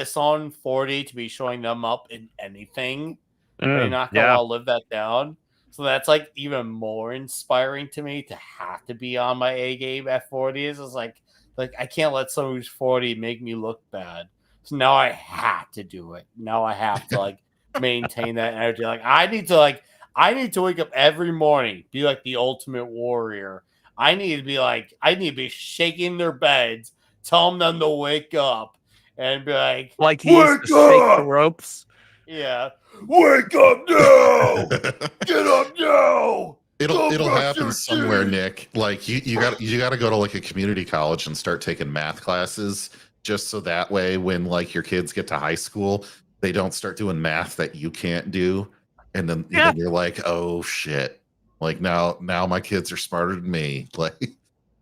someone 40 to be showing them up in anything. They're not gonna Yeah. want to live that down. So that's like even more inspiring to me to have to be on my A game at 40. It's like I can't let someone who's 40 make me look bad. So now I have to do it. Now I have to like maintain that energy. Like I need to wake up every morning, be like the ultimate warrior. I need to be shaking their beds, telling them to wake up, and be like he used to shake the ropes. yeah, wake up now, get up now. It'll happen somewhere, Nick. Like you got to go to like a community college and start taking math classes, just so that way when like your kids get to high school, they don't start doing math that you can't do, and then you're like, oh shit. Like now my kids are smarter than me. Like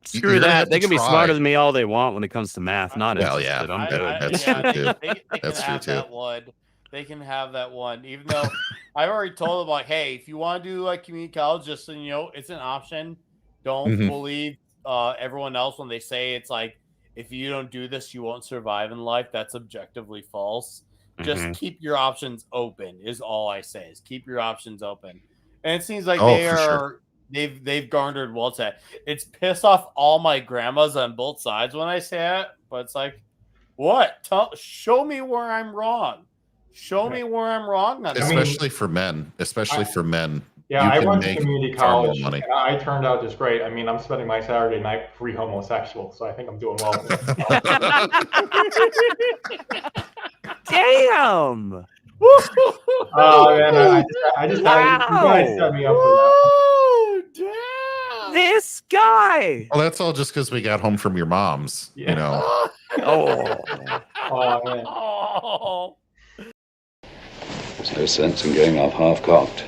Screw You're gonna that. have They to can be try. smarter than me all they want when it comes to math. Not Well, interested. yeah. I'm good. That's yeah, true, too. they can That's true, have too. that one. They can have that one, even though I already told them, like, hey, if you want to do like community college, just so you know, it's an option. Don't Mhm. believe everyone else when they say it's like, if you don't do this, you won't survive in life. That's objectively false. Just Mhm. keep your options open is all I say. Is keep your options open. And it seems like Oh, for sure. they've garnered well to that. It's pissed off all my grandmas on both sides when I say it, but it's like, what? Show me where I'm wrong. Show me where I'm wrong on that. Especially for men. Especially for men. Yeah, You I can went to make community far more college, money. and I turned out just great. I mean, I'm spending my Saturday night free homosexual, so I think I'm doing well. Damn. Oh man, I just had you guys set me up for that. Oh, damn. This guy. Well, that's all just because we got home from your mom's. Yeah. You know. Oh. Oh man. Oh. There's no sense in going off half-cocked.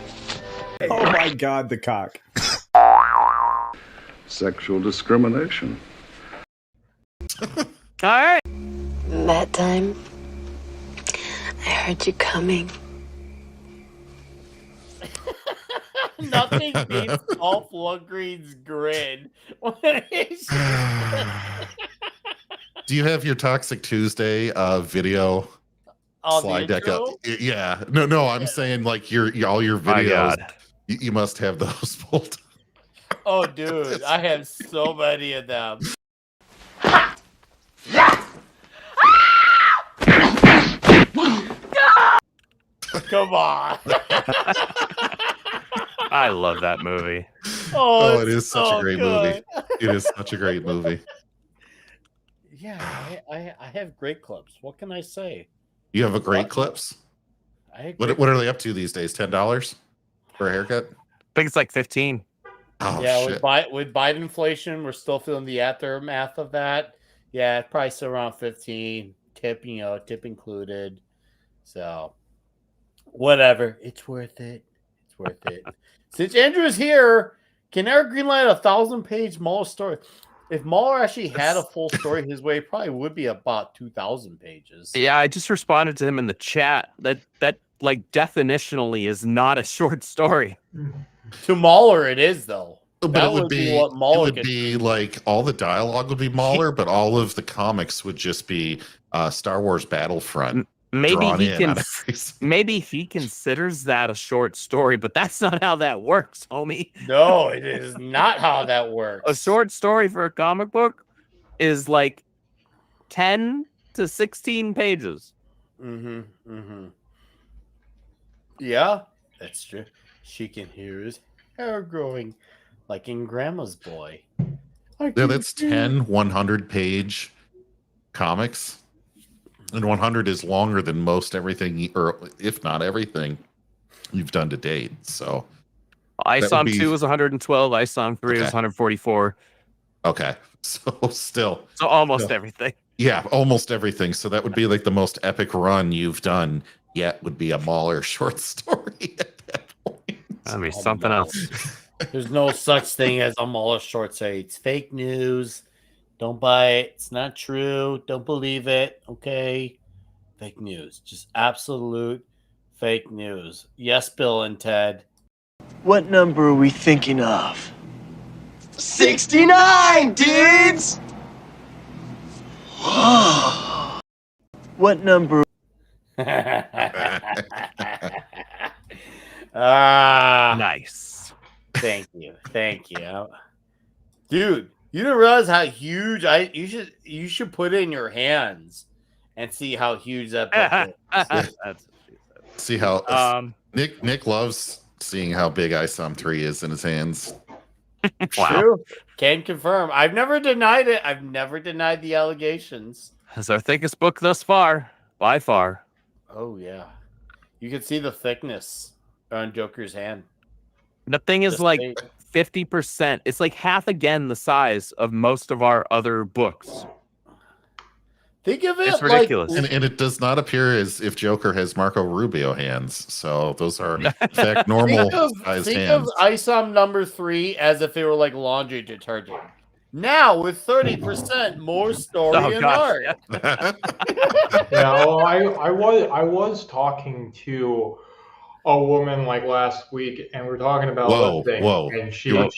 Oh my God, the cock. Sexual discrimination. All right. That time, I heard you coming. Nothing beats Dolph Lundgren's grin. Do you have your Toxic Tuesday video On slide the deck up? intro? Yeah. No, I'm saying like your all your My videos. God. You must have those pulled. Oh, dude, I have so many of them. Come on. I love that movie. Oh, it it's is such so a great good. movie. It is such a great movie. Yeah, I have great clips. What can I say? You have a great clips. I have What are they up to these days? $10 for a haircut? I think it's like 15. Oh yeah, shit. with Biden inflation, we're still feeling the aftermath of that. Yeah, it's probably still around 15. Tip included. So whatever. It's worth it. It's worth it. Since Andrew is here, can Eric greenlight a 1,000-page Mueller story? If Mueller actually had a full story his way, it probably would be about 2,000 pages. Yeah, I just responded to him in the chat. That like definitionally is not a short story. To Mueller, it is though. But That it would be what Mueller it would be like all the dialogue would be Mahler, but all of the comics would just be Star Wars Battlefront. Maybe drawn he in on can. every- Maybe he considers that a short story, but that's not how that works, homie. No, it is not how that works. A short story for a comic book is like 10 to 16 pages. Yeah, that's true. She can hear his hair growing like in Grandma's Boy. Yeah, that's 10 100-page comics. And 100 is longer than most everything, or if not everything, you've done to date. So ISOM 2 was 112. ISOM 3 was 144. Okay. So still. So almost everything. Yeah, almost everything. So that would be like the most epic run you've done yet would be a Mahler short story at that point. That'd be something else. There's no such thing as a Mueller short say. It's fake news. Don't buy it. It's not true. Don't believe it. Okay. Fake news. Just absolute fake news. Yes, Bill and Ted. What number are we thinking of? 69, dudes! What number? Nice. Thank you. Thank you. Dude, you don't realize how huge you should put it in your hands and see how huge that book is. See how Um, Nick loves seeing how big ISOM 3 is in his hands. True. Can confirm. I've never denied it. I've never denied the allegations. It's our thickest book thus far, by far. Oh yeah. You can see the thickness on Joker's hand. The thing is Just like saying. 50%. It's like half again the size of most of our other books. Think of it It's ridiculous. And it does not appear as if Joker has Marco Rubio hands. So those are, in fact, normal sized think hands. of ISOM number 3 as if it were like laundry detergent. Now with 30% more story and art. Yeah, well, I was talking to a woman like last week, and we're talking about lifting, and she wait.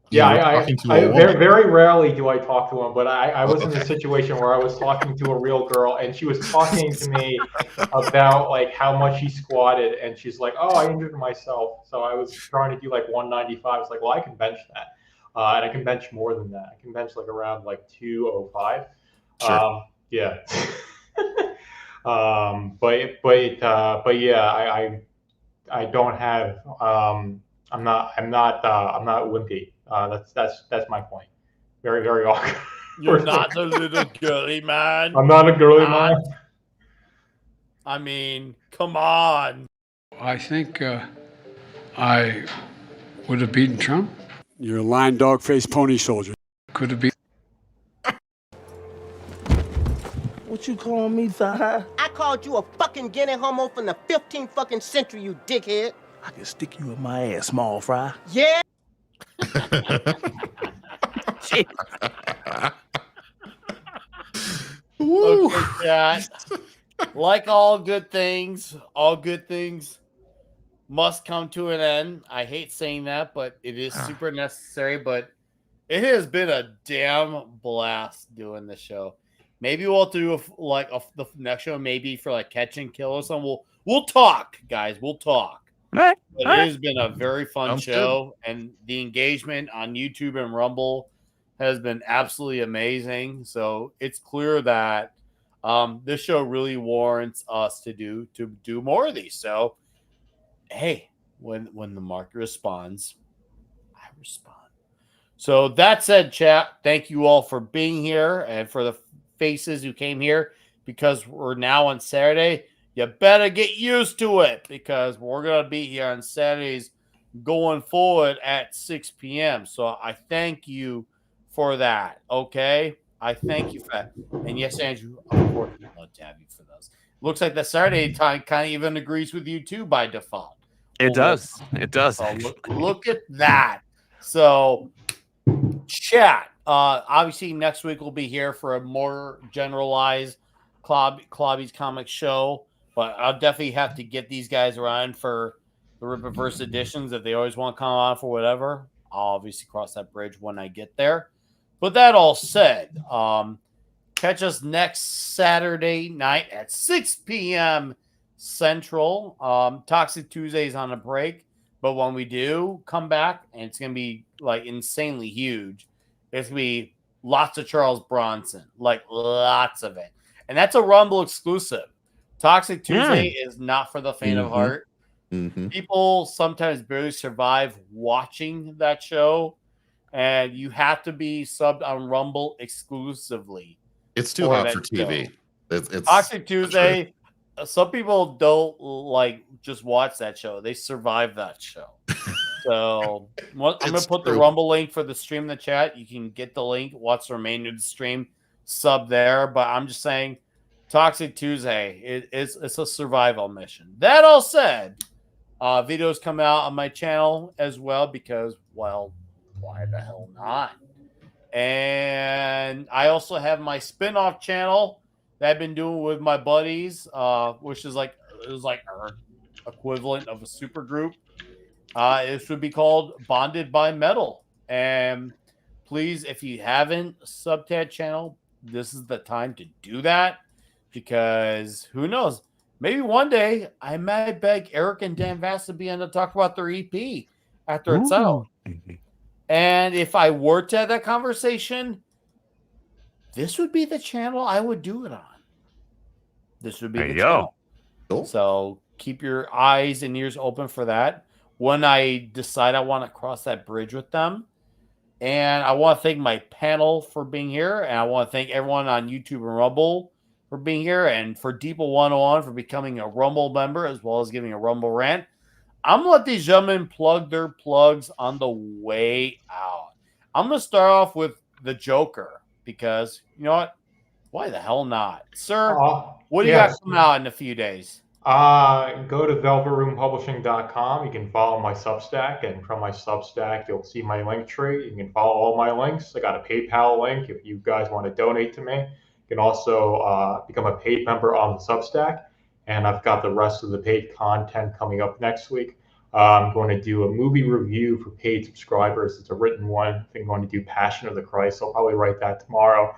Yeah, You were talking to a I woman. very rarely do I talk to him, but I was in a situation where I was talking to a real girl, and she was talking to me about like how much she squatted, and she's like, "Oh, I injured myself, so I was trying to do like 195." It's like, well, I can bench that, and I can bench more than that. I can bench like around like 205. Sure. Yeah. But yeah, I don't have I'm not wimpy. That's my point. Very awkward. You're not the little girly man. I'm not a girly man. I mean, come on. I think I would have beaten Trump. You're a lying dog-faced pony soldier. Could have been. What you calling me, Zaha? I called you a fucking Guinea homo from the 15th fucking century, you dickhead. I can stick you in my ass, small fry. Yeah. Okay, chat. Like all good things must come to an end. I hate saying that, but it is super necessary. But it has been a damn blast doing this show. Maybe we'll do the next show, maybe for like Catch and Kill or something. We'll talk, guys. We'll talk. It has been a very fun show, and the engagement on YouTube and Rumble has been absolutely amazing. So it's clear that this show really warrants us to do more of these. So hey, when the market responds, I respond. So that said, chat, thank you all for being here and for the faces who came here, because we're now on Saturday. You better get used to it, because we're going to be here on Saturdays going forward at 6 p.m. So I thank you for that. Okay. I thank you for that. And yes, Andrew, of course, we'd love to have you for those. Looks like the Saturday time kind of even agrees with you too by default. It does. It does. So look at that. So chat. Obviously, next week we'll be here for a more generalized Clobby's comic show, but I'll definitely have to get these guys around for the Rippaverse editions if they always want to come on for whatever. I'll obviously cross that bridge when I get there. But that all said, catch us next Saturday night at 6 p.m. Central. Toxic Tuesday is on a break, but when we do come back, and it's going to be like insanely huge, it's going to be lots of Charles Bronson, like lots of it. And that's a Rumble exclusive. Toxic Tuesday is not for the faint of heart. People sometimes barely survive watching that show, and you have to be subbed on Rumble exclusively. It's too hot for TV. It's Toxic Tuesday. Some people don't like just watch that show. They survive that show. So I'm going to put the Rumble link for the stream in the chat. You can get the link, watch the remainder of the stream, sub there. But I'm just saying, Toxic Tuesday, it's a survival mission. That all said, videos come out on my channel as well because, well, why the hell not? And I also have my spin-off channel that I've been doing with my buddies, which is like our equivalent of a super group. It would be called Bonded by Metal. And please, if you haven't subbed to that channel, this is the time to do that, because who knows? Maybe one day I might beg Eric and Dan Vass to be on to talk about their EP after it's out. And if I were to have that conversation, this would be the channel I would do it on. This would be the channel. Cool. So keep your eyes and ears open for that. When I decide I want to cross that bridge with them. And I want to thank my panel for being here. And I want to thank everyone on YouTube and Rumble for being here. And for Deeple 101 for becoming a Rumble member, as well as giving a Rumble rant. I'm going to let these gentlemen plug their plugs on the way out. I'm going to start off with the Joker, because, you know what? Why the hell not? Sir, what do you got coming out in a few days? Go to velvetroompublishing.com. You can follow my Substack, and from my Substack, you'll see my link tree. You can follow all my links. I got a PayPal link if you guys want to donate to me. You can also become a paid member on the Substack, and I've got the rest of the paid content coming up next week. I'm going to do a movie review for paid subscribers. It's a written one. I think I'm going to do Passion of the Christ. I'll probably write that tomorrow.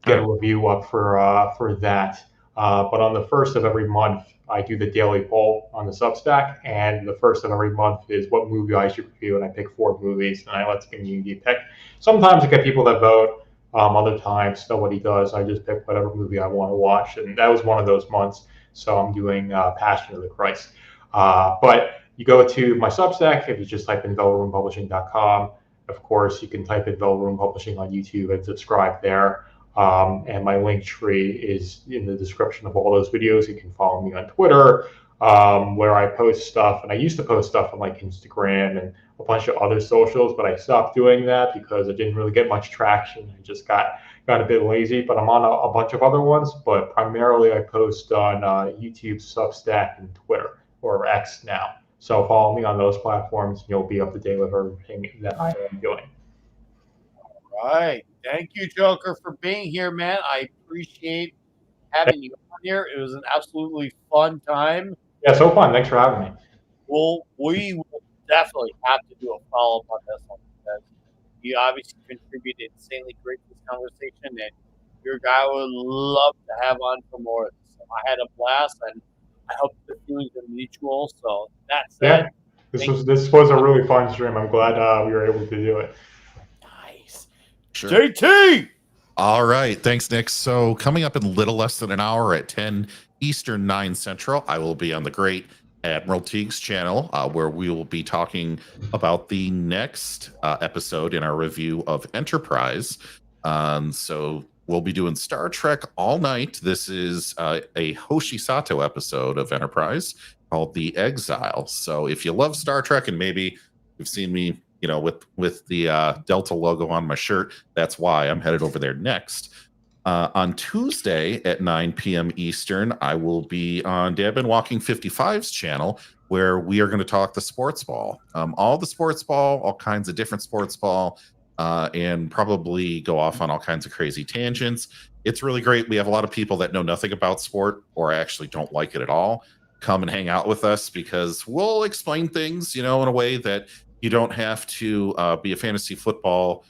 Get a review up for that. But on the first of every month, I do the daily poll on the Substack, and the first of every month is what movie I should review, and I pick 4 movies, and I let the community pick. Sometimes I get people that vote. Other times, nobody does. I just pick whatever movie I want to watch, and that was one of those months. So I'm doing Passion of the Christ. But you go to my Substack if you just type in velvetroompublishing.com. Of course, you can type in Velvetroom Publishing on YouTube and subscribe there. And my link tree is in the description of all those videos. You can follow me on Twitter, where I post stuff. And I used to post stuff on like Instagram and a bunch of other socials, but I stopped doing that because I didn't really get much traction. I just got a bit lazy. But I'm on a bunch of other ones. But primarily, I post on YouTube, Substack, and Twitter, or X now. So follow me on those platforms, and you'll be up to date with everything that I am doing. All right. Thank you, Joker, for being here, man. I appreciate having you on here. It was an absolutely fun time. Yeah, so fun. Thanks for having me. Well, we will definitely have to do a follow-up on this one because you obviously contributed insanely great to this conversation, and your guy would love to have on for more of this. So I had a blast, and I hope the feelings are mutual. So that's yeah. This was a really fun stream. I'm glad we were able to do it. Nice. Sure. JT! All right. Thanks, Nick. So coming up in a little less than an hour at 10 Eastern, 9 Central, I will be on the great Admiral Teague's channel, where we will be talking about the next episode in our review of Enterprise. So we'll be doing Star Trek all night. This is a Hoshi Sato episode of Enterprise called The Exile. So if you love Star Trek, and maybe you've seen me, with the Delta logo on my shirt, that's why I'm headed over there next. On Tuesday at 9 p.m. Eastern, I will be on Dab and Walking 55's channel, where we are going to talk the sports ball. All the sports ball, all kinds of different sports ball, and probably go off on all kinds of crazy tangents. It's really great. We have a lot of people that know nothing about sport or actually don't like it at all come and hang out with us, because we'll explain things, in a way that you don't have to be a fantasy football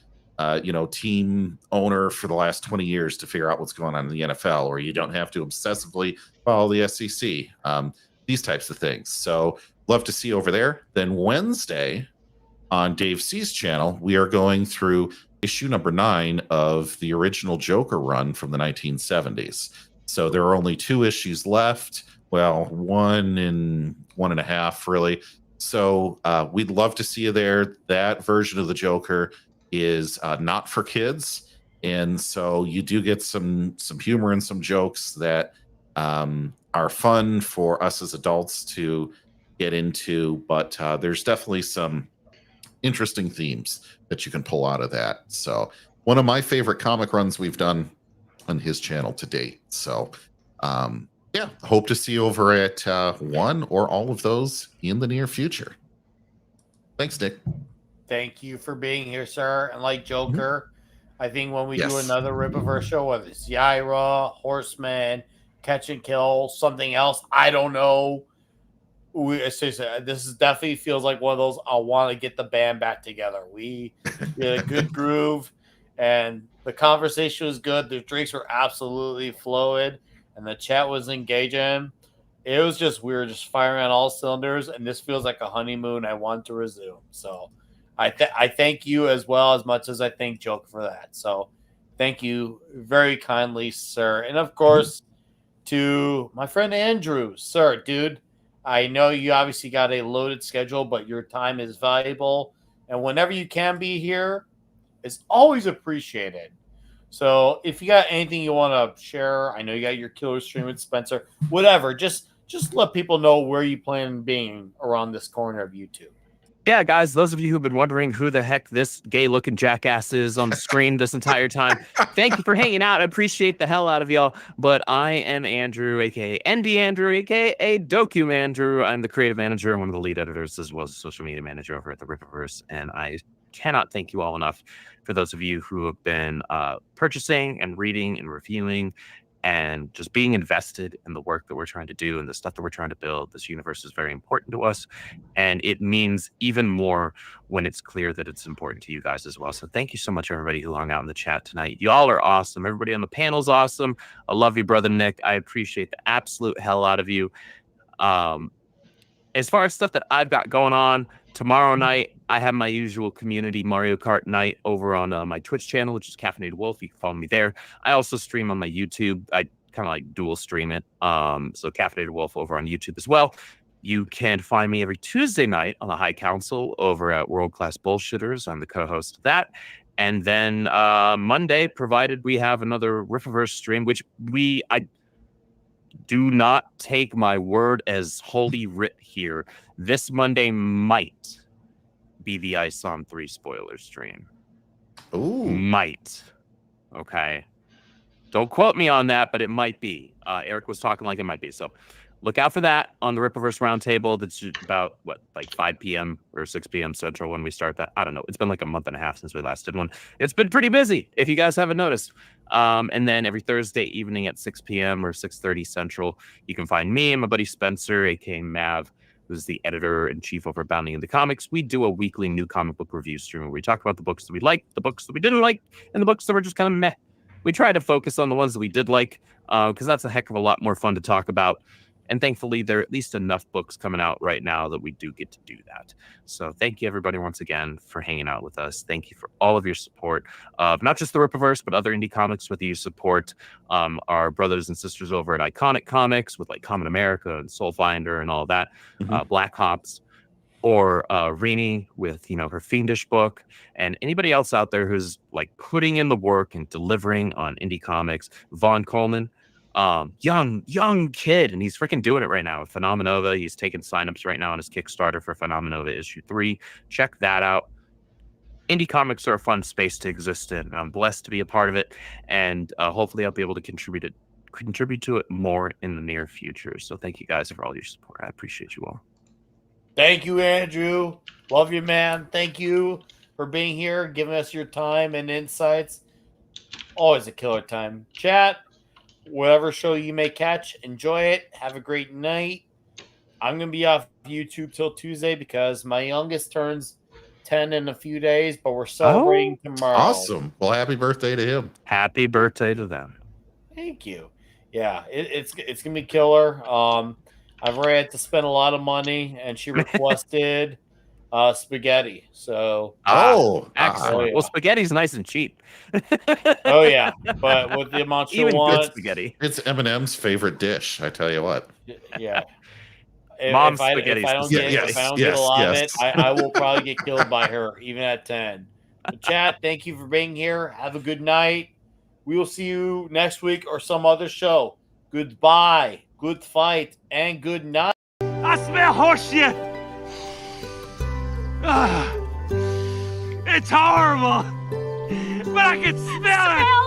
team owner for the last 20 years to figure out what's going on in the NFL, or you don't have to obsessively follow the SEC, these types of things. So love to see you over there. Then Wednesday on Dave C's channel, we are going through issue number 9 of the original Joker run from the 1970s. So there are only 2 issues left. Well, 1 and 1.5 really. So we'd love to see you there. That version of the Joker is not for kids, and so you do get some humor and some jokes that are fun for us as adults to get into, but there's definitely some interesting themes that you can pull out of that. So one of my favorite comic runs we've done on his channel to date. So yeah, hope to see you over at one or all of those in the near future. Thanks, Nick. Thank you for being here, sir. And like Joker, I think when we do another Rippaverse show, whether it's Yaira, Horseman, Catch and Kill, something else, I don't know. This is definitely feels like one of those. I want to get the band back together. We had a good groove, and the conversation was good. The drinks were absolutely fluid, and the chat was engaging. It was just, we were just firing on all cylinders, and this feels like a honeymoon I want to resume. So I thank you as well, as much as I thank Joke for that. So thank you very kindly, sir. And of course, to my friend Andrew, sir, dude, I know you obviously got a loaded schedule, but your time is valuable. And whenever you can be here, it's always appreciated. So if you got anything you want to share, I know you got your killer stream with Spencer, whatever, just let people know where you plan on being around this corner of YouTube. Yeah, guys, those of you who've been wondering who the heck this gay-looking jackass is on the screen this entire time, thank you for hanging out. I appreciate the hell out of y'all. But I am Andrew, aka ND Andrew, aka Docu Andrew. I'm the creative manager and one of the lead editors, as well as social media manager over at the Rippaverse. And I cannot thank you all enough for those of you who have been purchasing and reading and reviewing and just being invested in the work that we're trying to do and the stuff that we're trying to build. This universe is very important to us, and it means even more when it's clear that it's important to you guys as well. So thank you so much, everybody who hung out in the chat tonight. Y'all are awesome. Everybody on the panel's awesome. I love you, brother Nick. I appreciate the absolute hell out of you. As far as stuff that I've got going on, tomorrow night, I have my usual community Mario Kart night over on my Twitch channel, which is Caffeinated Wolf. You can follow me there. I also stream on my YouTube. I kind of like dual stream it. So Caffeinated Wolf over on YouTube as well. You can find me every Tuesday night on the High Council over at World Class Bullshitters. I'm the co-host of that. And then Monday, provided we have another Rippaverse stream, which I do not take my word as holy writ here. This Monday might be the ISOM 3 spoiler stream. Ooh. Might. Okay. Don't quote me on that, but it might be. Eric was talking like it might be. So look out for that on the Rippaverse Roundtable. That's about, like 5 p.m. or 6 p.m. Central when we start that. I don't know. It's been like a month and a half since we last did one. It's been pretty busy, if you guys haven't noticed. And then every Thursday evening at 6 p.m. or 6:30 Central, you can find me and my buddy Spencer, a.k.a. Mav, who's the editor-in-chief over Bounding in the Comics. We do a weekly new comic book review stream where we talk about the books that we liked, the books that we didn't like, and the books that were just kind of meh. We try to focus on the ones that we did like, because that's a heck of a lot more fun to talk about. And thankfully, there are at least enough books coming out right now that we do get to do that. So thank you, everybody, once again, for hanging out with us. Thank you for all of your support of not just the Rippaverse, but other indie comics, whether you support our brothers and sisters over at Iconic Comics with like Common America and Soulfinder and all that, Black Hops, or Rini with, her Fiendish book, and anybody else out there who's like putting in the work and delivering on indie comics. Vaughn Coleman, young kid, and he's freaking doing it right now with Phenomenova. He's taking signups right now on his Kickstarter for Phenomenova issue 3. Check that out. Indie comics are a fun space to exist in. I'm blessed to be a part of it, and hopefully I'll be able to contribute to it more in the near future. So thank you guys for all your support. I appreciate you all. Thank you, Andrew. Love you, man. Thank you for being here, giving us your time and insights. Always a killer time. Chat, whatever show you may catch, enjoy it. Have a great night. I'm going to be off YouTube till Tuesday because my youngest turns 10 in a few days, but we're celebrating tomorrow. Awesome. Well, happy birthday to him. Happy birthday to them. Thank you. Yeah, it's going to be killer. I've already had to spend a lot of money, and she requested spaghetti. So, excellent. Yeah. Well, spaghetti's nice and cheap. Oh yeah, but with the amount you Even want, good spaghetti. It's Eminem's favorite dish. I tell you what. Yeah. Mom's if I spaghetti. don't get a lot of it, I will probably get killed by her, even at 10. But chat, thank you for being here. Have a good night. We will see you next week or some other show. Goodbye. Good fight and good night. I smell horse shit. It's horrible, but I can smell it.